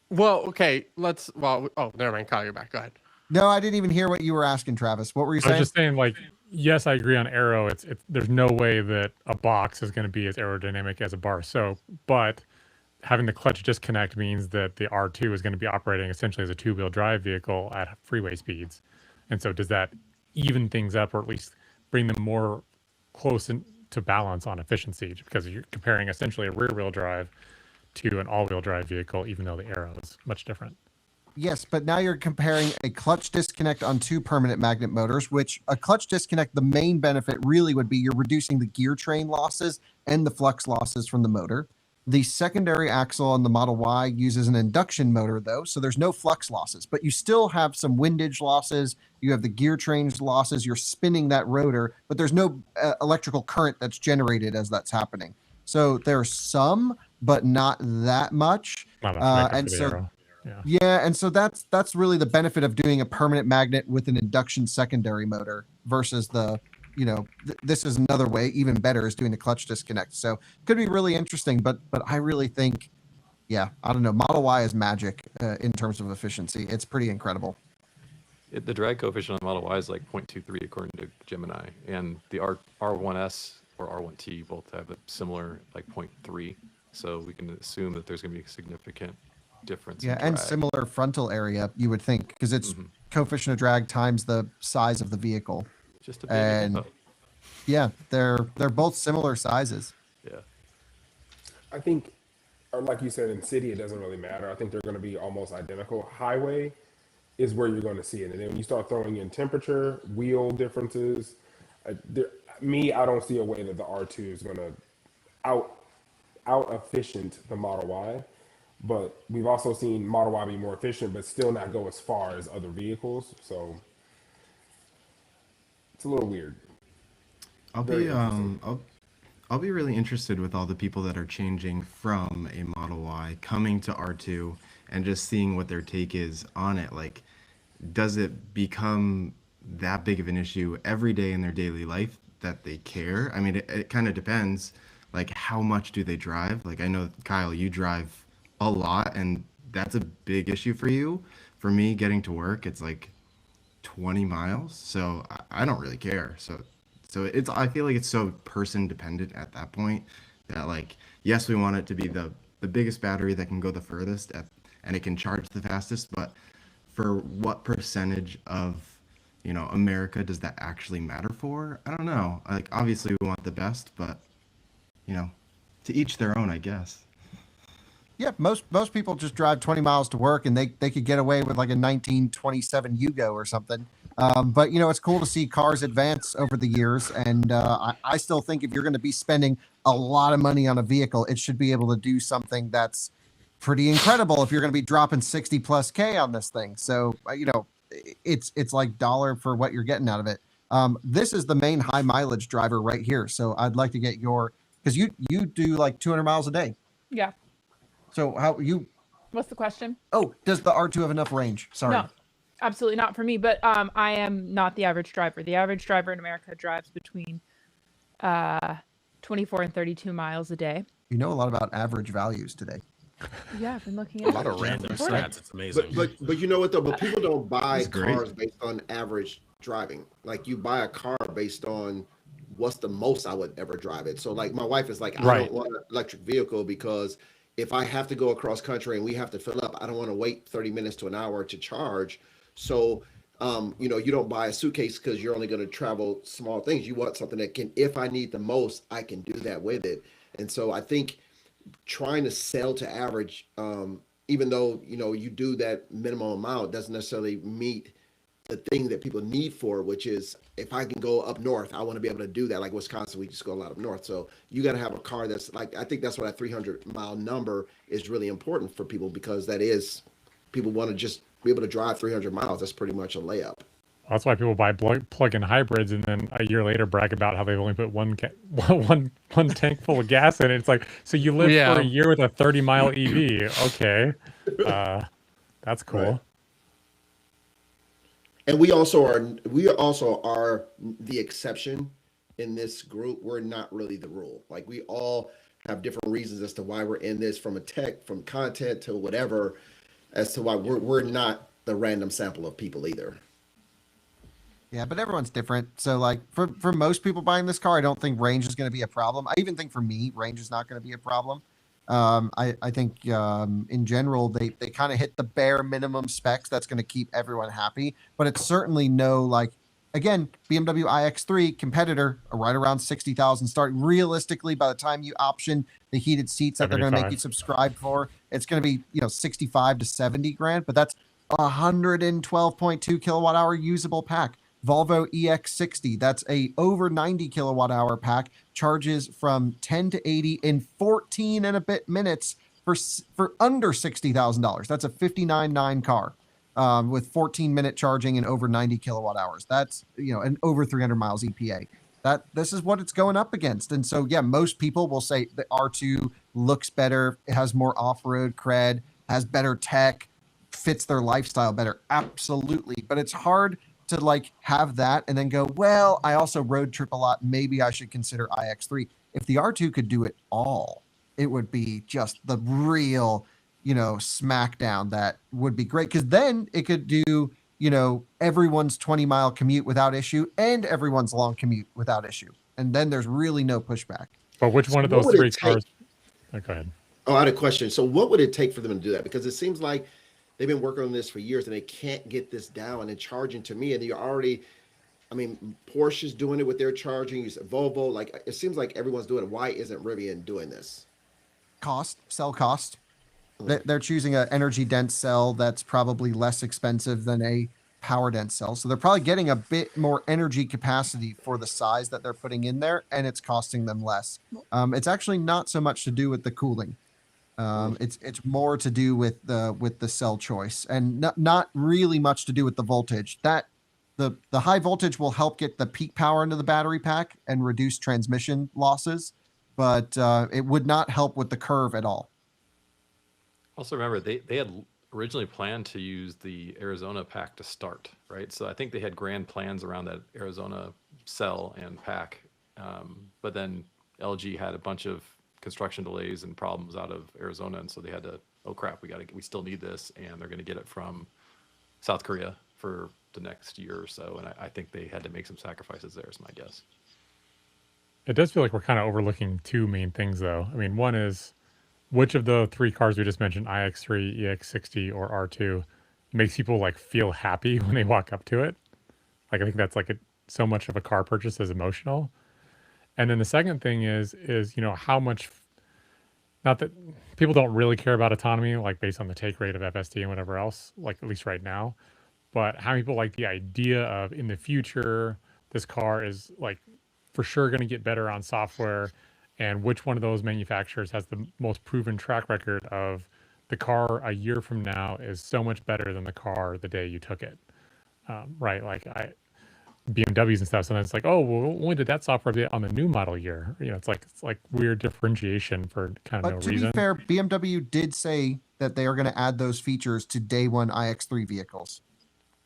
Speaker 4: Well, okay, never mind. Kyle, you're back. Go ahead.
Speaker 5: No, I didn't even hear what you were asking, Travis. What were you saying?
Speaker 3: I was just saying, like, yes, I agree on arrow. There's no way that a box is going to be as aerodynamic as a bar. So, but having the clutch disconnect means that the R2 is going to be operating essentially as a two-wheel drive vehicle at freeway speeds. And so does that even things up, or at least bring them more close to balance on efficiency? Because you're comparing essentially a rear-wheel drive to an all-wheel drive vehicle, even though the arrow is much different.
Speaker 5: Yes, but now you're comparing a clutch disconnect on two permanent magnet motors, which a clutch disconnect, the main benefit really would be you're reducing the gear train losses and the flux losses from the motor. The secondary axle on the Model Y uses an induction motor, though, so there's no flux losses, but you still have some windage losses. You have the gear trains losses. You're spinning that rotor, but there's no electrical current that's generated as that's happening. So there's some, but not that much. And so, and so that's really the benefit of doing a permanent magnet with an induction secondary motor versus the, this is another way, even better, is doing the clutch disconnect. So could be really interesting, but I really think, I don't know, Model Y is magic in terms of efficiency. It's pretty incredible.
Speaker 6: The drag coefficient on Model Y is like 0.23 according to Gemini, and the R1S or R1T both have a similar like 0.3. So we can assume that there's going to be a significant difference.
Speaker 5: Yeah,
Speaker 6: in
Speaker 5: and
Speaker 6: drag.
Speaker 5: similar frontal area, you would think, because it's
Speaker 6: Mhm.
Speaker 5: coefficient of drag times the size of the vehicle.
Speaker 6: Just a bit.
Speaker 5: And yeah, they're both similar sizes.
Speaker 6: Yeah.
Speaker 7: I think, or like you said, in city, it doesn't really matter. I think they're going to be almost identical. Highway is where you're going to see it. And then when you start throwing in temperature, wheel differences, I don't see a way that the R2 is going to out efficient the Model Y. But we've also seen Model Y be more efficient, but still not go as far as other vehicles. So it's a little weird.
Speaker 1: I'll be really interested with all the people that are changing from a Model Y coming to R2 and just seeing what their take is on it. Like, does it become that big of an issue every day in their daily life that they care? I mean, it kind of depends. Like, how much do they drive? Like, I know, Kyle, you drive a lot, and that's a big issue for you. For me, getting to work, it's like 20 miles, so I don't really care. So I feel like it's so person dependent at that point that, like, yes, we want it to be the biggest battery that can go the furthest and it can charge the fastest, but for what percentage of, America does that actually matter for? I don't know. Like, obviously we want the best, but to each their own, I guess.
Speaker 5: Yeah, most people just drive 20 miles to work, and they could get away with like a 1927 Yugo or something. But it's cool to see cars advance over the years, and I still think if you're going to be spending a lot of money on a vehicle, it should be able to do something that's pretty incredible. If you're going to be dropping 60 plus K on this thing, so it's like dollar for what you're getting out of it. This is the main high mileage driver right here, so I'd like to get because you do like 200 miles a day.
Speaker 11: Yeah.
Speaker 5: So
Speaker 11: What's the question?
Speaker 5: Oh, does the R2 have enough range? Sorry.
Speaker 11: No, absolutely not for me. But I am not the average driver. The average driver in America drives between 24 and 32 miles a day.
Speaker 5: You know a lot about average values today.
Speaker 11: Yeah, I've been looking at
Speaker 12: a lot of random stats. It's amazing.
Speaker 10: But you know what though? But people don't buy cars based on average driving. Like, you buy a car based on what's the most I would ever drive it. So like, my wife is like, I don't want an electric vehicle because if I have to go across country and we have to fill up, I don't want to wait 30 minutes to an hour to charge. So, you don't buy a suitcase because you're only going to travel small things. You want something that can, if I need the most, I can do that with it. And so I think trying to sell to average, even though, you do that minimum amount, doesn't necessarily meet the thing that people need for, which is, if I can go up north, I want to be able to do that. Like Wisconsin, we just go a lot up north. So you got to have a car that's like, I think that's why that 300-mile number is really important for people, because that is, people want to just be able to drive 300 miles. That's pretty much a layup.
Speaker 3: That's why people buy plug-in hybrids and then a year later brag about how they've only put one tank full of gas in it. It's like, so you live for a year with a 30-mile EV. Okay. That's cool.
Speaker 10: Right. And we also are the exception in this group. We're not really the rule. Like, we all have different reasons as to why we're in this, from a tech, from content to whatever, as to why we're not the random sample of people either.
Speaker 5: Yeah, but everyone's different. So like, for most people buying this car, I don't think range is going to be a problem. I even think for me, range is not going to be a problem. I think in general, they kind of hit the bare minimum specs that's going to keep everyone happy. But it's certainly again, BMW iX3 competitor, right around 60,000 start. Realistically, by the time you option the heated seats that they're going to make you subscribe for, it's going to be 65 to 70 grand. But that's 112.2 kilowatt hour usable pack. Volvo EX60, that's a over 90 kilowatt hour pack, charges from 10 to 80 in 14 and a bit minutes for under $60,000. That's a 59.9 car with 14-minute charging and over 90 kilowatt hours. That's and over 300 miles EPA. This is what it's going up against. And so yeah, most people will say the R2 looks better, it has more off-road cred, has better tech, fits their lifestyle better. Absolutely, but it's hard to have that and then go, well, I also road trip a lot, maybe I should consider iX3. If the R2 could do it all, it would be just the real smackdown. That would be great, because then it could do everyone's 20-mile commute without issue and everyone's long commute without issue, and then there's really no pushback.
Speaker 3: But which one of those three cars? Oh, go ahead.
Speaker 10: Oh, I had a question. So what would it take for them to do that? Because it seems like they've been working on this for years and they can't get this down and charging to me. And you're already, I mean, Porsche's doing it with their charging. You said Volvo, like it seems like everyone's doing it. Why isn't Rivian doing this?
Speaker 5: Cell cost. They're choosing an energy dense cell that's probably less expensive than a power dense cell. So they're probably getting a bit more energy capacity for the size that they're putting in there, and it's costing them less. It's actually not so much to do with the cooling. It's more to do with the cell choice, and not really much to do with the voltage. That the high voltage will help get the peak power into the battery pack and reduce transmission losses, but it would not help with the curve at all.
Speaker 6: Also, remember they had originally planned to use the Arizona pack to start, right? So I think they had grand plans around that Arizona cell and pack, but then LG had a bunch of construction delays and problems out of Arizona, and so they had to, oh crap, we still need this, and they're going to get it from South Korea for the next year or so, and I think they had to make some sacrifices there, is my guess.
Speaker 3: It does feel like we're kind of overlooking two main things, though. I mean, one is which of the three cars we just mentioned, iX3, EX60, or R2, makes people like feel happy when they walk up to it. Like I think that's like so much of a car purchase is emotional. And then the second thing is how much. Not that people don't really care about autonomy, like based on the take rate of FSD and whatever else, like at least right now. But how many people like the idea of in the future this car is like for sure going to get better on software, and which one of those manufacturers has the most proven track record of the car a year from now is so much better than the car the day you took it, right? Like BMWs and stuff. Sometimes it's like, oh, well, when did that software be on the new model year? It's like weird differentiation for kind of no reason.
Speaker 5: But to be fair, BMW did say that they are going to add those features to day one iX3 vehicles.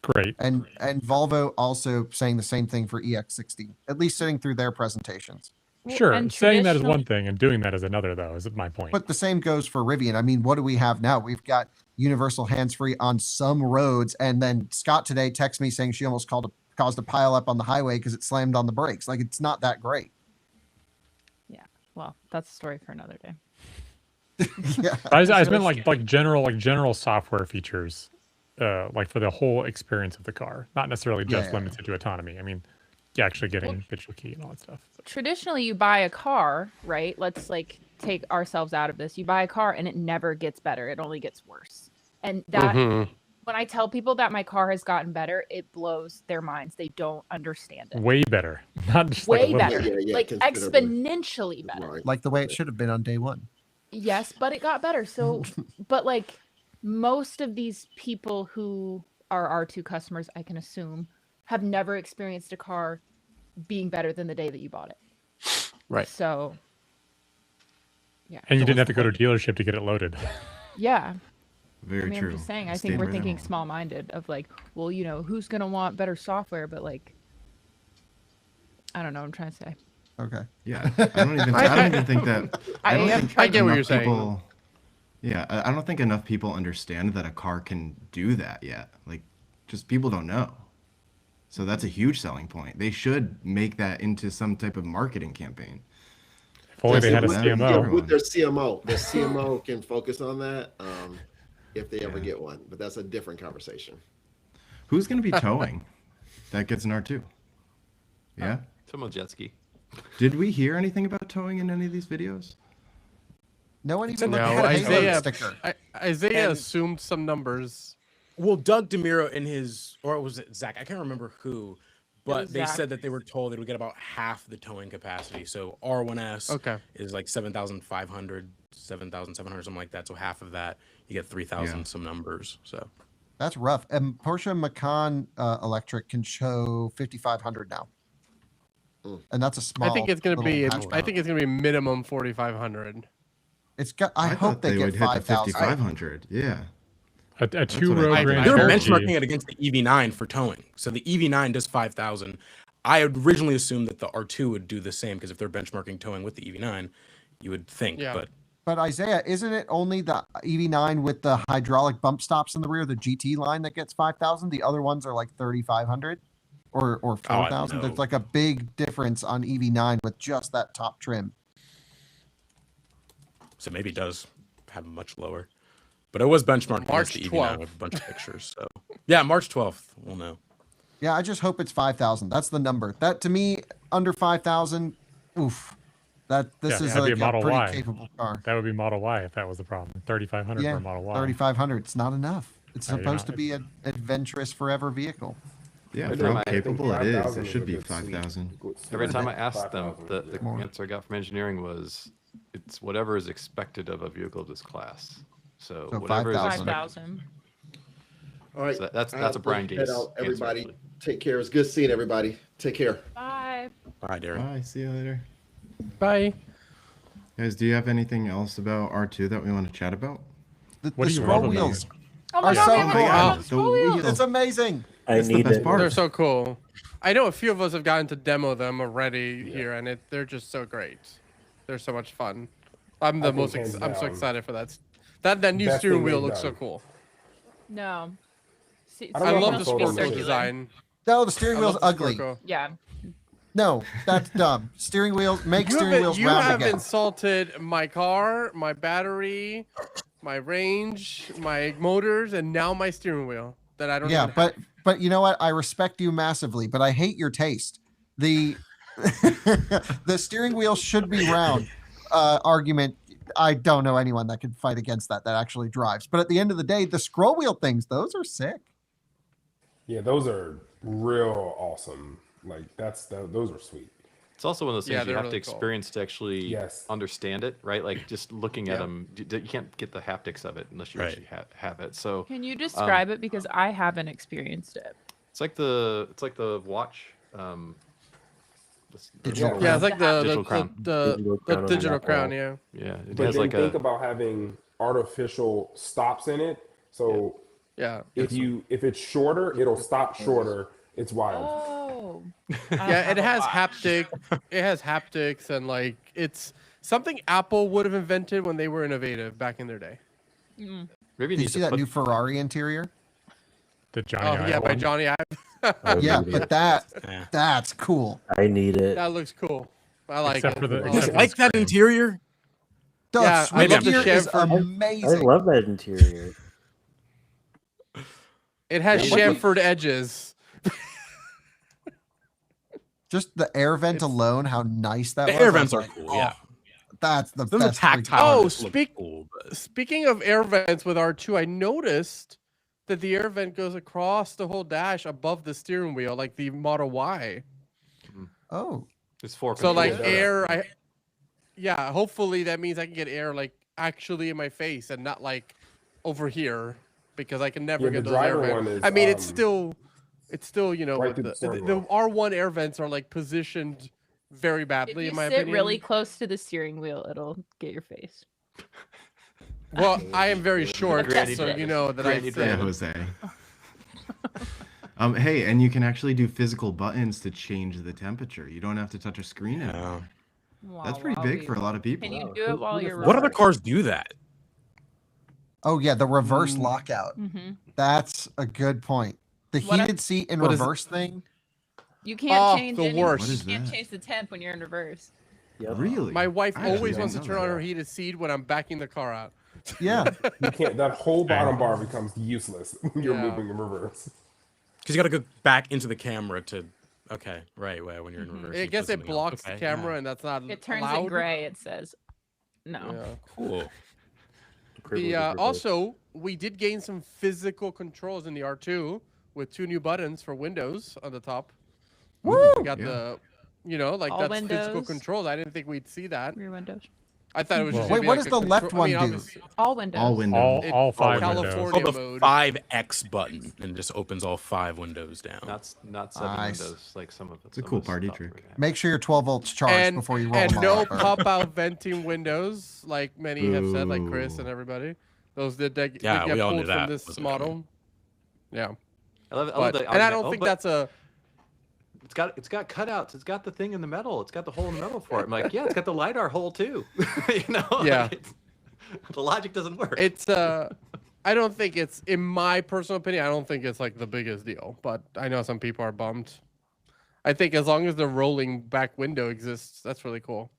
Speaker 3: Great.
Speaker 5: And Volvo also saying the same thing for EX60, at least sitting through their presentations.
Speaker 3: Sure, and saying that is one thing, and doing that is another, though, is my point.
Speaker 5: But the same goes for Rivian. I mean, what do we have now? We've got universal hands-free on some roads, and then Scott today texted me saying she almost caused a pile up on the highway because it slammed on the brakes. Like, it's not that great.
Speaker 11: Yeah, well, that's a story for another day.
Speaker 5: Yeah.
Speaker 3: I meant like general software features, like for the whole experience of the car, not necessarily just limited to autonomy. I mean, actually getting digital key and all that stuff.
Speaker 11: Traditionally, you buy a car, right? Let's like take ourselves out of this. You buy a car and it never gets better. It only gets worse. And that when I tell people that my car has gotten better, it blows their minds. They don't understand it.
Speaker 3: Way better. Not just
Speaker 11: way
Speaker 3: like
Speaker 11: better. Like exponentially better.
Speaker 5: Like the way it should have been on day one.
Speaker 11: Yes, but it got better. So, but like most of these people who are R2 customers, I can assume, have never experienced a car being better than the day that you bought it.
Speaker 4: Right.
Speaker 11: So, yeah.
Speaker 3: And you didn't have to go to a dealership to get it loaded.
Speaker 11: Yeah.
Speaker 1: Very true.
Speaker 11: I'm just saying, I think we're thinking small-minded of like, well, who's going to want better software? But like, I don't know what I'm trying to say.
Speaker 5: Okay.
Speaker 1: Yeah. I don't even think that.
Speaker 4: I get what you're saying.
Speaker 1: Yeah. I don't think enough people understand that a car can do that yet. Like, just people don't know. So that's a huge selling point. They should make that into some type of marketing campaign.
Speaker 3: If only they had a CMO.
Speaker 10: With their CMO. The CMO can focus on that if they ever get one. But that's a different conversation.
Speaker 1: Who's going to be towing that gets an R2? Yeah?
Speaker 6: Someone jet ski.
Speaker 1: Did we hear anything about towing in any of these videos?
Speaker 5: No one even
Speaker 4: Isaiah assumed some numbers.
Speaker 12: Well, Doug DeMiro in his, or was it Zach? I can't remember who, but they said that they were told they would get about half the towing capacity. So R1S is like 7,500, 7,700, something like that. So half of that, you get 3,000 some numbers. So
Speaker 5: that's rough. And Porsche Macan Electric can show 5,500 now. And that's a small.
Speaker 4: I think it's going to be. I think it's going to be minimum 4,500.
Speaker 5: It's got. I hope they get 5,000.
Speaker 1: 5,500. Yeah.
Speaker 3: A two-row Grand
Speaker 12: They're
Speaker 3: Cherokee.
Speaker 12: benchmarking it against the EV9 for towing. So the EV9 does 5,000. I had originally assumed that the R2 would do the same because if they're benchmarking towing with the EV9, you would think.
Speaker 4: Yeah.
Speaker 5: But Isaiah, isn't it only the EV9 with the hydraulic bump stops in the rear, the GT line, that gets 5,000? The other ones are like 3,500 or 4,000. There's like a big difference on EV9 with just that top trim.
Speaker 12: So maybe it does. have them much lower. But it was benchmarked
Speaker 4: March
Speaker 12: against the EV9
Speaker 4: 12th.
Speaker 12: with a bunch of pictures. So yeah, March 12th. We'll know.
Speaker 5: Yeah, I just hope it's 5,000. That's the number. That to me, under 5,000, oof. This is
Speaker 3: that'd be
Speaker 5: like
Speaker 3: a Model
Speaker 5: pretty
Speaker 3: Y.
Speaker 5: capable car.
Speaker 3: That would be Model Y if that was the problem. 3,500
Speaker 5: Yeah,
Speaker 3: for a Model Y.
Speaker 5: 3,500. It's not enough. It's
Speaker 3: No, you're
Speaker 5: supposed
Speaker 3: not.
Speaker 5: to be an adventurous forever vehicle.
Speaker 1: Yeah,
Speaker 6: Every
Speaker 1: for how
Speaker 6: time I think
Speaker 1: capable it is,
Speaker 7: 5,000
Speaker 1: it
Speaker 7: is
Speaker 1: should
Speaker 7: a
Speaker 1: be
Speaker 7: good sweet-
Speaker 1: 5,000.
Speaker 6: Every time I asked them,
Speaker 7: 5,000.
Speaker 6: the
Speaker 5: More.
Speaker 6: answer I got from engineering was, it's whatever is expected of a vehicle of this class. So,
Speaker 5: So
Speaker 6: whatever is
Speaker 5: 5,000.
Speaker 6: expected.
Speaker 11: 5,000.
Speaker 10: All right.
Speaker 6: So that's
Speaker 10: I
Speaker 6: a
Speaker 10: have to
Speaker 6: Brian
Speaker 10: head
Speaker 6: Gates
Speaker 10: out,
Speaker 6: answer,
Speaker 10: everybody.
Speaker 6: actually.
Speaker 10: Take care. It's good seeing everybody. Take care.
Speaker 11: Bye.
Speaker 12: Bye, Darren.
Speaker 1: Bye. See you later.
Speaker 4: Bye.
Speaker 1: Guys, do you have anything else about R2 that we want to chat about?
Speaker 5: The
Speaker 3: What do you
Speaker 5: scroll
Speaker 3: love about
Speaker 5: wheels
Speaker 3: it?
Speaker 11: Oh my
Speaker 5: are
Speaker 11: god,
Speaker 5: so
Speaker 11: we haven't
Speaker 5: cool.
Speaker 11: talked about
Speaker 1: the
Speaker 11: scroll wheels.
Speaker 1: wheels.
Speaker 5: It's amazing.
Speaker 8: I
Speaker 1: That's the
Speaker 8: need
Speaker 1: best
Speaker 8: it.
Speaker 1: part.
Speaker 4: They're so cool. I know a few of us have gotten to demo them already here, and they're just so great. They're so much fun. I'm the
Speaker 7: I think
Speaker 4: most.
Speaker 7: hands
Speaker 4: I'm so
Speaker 7: down,
Speaker 4: excited for that. That new
Speaker 7: best
Speaker 4: steering
Speaker 7: thing
Speaker 4: wheel
Speaker 7: they've
Speaker 4: looks so
Speaker 7: done.
Speaker 4: cool.
Speaker 11: No.
Speaker 7: I don't
Speaker 4: I
Speaker 7: know
Speaker 4: love
Speaker 7: if
Speaker 4: the
Speaker 7: I told them
Speaker 4: sport
Speaker 7: this.
Speaker 4: design.
Speaker 5: No, the steering
Speaker 4: I
Speaker 5: wheel's
Speaker 4: love the
Speaker 5: ugly.
Speaker 4: Scorco.
Speaker 11: Yeah.
Speaker 5: No, that's dumb. Steering wheels, make steering wheels
Speaker 4: You
Speaker 5: round
Speaker 4: have
Speaker 5: again.
Speaker 4: insulted my car, my battery, my range, my motors, and now my steering wheel that I don't.
Speaker 5: Yeah,
Speaker 4: even
Speaker 5: but you know what? I respect you massively, but I hate your taste. The the steering wheel should be round argument. I don't know anyone that could fight against that actually drives. But at the end of the day, the scroll wheel things, those are sick.
Speaker 7: Yeah, those are real awesome. Like those are sweet.
Speaker 6: It's also one of those
Speaker 4: Yeah,
Speaker 6: things you
Speaker 4: they're
Speaker 6: have to
Speaker 4: really cool.
Speaker 6: experience to actually
Speaker 7: Yes.
Speaker 6: understand it, right? Like just looking at
Speaker 4: Yeah.
Speaker 6: them, you can't get the haptics of it unless you
Speaker 12: Right.
Speaker 6: actually have it. So
Speaker 11: Can you describe it because I haven't experienced it?
Speaker 6: it's like the watch.
Speaker 5: Digital
Speaker 4: Yeah, it's like the
Speaker 6: Digital crown.
Speaker 4: the digital crown. Yeah.
Speaker 6: Yeah, it
Speaker 7: But
Speaker 6: has
Speaker 7: then
Speaker 6: like
Speaker 7: think
Speaker 6: a
Speaker 7: about having artificial stops in it. So
Speaker 4: Yeah.
Speaker 7: if it's shorter, it'll stop shorter. It's wild.
Speaker 11: Oh.
Speaker 4: Yeah, it has haptic. It has haptics, and like it's something Apple would have invented when they were innovative back in their day.
Speaker 11: Mm.
Speaker 6: maybe
Speaker 5: Did you see that new Ferrari interior?
Speaker 3: The Johnny
Speaker 4: Oh
Speaker 3: Ive
Speaker 4: yeah, by
Speaker 3: one?
Speaker 4: Johnny Ive.
Speaker 5: Yeah, but
Speaker 12: Yeah.
Speaker 5: that's cool.
Speaker 8: I need it.
Speaker 4: That looks cool. I like
Speaker 3: Except
Speaker 4: it.
Speaker 3: for the-
Speaker 4: I
Speaker 12: You
Speaker 3: except
Speaker 12: just
Speaker 3: for
Speaker 12: like that
Speaker 3: screen.
Speaker 12: interior?
Speaker 5: The
Speaker 4: Yeah,
Speaker 5: switch
Speaker 12: maybe I'm
Speaker 5: gear is
Speaker 4: Chamfer.
Speaker 8: I
Speaker 5: amazing.
Speaker 8: love that interior.
Speaker 4: It has
Speaker 7: Yeah, but-
Speaker 4: chamfered edges.
Speaker 5: Just the air vent
Speaker 4: It's-
Speaker 5: alone, how nice that
Speaker 12: The
Speaker 5: was.
Speaker 12: air
Speaker 5: I was
Speaker 12: vents are
Speaker 5: like,
Speaker 12: cool.
Speaker 5: oh,
Speaker 12: Yeah.
Speaker 5: That's the
Speaker 12: Those are
Speaker 5: best. freaking-
Speaker 12: tactile.
Speaker 4: Oh,
Speaker 12: just look
Speaker 4: speak-
Speaker 12: cool, but-
Speaker 4: Speaking of air vents with R2, I noticed that the air vent goes across the whole dash above the steering wheel, like the Model Y.
Speaker 5: Oh,
Speaker 6: It's four.
Speaker 4: So like
Speaker 7: Yeah.
Speaker 4: air, yeah. Hopefully that means I can get air like actually in my face and not like over here because I can never
Speaker 7: Yeah,
Speaker 4: get
Speaker 7: the
Speaker 4: those air
Speaker 7: driver
Speaker 4: vents.
Speaker 7: one is,
Speaker 4: I mean, it's still
Speaker 7: right through
Speaker 4: the
Speaker 7: the steering
Speaker 4: the
Speaker 7: wheel.
Speaker 4: R1 air vents are like positioned very
Speaker 11: If
Speaker 4: badly
Speaker 11: you
Speaker 4: in my
Speaker 11: sit
Speaker 4: opinion.
Speaker 11: really close to the steering wheel, it'll get your face.
Speaker 4: Well, I am very short,
Speaker 11: Granny
Speaker 4: so
Speaker 11: driver.
Speaker 4: you know that
Speaker 6: Granny
Speaker 4: I
Speaker 1: Yeah,
Speaker 6: driver.
Speaker 4: sit.
Speaker 1: Jose. Hey, and you can actually do physical buttons to change the temperature. You don't have to touch a screen anymore. That's pretty big for a lot of people.
Speaker 11: Can you do it while you're
Speaker 12: What other
Speaker 11: reversing?
Speaker 12: cars do that?
Speaker 5: oh yeah, the reverse lockout.
Speaker 11: Mm-hmm.
Speaker 5: That's a good point. The
Speaker 11: What
Speaker 5: heated seat and
Speaker 4: what is it?
Speaker 5: reverse thing.
Speaker 11: You can't
Speaker 4: Oh,
Speaker 11: change
Speaker 4: the
Speaker 11: any-
Speaker 4: worst.
Speaker 1: What is
Speaker 11: You can't
Speaker 1: that?
Speaker 11: change the temp when you're in reverse.
Speaker 8: Yep.
Speaker 1: Really?
Speaker 4: My wife
Speaker 1: I actually
Speaker 4: always wants to
Speaker 1: didn't
Speaker 4: turn
Speaker 1: know
Speaker 4: on
Speaker 1: that.
Speaker 4: her heated seat when I'm backing the car out.
Speaker 5: Yeah,
Speaker 7: You can't. That whole bottom bar becomes useless when you're
Speaker 4: Yeah.
Speaker 7: moving in reverse.
Speaker 12: Because you got to go back into the camera to. Okay, right. When you're in reverse.
Speaker 4: I
Speaker 12: you
Speaker 4: guess
Speaker 12: put
Speaker 4: it
Speaker 12: something else.
Speaker 4: blocks
Speaker 12: Okay,
Speaker 4: the camera,
Speaker 12: yeah.
Speaker 4: and that's not
Speaker 11: It turns
Speaker 4: allowed.
Speaker 11: it gray. It says, no.
Speaker 4: Yeah.
Speaker 12: Cool.
Speaker 8: Privilege of reverse.
Speaker 4: Also, we did gain some physical controls in the R2 with 2 new buttons for Windows on the top.
Speaker 5: Woo!
Speaker 4: We got
Speaker 1: Yeah.
Speaker 4: the, like
Speaker 11: All
Speaker 4: that's physical
Speaker 11: windows.
Speaker 4: controls. I didn't think we'd see that.
Speaker 11: Rear windows.
Speaker 4: I thought it was just.
Speaker 5: Wait,
Speaker 4: gonna be
Speaker 5: what
Speaker 4: like
Speaker 5: does
Speaker 4: a
Speaker 5: the left
Speaker 4: control- I mean,
Speaker 5: one do?
Speaker 4: obviously-
Speaker 11: All windows.
Speaker 1: All windows.
Speaker 3: All 5
Speaker 4: California
Speaker 3: windows.
Speaker 12: Called the
Speaker 4: mode.
Speaker 12: 5X button and just opens all 5 windows down.
Speaker 6: Not 7
Speaker 5: Nice.
Speaker 6: windows like some of.
Speaker 1: It's a cool party trick.
Speaker 5: make sure your 12 volts charged
Speaker 4: And,
Speaker 5: before you roll
Speaker 4: and
Speaker 5: them
Speaker 4: no
Speaker 5: out.
Speaker 4: pop-out venting windows, like many have said, like Chris
Speaker 1: Boo.
Speaker 4: and everybody. Those did get
Speaker 12: Yeah, we all knew
Speaker 4: pulled from
Speaker 12: that
Speaker 4: this
Speaker 12: wasn't
Speaker 4: model. Yeah,
Speaker 6: I love
Speaker 4: but,
Speaker 6: the
Speaker 4: and I
Speaker 6: argument,
Speaker 4: don't
Speaker 6: "Oh,
Speaker 4: think
Speaker 6: but
Speaker 4: that's a.
Speaker 6: It's got cutouts. It's got the thing in the metal. It's got the hole in the metal for it. I'm like, yeah, it's got the lidar hole too.
Speaker 4: Yeah.
Speaker 6: Like, the logic doesn't work.
Speaker 4: It's I don't think it's, in my personal opinion, I don't think it's like the biggest deal, but I know some people are bummed. I think as long as the rolling back window exists, that's really cool.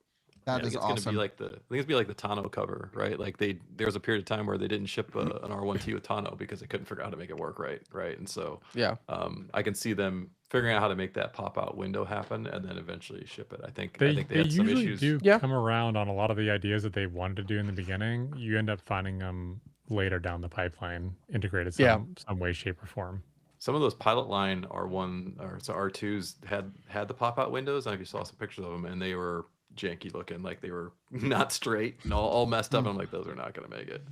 Speaker 5: That
Speaker 6: I think
Speaker 5: is
Speaker 6: it's gonna
Speaker 5: awesome.
Speaker 6: be like the I think it's gonna be like the tonneau cover, right? Like there was a period of time where they didn't ship an R1T with tonneau because they couldn't figure out how to make it work right? And so
Speaker 4: Yeah.
Speaker 6: I can see them figuring out how to make that pop out window happen and then eventually ship it. I think
Speaker 3: They
Speaker 6: they had some
Speaker 3: usually
Speaker 6: issues.
Speaker 3: do
Speaker 4: Yeah.
Speaker 3: come around on a lot of the ideas that they wanted to do in the beginning. You end up finding them later down the pipeline, integrated some way, shape, or form.
Speaker 6: Some of those pilot line R1 or so R2s had the pop out windows. I don't know if you saw some pictures of them, and they were janky looking, like they were not straight and all messed up. I'm like, those are not going to make it.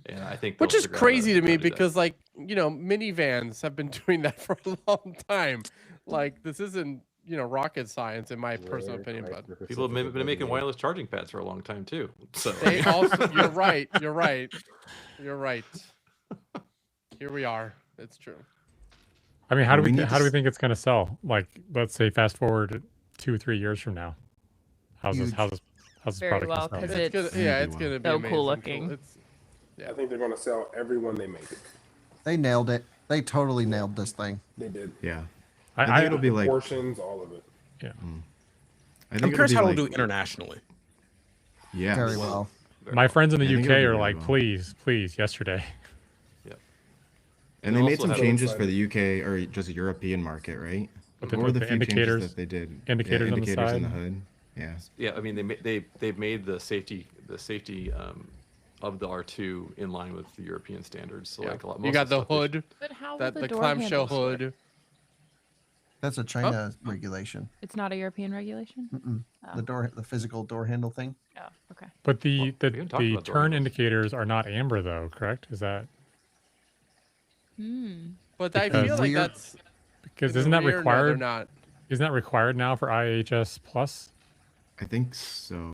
Speaker 6: And I think
Speaker 4: Which
Speaker 6: they'll
Speaker 4: is
Speaker 6: figure out how
Speaker 4: crazy to me
Speaker 6: do that.
Speaker 4: because, like, you know, minivans have been doing that for a long time. Like, this isn't, you know, rocket science in my personal opinion, but
Speaker 6: People have been making wireless charging pads for a long time too. So
Speaker 4: they also, you're right. Here we are. It's true.
Speaker 3: I mean, how do
Speaker 1: We
Speaker 3: we
Speaker 1: need
Speaker 3: how do
Speaker 1: to
Speaker 3: we think it's going to sell? Like, let's say fast forward 2 or 3 years from now. How's this
Speaker 11: Very
Speaker 3: product
Speaker 11: well,
Speaker 3: gonna
Speaker 11: 'cause
Speaker 3: sell?
Speaker 11: it's
Speaker 4: It's gonna be
Speaker 11: so
Speaker 4: amazing.
Speaker 11: cool looking.
Speaker 4: It's,
Speaker 7: I think they're going to sell every one they make it.
Speaker 5: They nailed it. They totally nailed this thing.
Speaker 7: They did.
Speaker 1: Yeah.
Speaker 3: I
Speaker 1: think it'll be like
Speaker 7: Portions, all of it.
Speaker 3: Yeah.
Speaker 1: I think
Speaker 12: I'm
Speaker 1: it'll
Speaker 12: curious
Speaker 1: be
Speaker 12: how
Speaker 1: like,
Speaker 12: it'll do internationally.
Speaker 1: Yeah.
Speaker 5: Very well.
Speaker 3: My friends in the
Speaker 1: I think
Speaker 3: UK
Speaker 1: it'll do
Speaker 3: are
Speaker 1: really
Speaker 3: like,
Speaker 1: well.
Speaker 3: please, yesterday.
Speaker 1: And
Speaker 6: They
Speaker 1: they made
Speaker 6: also
Speaker 1: some
Speaker 6: have
Speaker 1: changes
Speaker 6: website.
Speaker 1: for the UK or just European market, right?
Speaker 3: But
Speaker 1: What were the
Speaker 3: the
Speaker 1: few changes
Speaker 3: indicators-
Speaker 1: that they did?
Speaker 3: indicators on the
Speaker 1: indicators in
Speaker 3: side?
Speaker 1: the hood. Yeah.
Speaker 6: Yeah, I mean they've made the safety of the R2 in line with the European standards. So like a lot.
Speaker 4: you
Speaker 6: most
Speaker 4: got
Speaker 6: of
Speaker 4: the
Speaker 6: stuff they-
Speaker 4: hood,
Speaker 11: But how will
Speaker 4: that
Speaker 11: the
Speaker 4: the
Speaker 11: door
Speaker 4: clamshell
Speaker 11: handles work?
Speaker 4: hood.
Speaker 5: That's a China regulation.
Speaker 11: It's not a European regulation.
Speaker 5: Mm-mm. The physical door handle thing.
Speaker 11: Oh, okay.
Speaker 3: But
Speaker 6: we haven't talked
Speaker 3: the
Speaker 6: about door
Speaker 3: turn
Speaker 6: handles.
Speaker 3: indicators are not amber though, correct? Is that
Speaker 4: But I
Speaker 3: Because
Speaker 4: feel like
Speaker 5: rear-
Speaker 4: that's
Speaker 3: because
Speaker 4: in the
Speaker 3: isn't that
Speaker 4: rear, no, they're
Speaker 3: required?
Speaker 4: not.
Speaker 3: Isn't that required now for IHS Plus?
Speaker 1: I think so.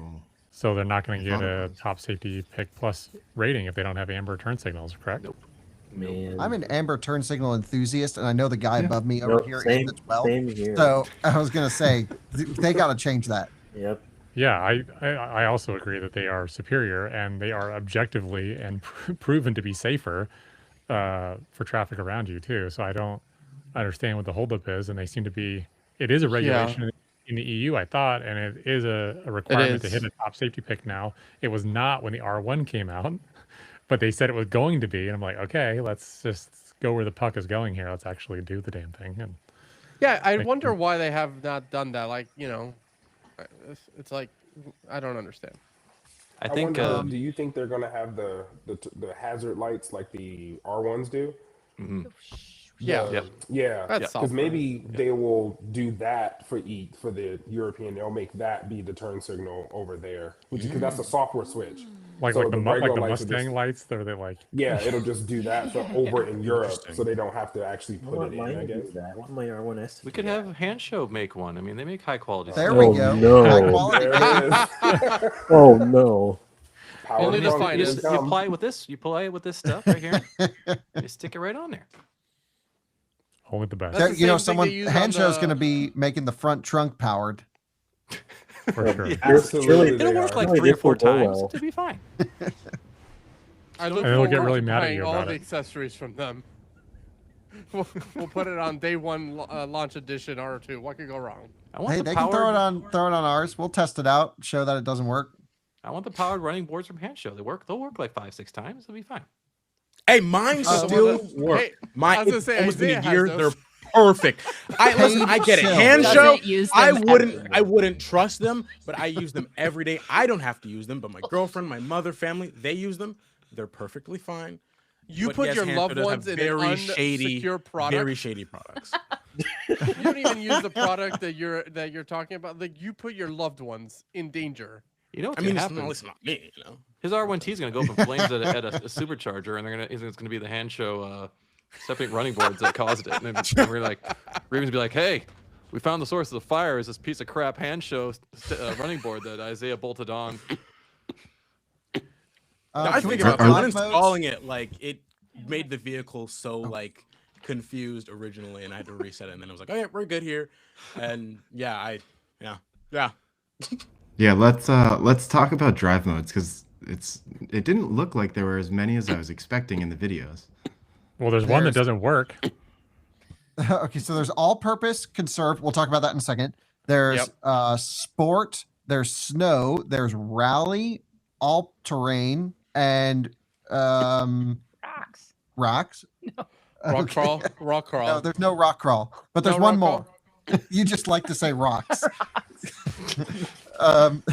Speaker 3: So they're not going to
Speaker 1: thought
Speaker 3: get
Speaker 1: it
Speaker 3: a
Speaker 1: was.
Speaker 3: top safety pick plus rating if they don't have amber turn signals, correct?
Speaker 6: Nope.
Speaker 8: Man.
Speaker 5: I'm an amber turn signal enthusiast, and I know the guy
Speaker 1: Yeah.
Speaker 5: above me over
Speaker 8: Nope,
Speaker 5: here is
Speaker 8: same,
Speaker 5: as well.
Speaker 8: same here.
Speaker 5: So I was gonna say they got to change that.
Speaker 8: Yep.
Speaker 3: Yeah, I also agree that they are superior and they are objectively and proven to be safer for traffic around you too. So I don't understand what the holdup is, and they seem to be. It is a regulation in the EU, I thought, and it is a requirement to
Speaker 4: is.
Speaker 3: hit a top safety pick now. It was not when the R1 came out, but they said it was going to be, and I'm like, okay, let's just go where the puck is going here. Let's actually do the damn thing. And
Speaker 4: Yeah, I
Speaker 3: Like-
Speaker 4: wonder why they have not done that. Like, you know, it's like I don't understand.
Speaker 6: I think
Speaker 7: wonder, do you think they're going to have the hazard lights like the R1s do?
Speaker 4: Yeah.
Speaker 6: Yep.
Speaker 7: Yeah,
Speaker 4: That's
Speaker 7: because
Speaker 4: software.
Speaker 7: maybe they will do that for the European. They'll make that be the turn signal over there, which because that's a software switch.
Speaker 3: like
Speaker 7: So
Speaker 3: like the
Speaker 7: regular lights will
Speaker 3: Mustang
Speaker 7: just-
Speaker 3: lights, they're like
Speaker 7: Yeah, it'll just do that for over in Europe,
Speaker 3: Interesting.
Speaker 7: so they don't have to actually
Speaker 8: I
Speaker 7: put
Speaker 8: want
Speaker 7: it in.
Speaker 8: mine
Speaker 7: I
Speaker 8: to do
Speaker 7: guess.
Speaker 8: that. I want my R1S.
Speaker 6: we could have Handshow make one. I mean, they make high quality
Speaker 5: There
Speaker 6: stuff.
Speaker 5: we
Speaker 8: Oh,
Speaker 5: go.
Speaker 8: no.
Speaker 5: High quality.
Speaker 7: There it is.
Speaker 8: Oh no.
Speaker 7: Power
Speaker 4: Only the
Speaker 7: from
Speaker 4: finest.
Speaker 7: is
Speaker 6: You
Speaker 7: come.
Speaker 6: apply it with this. You apply it with this stuff right here. You stick it right on there.
Speaker 3: only the best
Speaker 4: That's the
Speaker 5: You know,
Speaker 4: same thing they use on
Speaker 5: Hanshow's
Speaker 4: the-
Speaker 5: going to be making the front trunk powered.
Speaker 3: for sure.
Speaker 7: Absolutely,
Speaker 6: It'll
Speaker 7: they
Speaker 6: work
Speaker 7: are.
Speaker 6: like
Speaker 8: Really
Speaker 6: 3 or
Speaker 8: this
Speaker 6: 4
Speaker 8: will go
Speaker 6: times.
Speaker 8: well.
Speaker 6: It'll be fine.
Speaker 4: I look
Speaker 3: And they'll get
Speaker 4: forward
Speaker 3: really
Speaker 4: to
Speaker 3: mad at
Speaker 4: buying
Speaker 3: you
Speaker 4: all
Speaker 3: about
Speaker 4: the
Speaker 3: it.
Speaker 4: accessories from them. We'll put it on day one launch edition R2. What could go wrong?
Speaker 6: I want
Speaker 5: Hey,
Speaker 6: the
Speaker 5: they
Speaker 6: powered,
Speaker 5: can throw it on ours. We'll test it out, show that it doesn't work.
Speaker 6: I want the powered running boards from Handshow. They'll work like 5-6 times. It'll be fine.
Speaker 12: Hey, mine
Speaker 5: Oh,
Speaker 12: still
Speaker 4: well,
Speaker 12: work.
Speaker 4: hey, I
Speaker 12: Mine
Speaker 4: was gonna
Speaker 12: it's
Speaker 4: say,
Speaker 12: almost been
Speaker 4: Isaiah
Speaker 12: a
Speaker 4: has
Speaker 12: year.
Speaker 4: those.
Speaker 12: They're perfect. Listen, I get it.
Speaker 5: Chill.
Speaker 12: Hand
Speaker 11: Doesn't
Speaker 12: show.
Speaker 11: use
Speaker 12: I
Speaker 11: them
Speaker 12: wouldn't.
Speaker 11: ever.
Speaker 12: I wouldn't trust them, but I use them every day. I don't have to use them, but my girlfriend, my mother, family, they use them. They're perfectly fine.
Speaker 4: You
Speaker 12: But
Speaker 4: put
Speaker 12: yes,
Speaker 4: your
Speaker 12: Handshow
Speaker 4: loved
Speaker 12: does have
Speaker 4: ones in
Speaker 12: very
Speaker 4: an
Speaker 12: shady,
Speaker 4: unsecure product.
Speaker 12: very shady products.
Speaker 4: You don't even use the product that you're talking about. Like you put your loved ones in danger.
Speaker 6: You know what's
Speaker 12: I mean,
Speaker 6: gonna
Speaker 12: it's
Speaker 6: happen?
Speaker 12: not me, you know.
Speaker 6: His R1T is gonna go up in flames at a supercharger, and it's gonna be the Handshow septic running boards that caused it. And we're like, Rivian's be like, hey, we found the source of the fire is this piece of crap Handshow running board that Isaiah bolted on.
Speaker 12: I was
Speaker 5: Can we
Speaker 12: thinking
Speaker 5: talk
Speaker 12: about
Speaker 5: live
Speaker 12: when
Speaker 5: modes?
Speaker 12: installing it, like it made the vehicle so like confused originally, and I had to reset it. And then I was like, "Okay, we're good here." And yeah.
Speaker 1: Yeah, let's talk about drive modes because it didn't look like there were as many as I was expecting in the videos.
Speaker 3: Well, there's one that
Speaker 5: There's-
Speaker 3: doesn't work.
Speaker 5: Okay, so there's all-purpose, conserved. We'll talk about that in a second. There's sport, there's snow, there's rally, all terrain, and
Speaker 11: Rocks.
Speaker 5: rocks.
Speaker 11: No.
Speaker 4: Rock
Speaker 5: Okay.
Speaker 4: crawl, rock crawl.
Speaker 5: No, there's no rock crawl, but there's
Speaker 4: No
Speaker 5: one
Speaker 4: rock
Speaker 5: more. You just like to say rocks. um,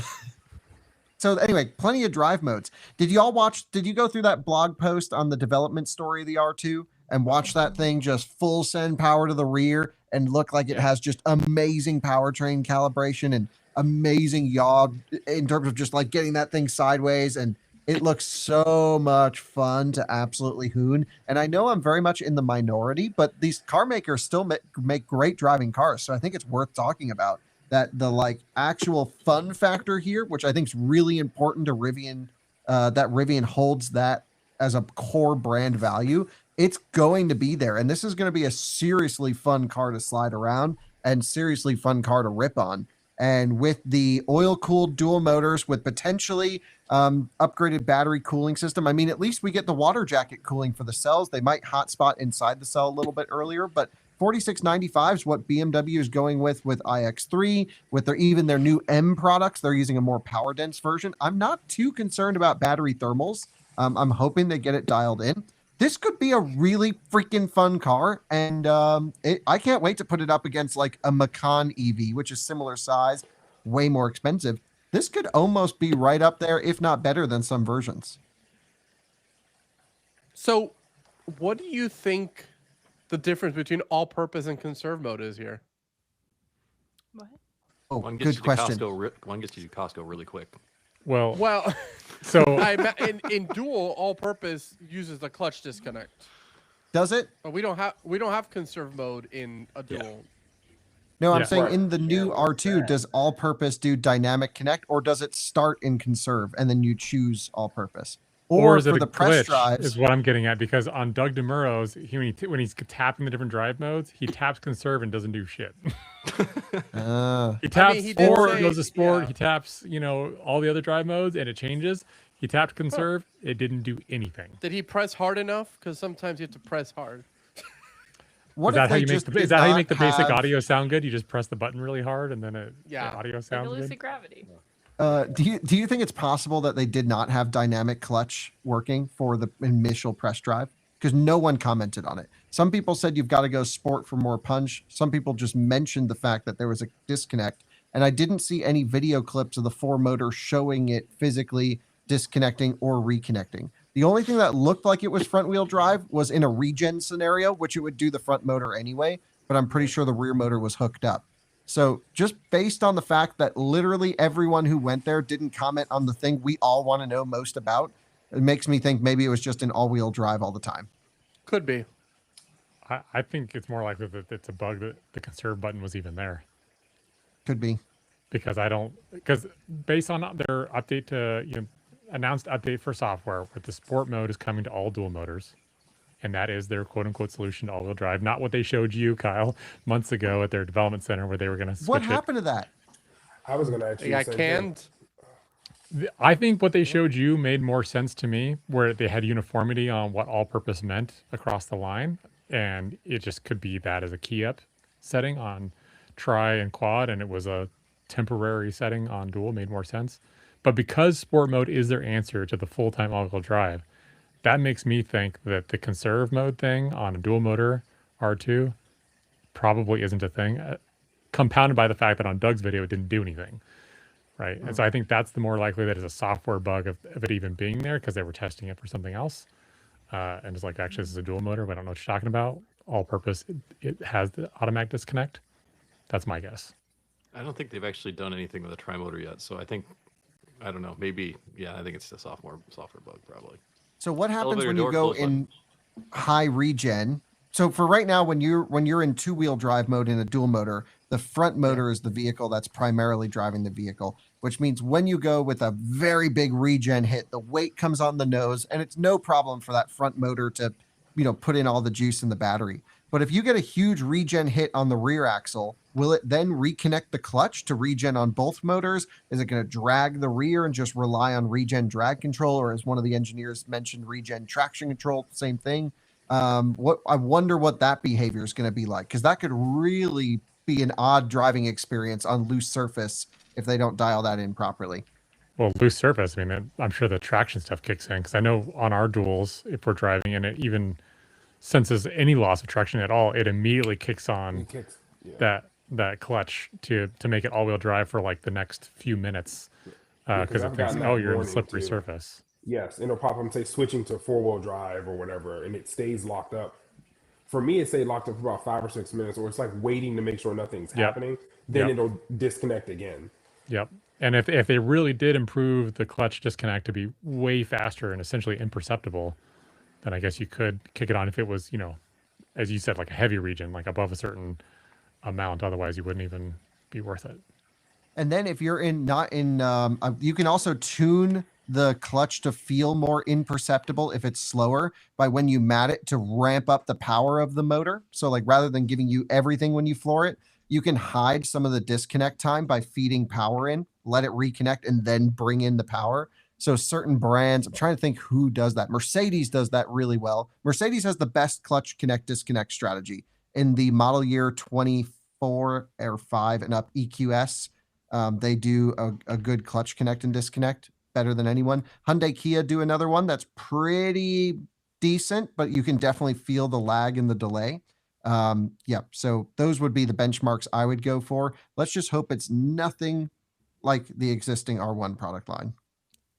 Speaker 5: so anyway, plenty of drive modes. Did you go through that blog post on the development story of the R2 and watch that thing just full send power to the rear and look like it has just amazing powertrain calibration and amazing yaw in terms of just like getting that thing sideways, and it looks so much fun to absolutely hoon. And I know I'm very much in the minority, but these car makers still make great driving cars. So I think it's worth talking about that the like actual fun factor here, which I think is really important to Rivian, that Rivian holds that as a core brand value. It's going to be there. And this is going to be a seriously fun car to slide around and seriously fun car to rip on. And with the oil-cooled dual motors with potentially upgraded battery cooling system, I mean, at least we get the water jacket cooling for the cells. They might hotspot inside the cell a little bit earlier, but 4695 is what BMW is going with iX3, with their new M products. They're using a more power-dense version. I'm not too concerned about battery thermals. I'm hoping they get it dialed in. This could be a really freaking fun car, and I can't wait to put it up against like a Macan EV, which is similar size, way more expensive. This could almost be right up there, if not better than some versions.
Speaker 4: So, what do you think the difference between all-purpose and conserve mode is here?
Speaker 11: What?
Speaker 5: Oh,
Speaker 6: One gets
Speaker 5: good question.
Speaker 6: One gets you to Costco really quick.
Speaker 3: Well,
Speaker 4: so in dual, all-purpose uses the clutch disconnect.
Speaker 5: Does it?
Speaker 4: But we don't have conserve mode in a dual.
Speaker 5: No, I'm saying in the new R2, does all-purpose do dynamic connect, or does it start in conserve and then you choose all-purpose?
Speaker 3: Or is it
Speaker 5: for
Speaker 3: a
Speaker 5: the press
Speaker 3: glitch,
Speaker 5: drives,
Speaker 3: is what I'm getting at, because on Doug DeMuro's, when he's tapping the different drive modes, he taps conserve and doesn't do shit. He taps sport, goes to sport, he taps, all the other drive modes and it changes. He tapped conserve, it didn't do anything.
Speaker 4: Did he press hard enough? Because sometimes you have to press hard.
Speaker 3: Is that how you make the basic audio sound good? You just press the button really hard and then the audio sounds
Speaker 11: like
Speaker 3: good?
Speaker 11: gravity.
Speaker 5: do you think it's possible that they did not have dynamic clutch working for the initial press drive? Because no one commented on it. Some people said you've got to go sport for more punch. Some people just mentioned the fact that there was a disconnect. And I didn't see any video clips of the 4-motor showing it physically disconnecting or reconnecting. The only thing that looked like it was front-wheel drive was in a regen scenario, which it would do the front motor anyway, but I'm pretty sure the rear motor was hooked up. So just based on the fact that literally everyone who went there didn't comment on the thing we all want to know most about, it makes me think maybe it was just an all-wheel drive all the time.
Speaker 4: Could be.
Speaker 3: I think it's more likely that it's a bug that the conserve button was even there.
Speaker 5: Could be.
Speaker 3: Because based on their update to, announced update for software, with the sport mode is coming to all dual motors. And that is their quote-unquote solution to all-wheel drive. Not what they showed you, Kyle, months ago at their development center where they were going to switch
Speaker 5: What happened to that?
Speaker 7: I was going to actually
Speaker 4: say canned.
Speaker 3: I think what they showed you made more sense to me, where they had uniformity on what all-purpose meant across the line. And it just could be that as a key-up setting on tri and quad, and it was a temporary setting on dual, made more sense. But because sport mode is their answer to the full-time all-wheel drive, that makes me think that the conserve mode thing on a dual motor R2 probably isn't a thing, compounded by the fact that on Doug's video it didn't do anything, right? And so I think that's the more likely that it's a software bug of it even being there because they were testing it for something else. And it's like, actually, this is a dual motor, but I don't know what you're talking about. All purpose, it has the automatic disconnect. That's my guess.
Speaker 6: I don't think they've actually done anything with a tri-motor yet. So I don't know, maybe, I think it's a software bug probably.
Speaker 5: So what happens when you go in high regen? So for right now, when you're in 2-wheel drive mode in a dual motor, the front motor is the vehicle that's primarily driving the vehicle, which means when you go with a very big regen hit, the weight comes on the nose and it's no problem for that front motor to, put in all the juice in the battery. But if you get a huge regen hit on the rear axle, will it then reconnect the clutch to regen on both motors? Is it going to drag the rear and just rely on regen drag control? Or as one of the engineers mentioned, regen traction control, same thing. I wonder what that behavior is going to be like, because that could really be an odd driving experience on loose surface if they don't dial that in properly.
Speaker 3: Well, loose surface. I mean, I'm sure the traction stuff kicks in because I know on our duels, if we're driving and it even senses any loss of traction at all, it immediately kicks on that clutch to make it all-wheel drive for like the next few minutes because it thinks, oh, you're in a slippery surface.
Speaker 7: Yes, it'll pop up and say switching to 4-wheel drive or whatever, and it stays locked up. For me, it stayed locked up for about 5 or 6 minutes, or it's like waiting to make sure nothing's happening. Then it'll disconnect again.
Speaker 3: Yep. And if they really did improve the clutch disconnect to be way faster and essentially imperceptible, then I guess you could kick it on if it was, you know, as you said, like a heavy region, like above a certain amount. Otherwise, you wouldn't even be worth it.
Speaker 5: And then if you're not in, you can also tune the clutch to feel more imperceptible if it's slower by when you mat it to ramp up the power of the motor. So like rather than giving you everything when you floor it, you can hide some of the disconnect time by feeding power in, let it reconnect, and then bring in the power. So certain brands, I'm trying to think who does that. Mercedes does that really well. Mercedes has the best clutch connect disconnect strategy in the model year 24 or 5 and up EQS. They do a good clutch connect and disconnect better than anyone. Hyundai Kia do another one that's pretty decent, but you can definitely feel the lag and the delay. Yeah, so those would be the benchmarks I would go for. Let's just hope it's nothing like the existing R1 product line.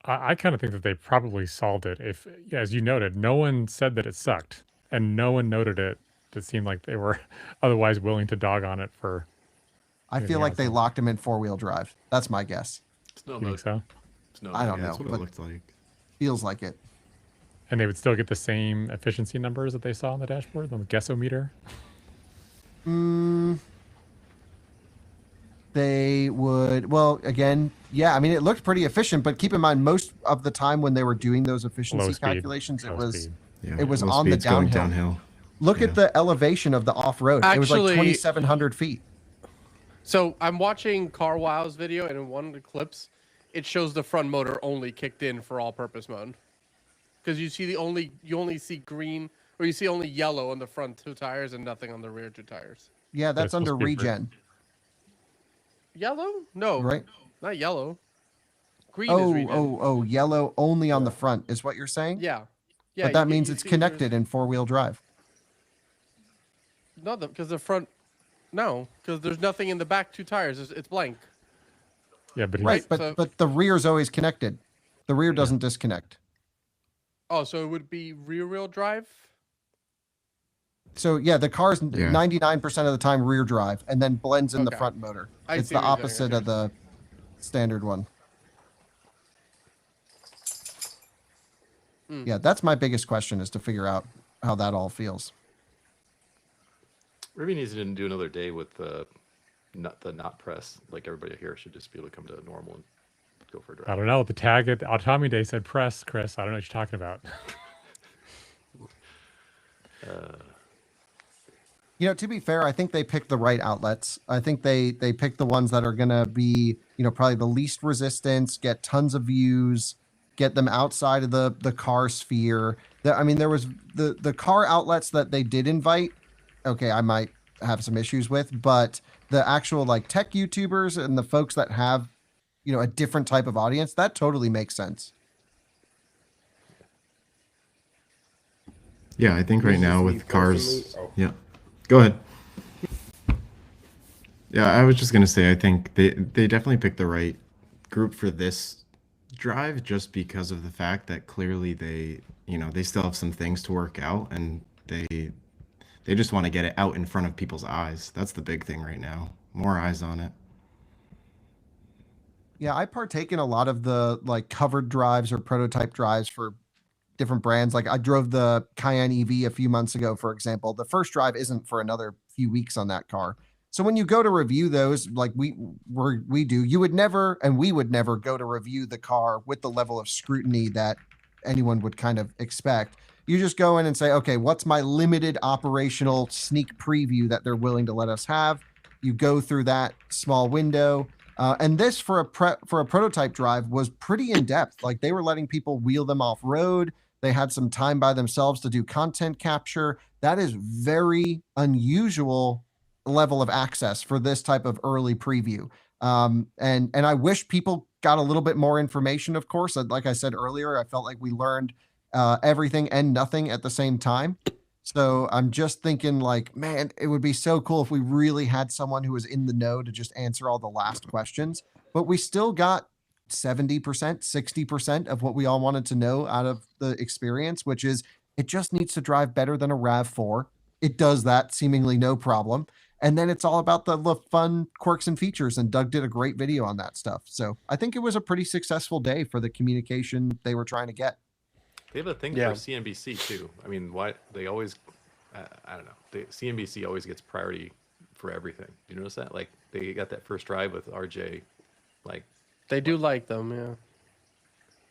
Speaker 3: I kind of think that they probably solved it. If, as you noted, no one said that it sucked, and no one noted it. It seemed like they were otherwise willing to dog on it for.
Speaker 5: I feel like they locked him in 4-wheel drive. That's my guess.
Speaker 3: You think so?
Speaker 5: I don't know.
Speaker 1: That's what it looked like.
Speaker 5: Feels like it.
Speaker 3: And they would still get the same efficiency numbers that they saw on the dashboard, on the guessometer?
Speaker 5: They would, well, again, yeah, I mean, it looked pretty efficient, but keep in mind, most of the time when they were doing those efficiency calculations, it was on the downhill. Look at the elevation of the off-road. It was like 2,700 feet.
Speaker 4: So I'm watching CarWow's video, and in one of the clips, it shows the front motor only kicked in for all-purpose mode. Because you see you only see green, or you see only yellow on the front 2 tires and nothing on the rear 2 tires.
Speaker 5: Yeah, that's under Regen.
Speaker 4: Yellow? No,
Speaker 5: right?
Speaker 4: Not yellow. Green is Regen.
Speaker 5: Oh, yellow only on the front is what you're saying?
Speaker 4: Yeah.
Speaker 5: But that means it's connected in 4-wheel drive.
Speaker 4: No, because the front, no, because there's nothing in the back 2 tires. It's blank.
Speaker 3: Yeah, but
Speaker 5: right, but the rear's always connected. The rear doesn't disconnect.
Speaker 4: Oh, so it would be rear-wheel drive?
Speaker 5: So yeah, the car's 99% of the time rear drive and then blends in the front motor. It's the opposite of the standard one. Yeah, that's my biggest question, is to figure out how that all feels.
Speaker 6: Rivian needs to do another day with the not press. Like everybody here should just be able to come to normal and go for a drive.
Speaker 3: I don't know. The tag at the Autonomy Day said press, Chris. I don't know what you're talking about.
Speaker 5: You know, to be fair, I think they picked the right outlets. I think they picked the ones that are going to be, you know, probably the least resistance, get tons of views, get them outside of the car sphere. I mean, there was the car outlets that they did invite. Okay, I might have some issues with, but the actual like tech YouTubers and the folks that have, you know, a different type of audience, that totally makes sense.
Speaker 1: Yeah, I think right now with cars, yeah. Go ahead. Yeah, I was just gonna say I think they definitely picked the right group for this drive, just because of the fact that clearly they still have some things to work out, and they just want to get it out in front of people's eyes. That's the big thing right now. More eyes on it.
Speaker 5: Yeah, I partake in a lot of the like covered drives or prototype drives for different brands. Like I drove the Cayenne EV a few months ago, for example. The first drive isn't for another few weeks on that car. So when you go to review those, like we do, you would never, and we would never go to review the car with the level of scrutiny that anyone would kind of expect. You just go in and say, okay, what's my limited operational sneak preview that they're willing to let us have? You go through that small window. And this for a prototype drive was pretty in depth. Like they were letting people wheel them off road. They had some time by themselves to do content capture. That is very unusual level of access for this type of early preview. And I wish people got a little bit more information. Of course, like I said earlier, I felt like we learned everything and nothing at the same time. So I'm just thinking, like, man, it would be so cool if we really had someone who was in the know to just answer all the last questions. But we still got 70%, 60% of what we all wanted to know out of the experience, which is it just needs to drive better than a RAV4. It does that seemingly no problem. And then it's all about the fun quirks and features. And Doug did a great video on that stuff. So I think it was a pretty successful day for the communication they were trying to get.
Speaker 6: They have a thing for CNBC too. I mean, why they always, I don't know. CNBC always gets priority for everything. You notice that? Like they got that first drive with RJ. Like
Speaker 4: they do like them, yeah.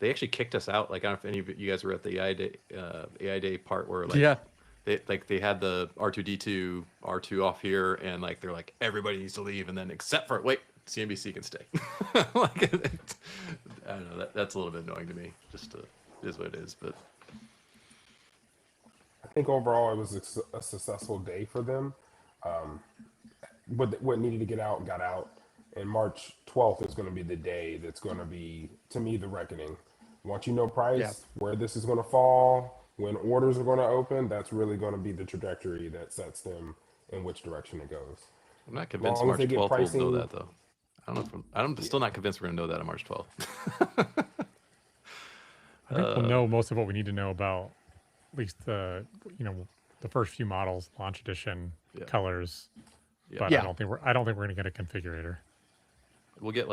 Speaker 6: They actually kicked us out. Like I don't know if any of you guys were at the AI Day part where like they had the R2D2 R2 off here and like they're like everybody needs to leave and then except for CNBC can stay. Like I don't know, that's a little bit annoying to me. Just it is what it is, but
Speaker 7: I think overall it was a successful day for them. What needed to get out got out, and March 12th is going to be the day that's going to be, to me, the reckoning. Once you know price, where this is going to fall, when orders are going to open, that's really going to be the trajectory that sets them in which direction it goes.
Speaker 6: I'm not convinced March 12th will know that though. I don't know. I'm still not convinced we're going to know that on March 12th.
Speaker 3: I think we'll know most of what we need to know about at least the first few models, launch edition, colors. But I don't think we're going to get a configurator.
Speaker 6: We'll get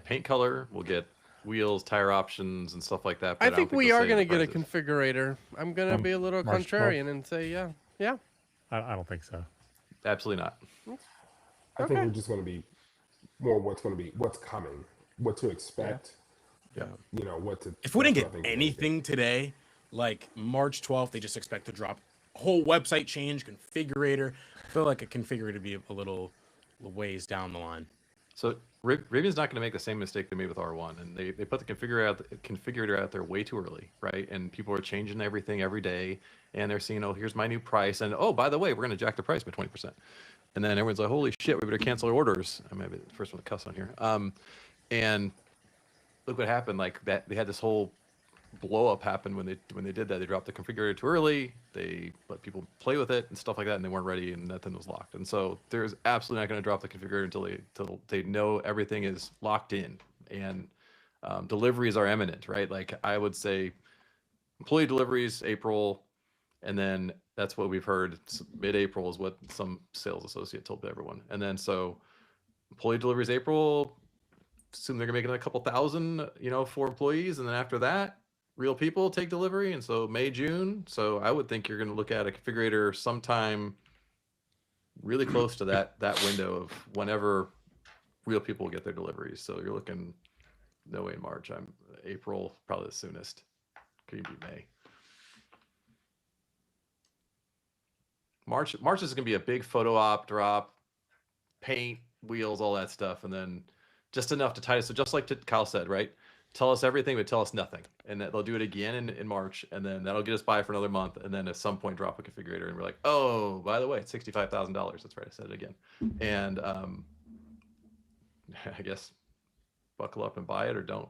Speaker 6: paint color. We'll get wheels, tire options, and stuff like that. But
Speaker 4: I think we are going to get a configurator. I'm going to be a little contrarian and say, yeah.
Speaker 3: I don't think so.
Speaker 6: Absolutely not.
Speaker 7: I think we're just going to be more what's coming, what to expect.
Speaker 6: Yeah.
Speaker 7: What to.
Speaker 12: If we didn't get anything today, like March 12th, they just expect to drop a whole website change, configurator. I feel like a configurator would be a little ways down the line.
Speaker 6: So Rivian's not going to make the same mistake they made with R1, and they put the configurator out there way too early, right? And people are changing everything every day, and they're seeing, oh, here's my new price, and oh, by the way, we're going to jack the price by 20%. And then everyone's like, holy shit, we better cancel our orders. I might be the first one to cuss on here. And look what happened. Like that, they had this whole blow up happen when they did that. They dropped the configurator too early. They let people play with it and stuff like that, and they weren't ready, and nothing was locked. And so there's absolutely not going to drop the configurator until they know everything is locked in and deliveries are imminent, right? Like I would say, employee deliveries April, and then that's what we've heard. Mid-April is what some sales associate told everyone, and then so employee deliveries April. Assume they're gonna make another couple thousand, for employees, and then after that, real people take delivery, and so May, June. So I would think you're gonna look at a configurator sometime really close to that window of whenever real people get their deliveries. So you're looking no way in March. April probably the soonest. Could be May. March is gonna be a big photo op drop, paint, wheels, all that stuff, and then just enough to tie us. So just like Kyle said, right? Tell us everything, but tell us nothing. And that they'll do it again in March, and then that'll get us by for another month, and then at some point drop a configurator, and we're like, oh, by the way, it's $65,000. That's right, I said it again. And I guess buckle up and buy it or don't.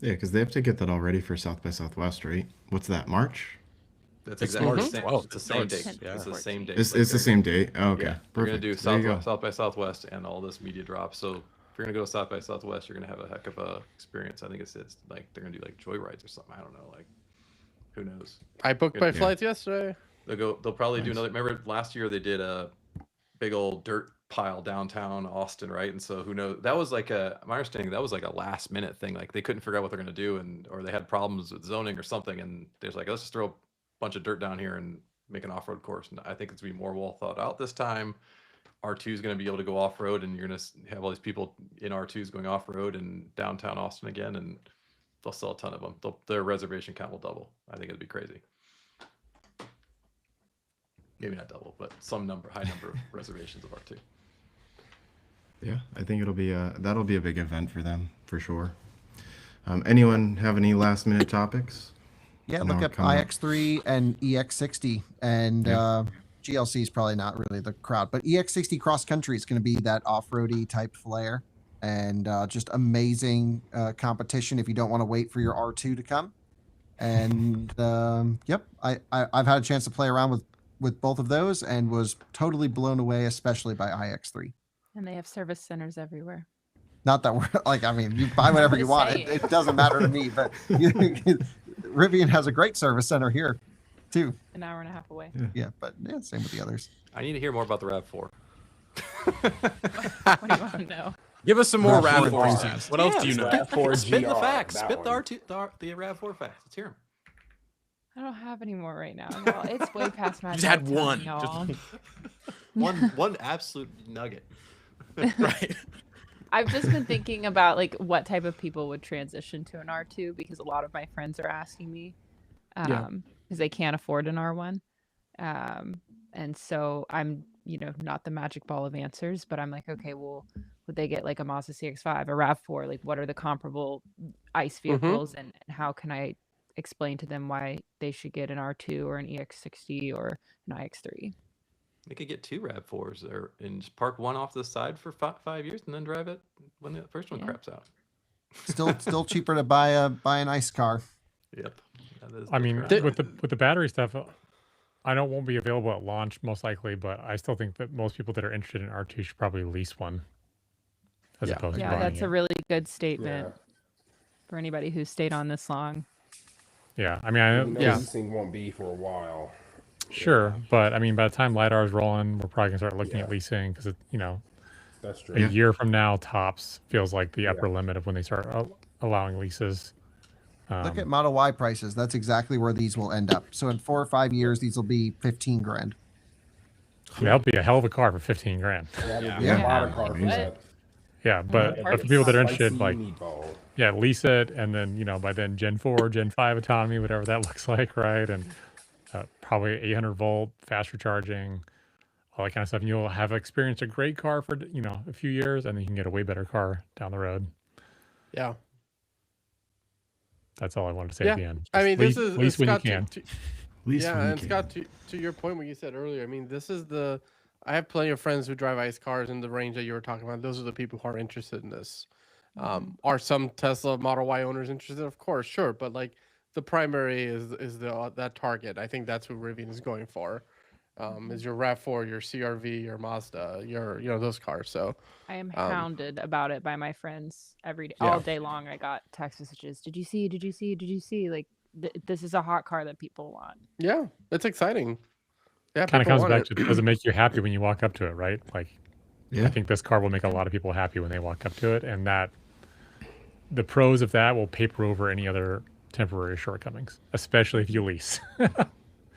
Speaker 1: Yeah, because they have to get that all ready for South by Southwest, right? What's that, March?
Speaker 6: That's exactly the same. It's the same date.
Speaker 1: Yeah.
Speaker 6: It's the same date.
Speaker 1: It's the same date. Oh, okay.
Speaker 6: Yeah, we're gonna do
Speaker 1: Perfect.
Speaker 6: South by Southwest and all this media drops. So if you're gonna go South by Southwest, you're gonna have a heck of a experience. I think it's like they're gonna do like joyrides or something. I don't know. Like, who knows?
Speaker 4: I booked my flights yesterday.
Speaker 6: They'll probably do another. Remember last year they did a big old dirt pile downtown Austin, right? And so who knows? That was like my understanding, that was like a last minute thing. Like they couldn't figure out what they're gonna do, or they had problems with zoning or something, and they're like, let's just throw a bunch of dirt down here and make an off-road course. And I think it's gonna be more well thought out this time. R2 is going to be able to go off-road, and you're going to have all these people in R2s going off-road in downtown Austin again, and they'll sell a ton of them. Their reservation count will double. I think it'd be crazy. Maybe not double, but high number of reservations of R2.
Speaker 1: Yeah, I think that'll be a big event for them for sure. Anyone have any last minute topics?
Speaker 5: Yeah, look up iX3 and EX60 and GLC is probably not really the crowd, but EX60 Cross Country is going to be that off-roady type flare, and just amazing competition if you don't want to wait for your R2 to come. And yep, I've had a chance to play around with both of those and was totally blown away, especially by iX3.
Speaker 11: And they have service centers everywhere.
Speaker 5: Not that we're like, I mean, you buy whatever you want. It doesn't matter to me, but Rivian has a great service center here too.
Speaker 11: An hour and a half away.
Speaker 5: Yeah, but yeah, same with the others.
Speaker 6: I need to hear more about the RAV4.
Speaker 11: What do you want to know?
Speaker 12: Give us some more
Speaker 5: RAV4
Speaker 12: RAV4
Speaker 5: enthusiast.
Speaker 12: stats. What else do you know?
Speaker 6: Spit the
Speaker 7: GR,
Speaker 6: facts.
Speaker 7: that
Speaker 6: Spit the
Speaker 7: one.
Speaker 6: R2, the RAV4 facts. Let's hear them.
Speaker 11: I don't have any more right now. Y'all. It's way past my
Speaker 12: You just had
Speaker 11: bedtime,
Speaker 12: one.
Speaker 11: y'all.
Speaker 6: One absolute nugget.
Speaker 12: Right.
Speaker 11: I've just been thinking about like what type of people would transition to an R2 because a lot of my friends are asking me because they can't afford an R1. And so I'm, not the magic ball of answers, but I'm like, okay, well, would they get like a Mazda CX-5, a RAV4? Like, what are the comparable ICE vehicles, and how can I explain to them why they should get an R2 or an EX60 or an iX3?
Speaker 6: They could get 2 RAV4s there and just park one off the side for 5 years and then drive it when the first one craps out.
Speaker 5: Still cheaper to buy an ICE car.
Speaker 6: Yep.
Speaker 3: I mean, with the battery stuff, I know it won't be available at launch most likely, but I still think that most people that are interested in R2 should probably lease one. As opposed to buying
Speaker 11: that's
Speaker 3: it.
Speaker 11: a really good statement for anybody who's stayed on this long.
Speaker 3: Yeah, I mean,
Speaker 7: Leasing won't be for a while.
Speaker 3: Sure, but I mean, by the time LiDAR is rolling, we're probably gonna start looking at leasing because
Speaker 7: That's true.
Speaker 3: a year from now tops feels like the upper limit of when they start allowing leases.
Speaker 5: Look at Model Y prices. That's exactly where these will end up. So in 4 or 5 years, these will be 15 grand.
Speaker 3: That'll be a hell of a car for 15 grand.
Speaker 7: A lot of cars for that.
Speaker 3: Yeah, but for people that are interested,
Speaker 7: Spicy
Speaker 3: like,
Speaker 7: meatball.
Speaker 3: lease it, and then by then Gen 4, Gen 5 autonomy, whatever that looks like, right? And probably 800 volt, faster charging, all that kind of stuff. And you'll have experienced a great car for a few years, and then you can get a way better car down the road.
Speaker 4: Yeah.
Speaker 3: That's all I wanted to say at the end.
Speaker 4: I mean,
Speaker 3: lease,
Speaker 4: this is
Speaker 3: lease when you
Speaker 4: Scott,
Speaker 3: can.
Speaker 4: and Scott, to your point, what you said earlier, I mean, this is I have plenty of friends who drive ICE cars in the range that you were talking about. Those are the people who are interested in this. Are some Tesla Model Y owners interested? Of course, sure, but like the primary is that target. I think that's who Rivian is going for. Is your RAV4, your CRV, your Mazda, your those cars. So
Speaker 11: I am hounded about it by my friends every day, all day long. I got text messages. Did you see? Did you see? Did you see? Like this is a hot car that people want.
Speaker 4: Yeah, it's exciting. Yeah,
Speaker 3: Kind of comes back to, does it make you happy when you walk up to it, right? Like, I think this car will make a lot of people happy when they walk up to it, and that the pros of that will paper over any other temporary shortcomings, especially if you lease.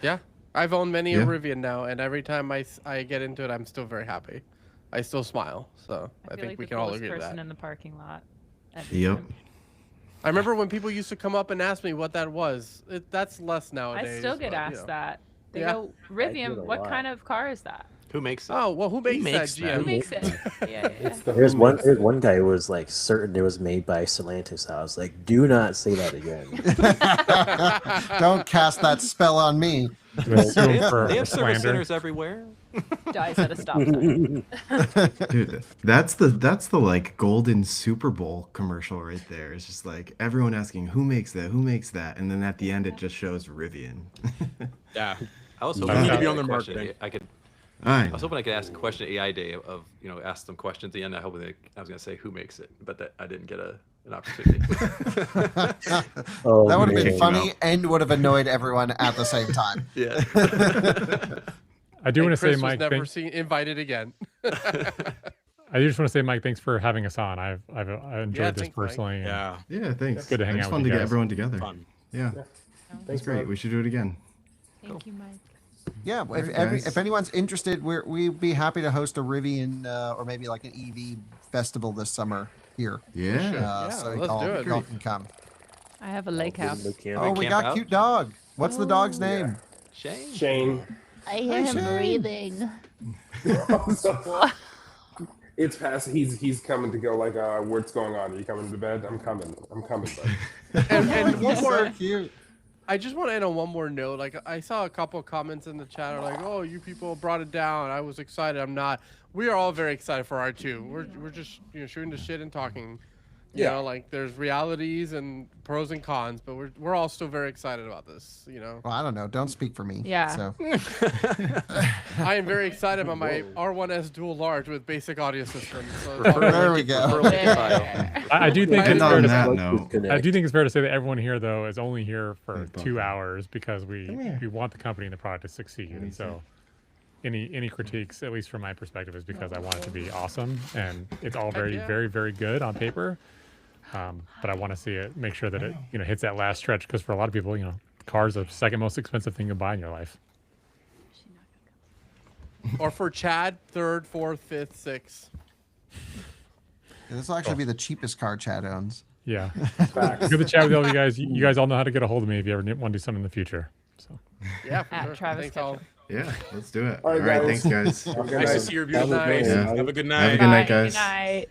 Speaker 4: Yeah, I've owned many a Rivian now, and every time I get into it, I'm still very happy. I still smile. So I think
Speaker 11: like
Speaker 4: we
Speaker 11: the
Speaker 4: can all
Speaker 11: coolest
Speaker 4: agree with
Speaker 11: person
Speaker 4: that.
Speaker 11: in the parking lot.
Speaker 1: Yep.
Speaker 4: I remember when people used to come up and ask me what that was. That's less nowadays.
Speaker 11: I still get
Speaker 4: but,
Speaker 11: asked that. They
Speaker 4: Yeah.
Speaker 11: go, Rivian, what kind of car is that?
Speaker 6: Who makes it?
Speaker 4: Oh, well, who makes that?
Speaker 12: that?
Speaker 11: Who
Speaker 4: GM?
Speaker 11: makes it? Yeah.
Speaker 8: There's one guy who was like certain it was made by Stellantis. I was like, do not say that again.
Speaker 5: Don't cast that spell on me.
Speaker 6: They have service centers everywhere.
Speaker 11: Dies at a stop sign.
Speaker 1: Dude, that's the like golden Super Bowl commercial right there. It's just like everyone asking who makes that, and then at the end it just shows Rivian.
Speaker 12: Yeah.
Speaker 6: I was
Speaker 12: They
Speaker 6: hoping
Speaker 12: need to
Speaker 6: I
Speaker 12: be
Speaker 6: could
Speaker 12: on their
Speaker 6: question-
Speaker 12: marketing.
Speaker 6: I was hoping I could ask a question at AI Day of ask some questions at the end. I was gonna say who makes it, but I didn't get an opportunity.
Speaker 5: That would have been funny and would have annoyed everyone at the same time.
Speaker 6: Yeah.
Speaker 3: I do want to say,
Speaker 4: Chris
Speaker 3: Mike,
Speaker 4: was never invited again.
Speaker 3: I just want to say, Mike, thanks for having us on. I enjoyed this
Speaker 4: thanks, Mike.
Speaker 3: personally.
Speaker 12: Yeah.
Speaker 1: Yeah, thanks.
Speaker 3: Good to hang
Speaker 1: It's
Speaker 3: out
Speaker 1: fun
Speaker 3: with
Speaker 1: to
Speaker 3: you
Speaker 1: get
Speaker 3: guys.
Speaker 1: everyone together.
Speaker 12: Fun.
Speaker 1: Yeah. That's great. We should do it again.
Speaker 11: Thank you, Mike.
Speaker 5: Yeah,
Speaker 1: Alright, guys.
Speaker 5: if anyone's interested, we'd be happy to host a Rivian or maybe like an EV festival this summer here.
Speaker 1: Yeah.
Speaker 5: So
Speaker 4: let's do it.
Speaker 5: y'all can come.
Speaker 11: I have a lake house.
Speaker 5: Oh, we
Speaker 6: camp
Speaker 5: got
Speaker 6: out?
Speaker 5: cute dog. What's the dog's name?
Speaker 7: Shane.
Speaker 11: I hear him
Speaker 5: Shane.
Speaker 11: breathing.
Speaker 7: It's past. He's coming to go. Like, what's going on? Are you coming to bed? I'm coming, bud.
Speaker 4: And one
Speaker 5: He's
Speaker 4: more.
Speaker 5: so cute.
Speaker 4: I just want to end on one more note. Like, I saw a couple of comments in the chat are like, "Oh, you people brought it down. I was excited. I'm not." We are all very excited for R2. We're just shooting the shit and talking. You know, like there's realities and pros and cons, but we're all still very excited about this.
Speaker 5: Well, I don't know. Don't speak for me.
Speaker 11: Yeah.
Speaker 5: So.
Speaker 4: I am very excited about my R1S dual large with basic audio system. So
Speaker 5: there we go.
Speaker 3: I do think it's fair to
Speaker 8: no.
Speaker 3: I do think it's fair to say that everyone here though is only here for 2 hours because we want the company and the product to succeed. And so any critiques, at least from my perspective, is because I want it to be awesome and it's all very, very good on paper. But I want to see it, make sure that it hits that last stretch because for a lot of people, cars are the second most expensive thing to buy in your life.
Speaker 4: Or for Chad, third, fourth, fifth, sixth.
Speaker 5: This will actually be the cheapest car Chad owns.
Speaker 3: Yeah. Good to chat with all you guys. You guys all know how to get a hold of me if you ever want to do something in the future. So.
Speaker 4: Yeah, for
Speaker 11: At
Speaker 4: sure.
Speaker 11: Travis
Speaker 4: Thanks all.
Speaker 11: Ketchum.
Speaker 1: Yeah, let's do it.
Speaker 7: All
Speaker 1: All
Speaker 7: right,
Speaker 1: right,
Speaker 7: guys.
Speaker 1: thanks, guys.
Speaker 12: Nice to see your beautiful face.
Speaker 1: Yeah.
Speaker 12: Have a good
Speaker 1: Have a
Speaker 12: night.
Speaker 1: good night,
Speaker 11: Bye.
Speaker 1: guys.
Speaker 11: Good night.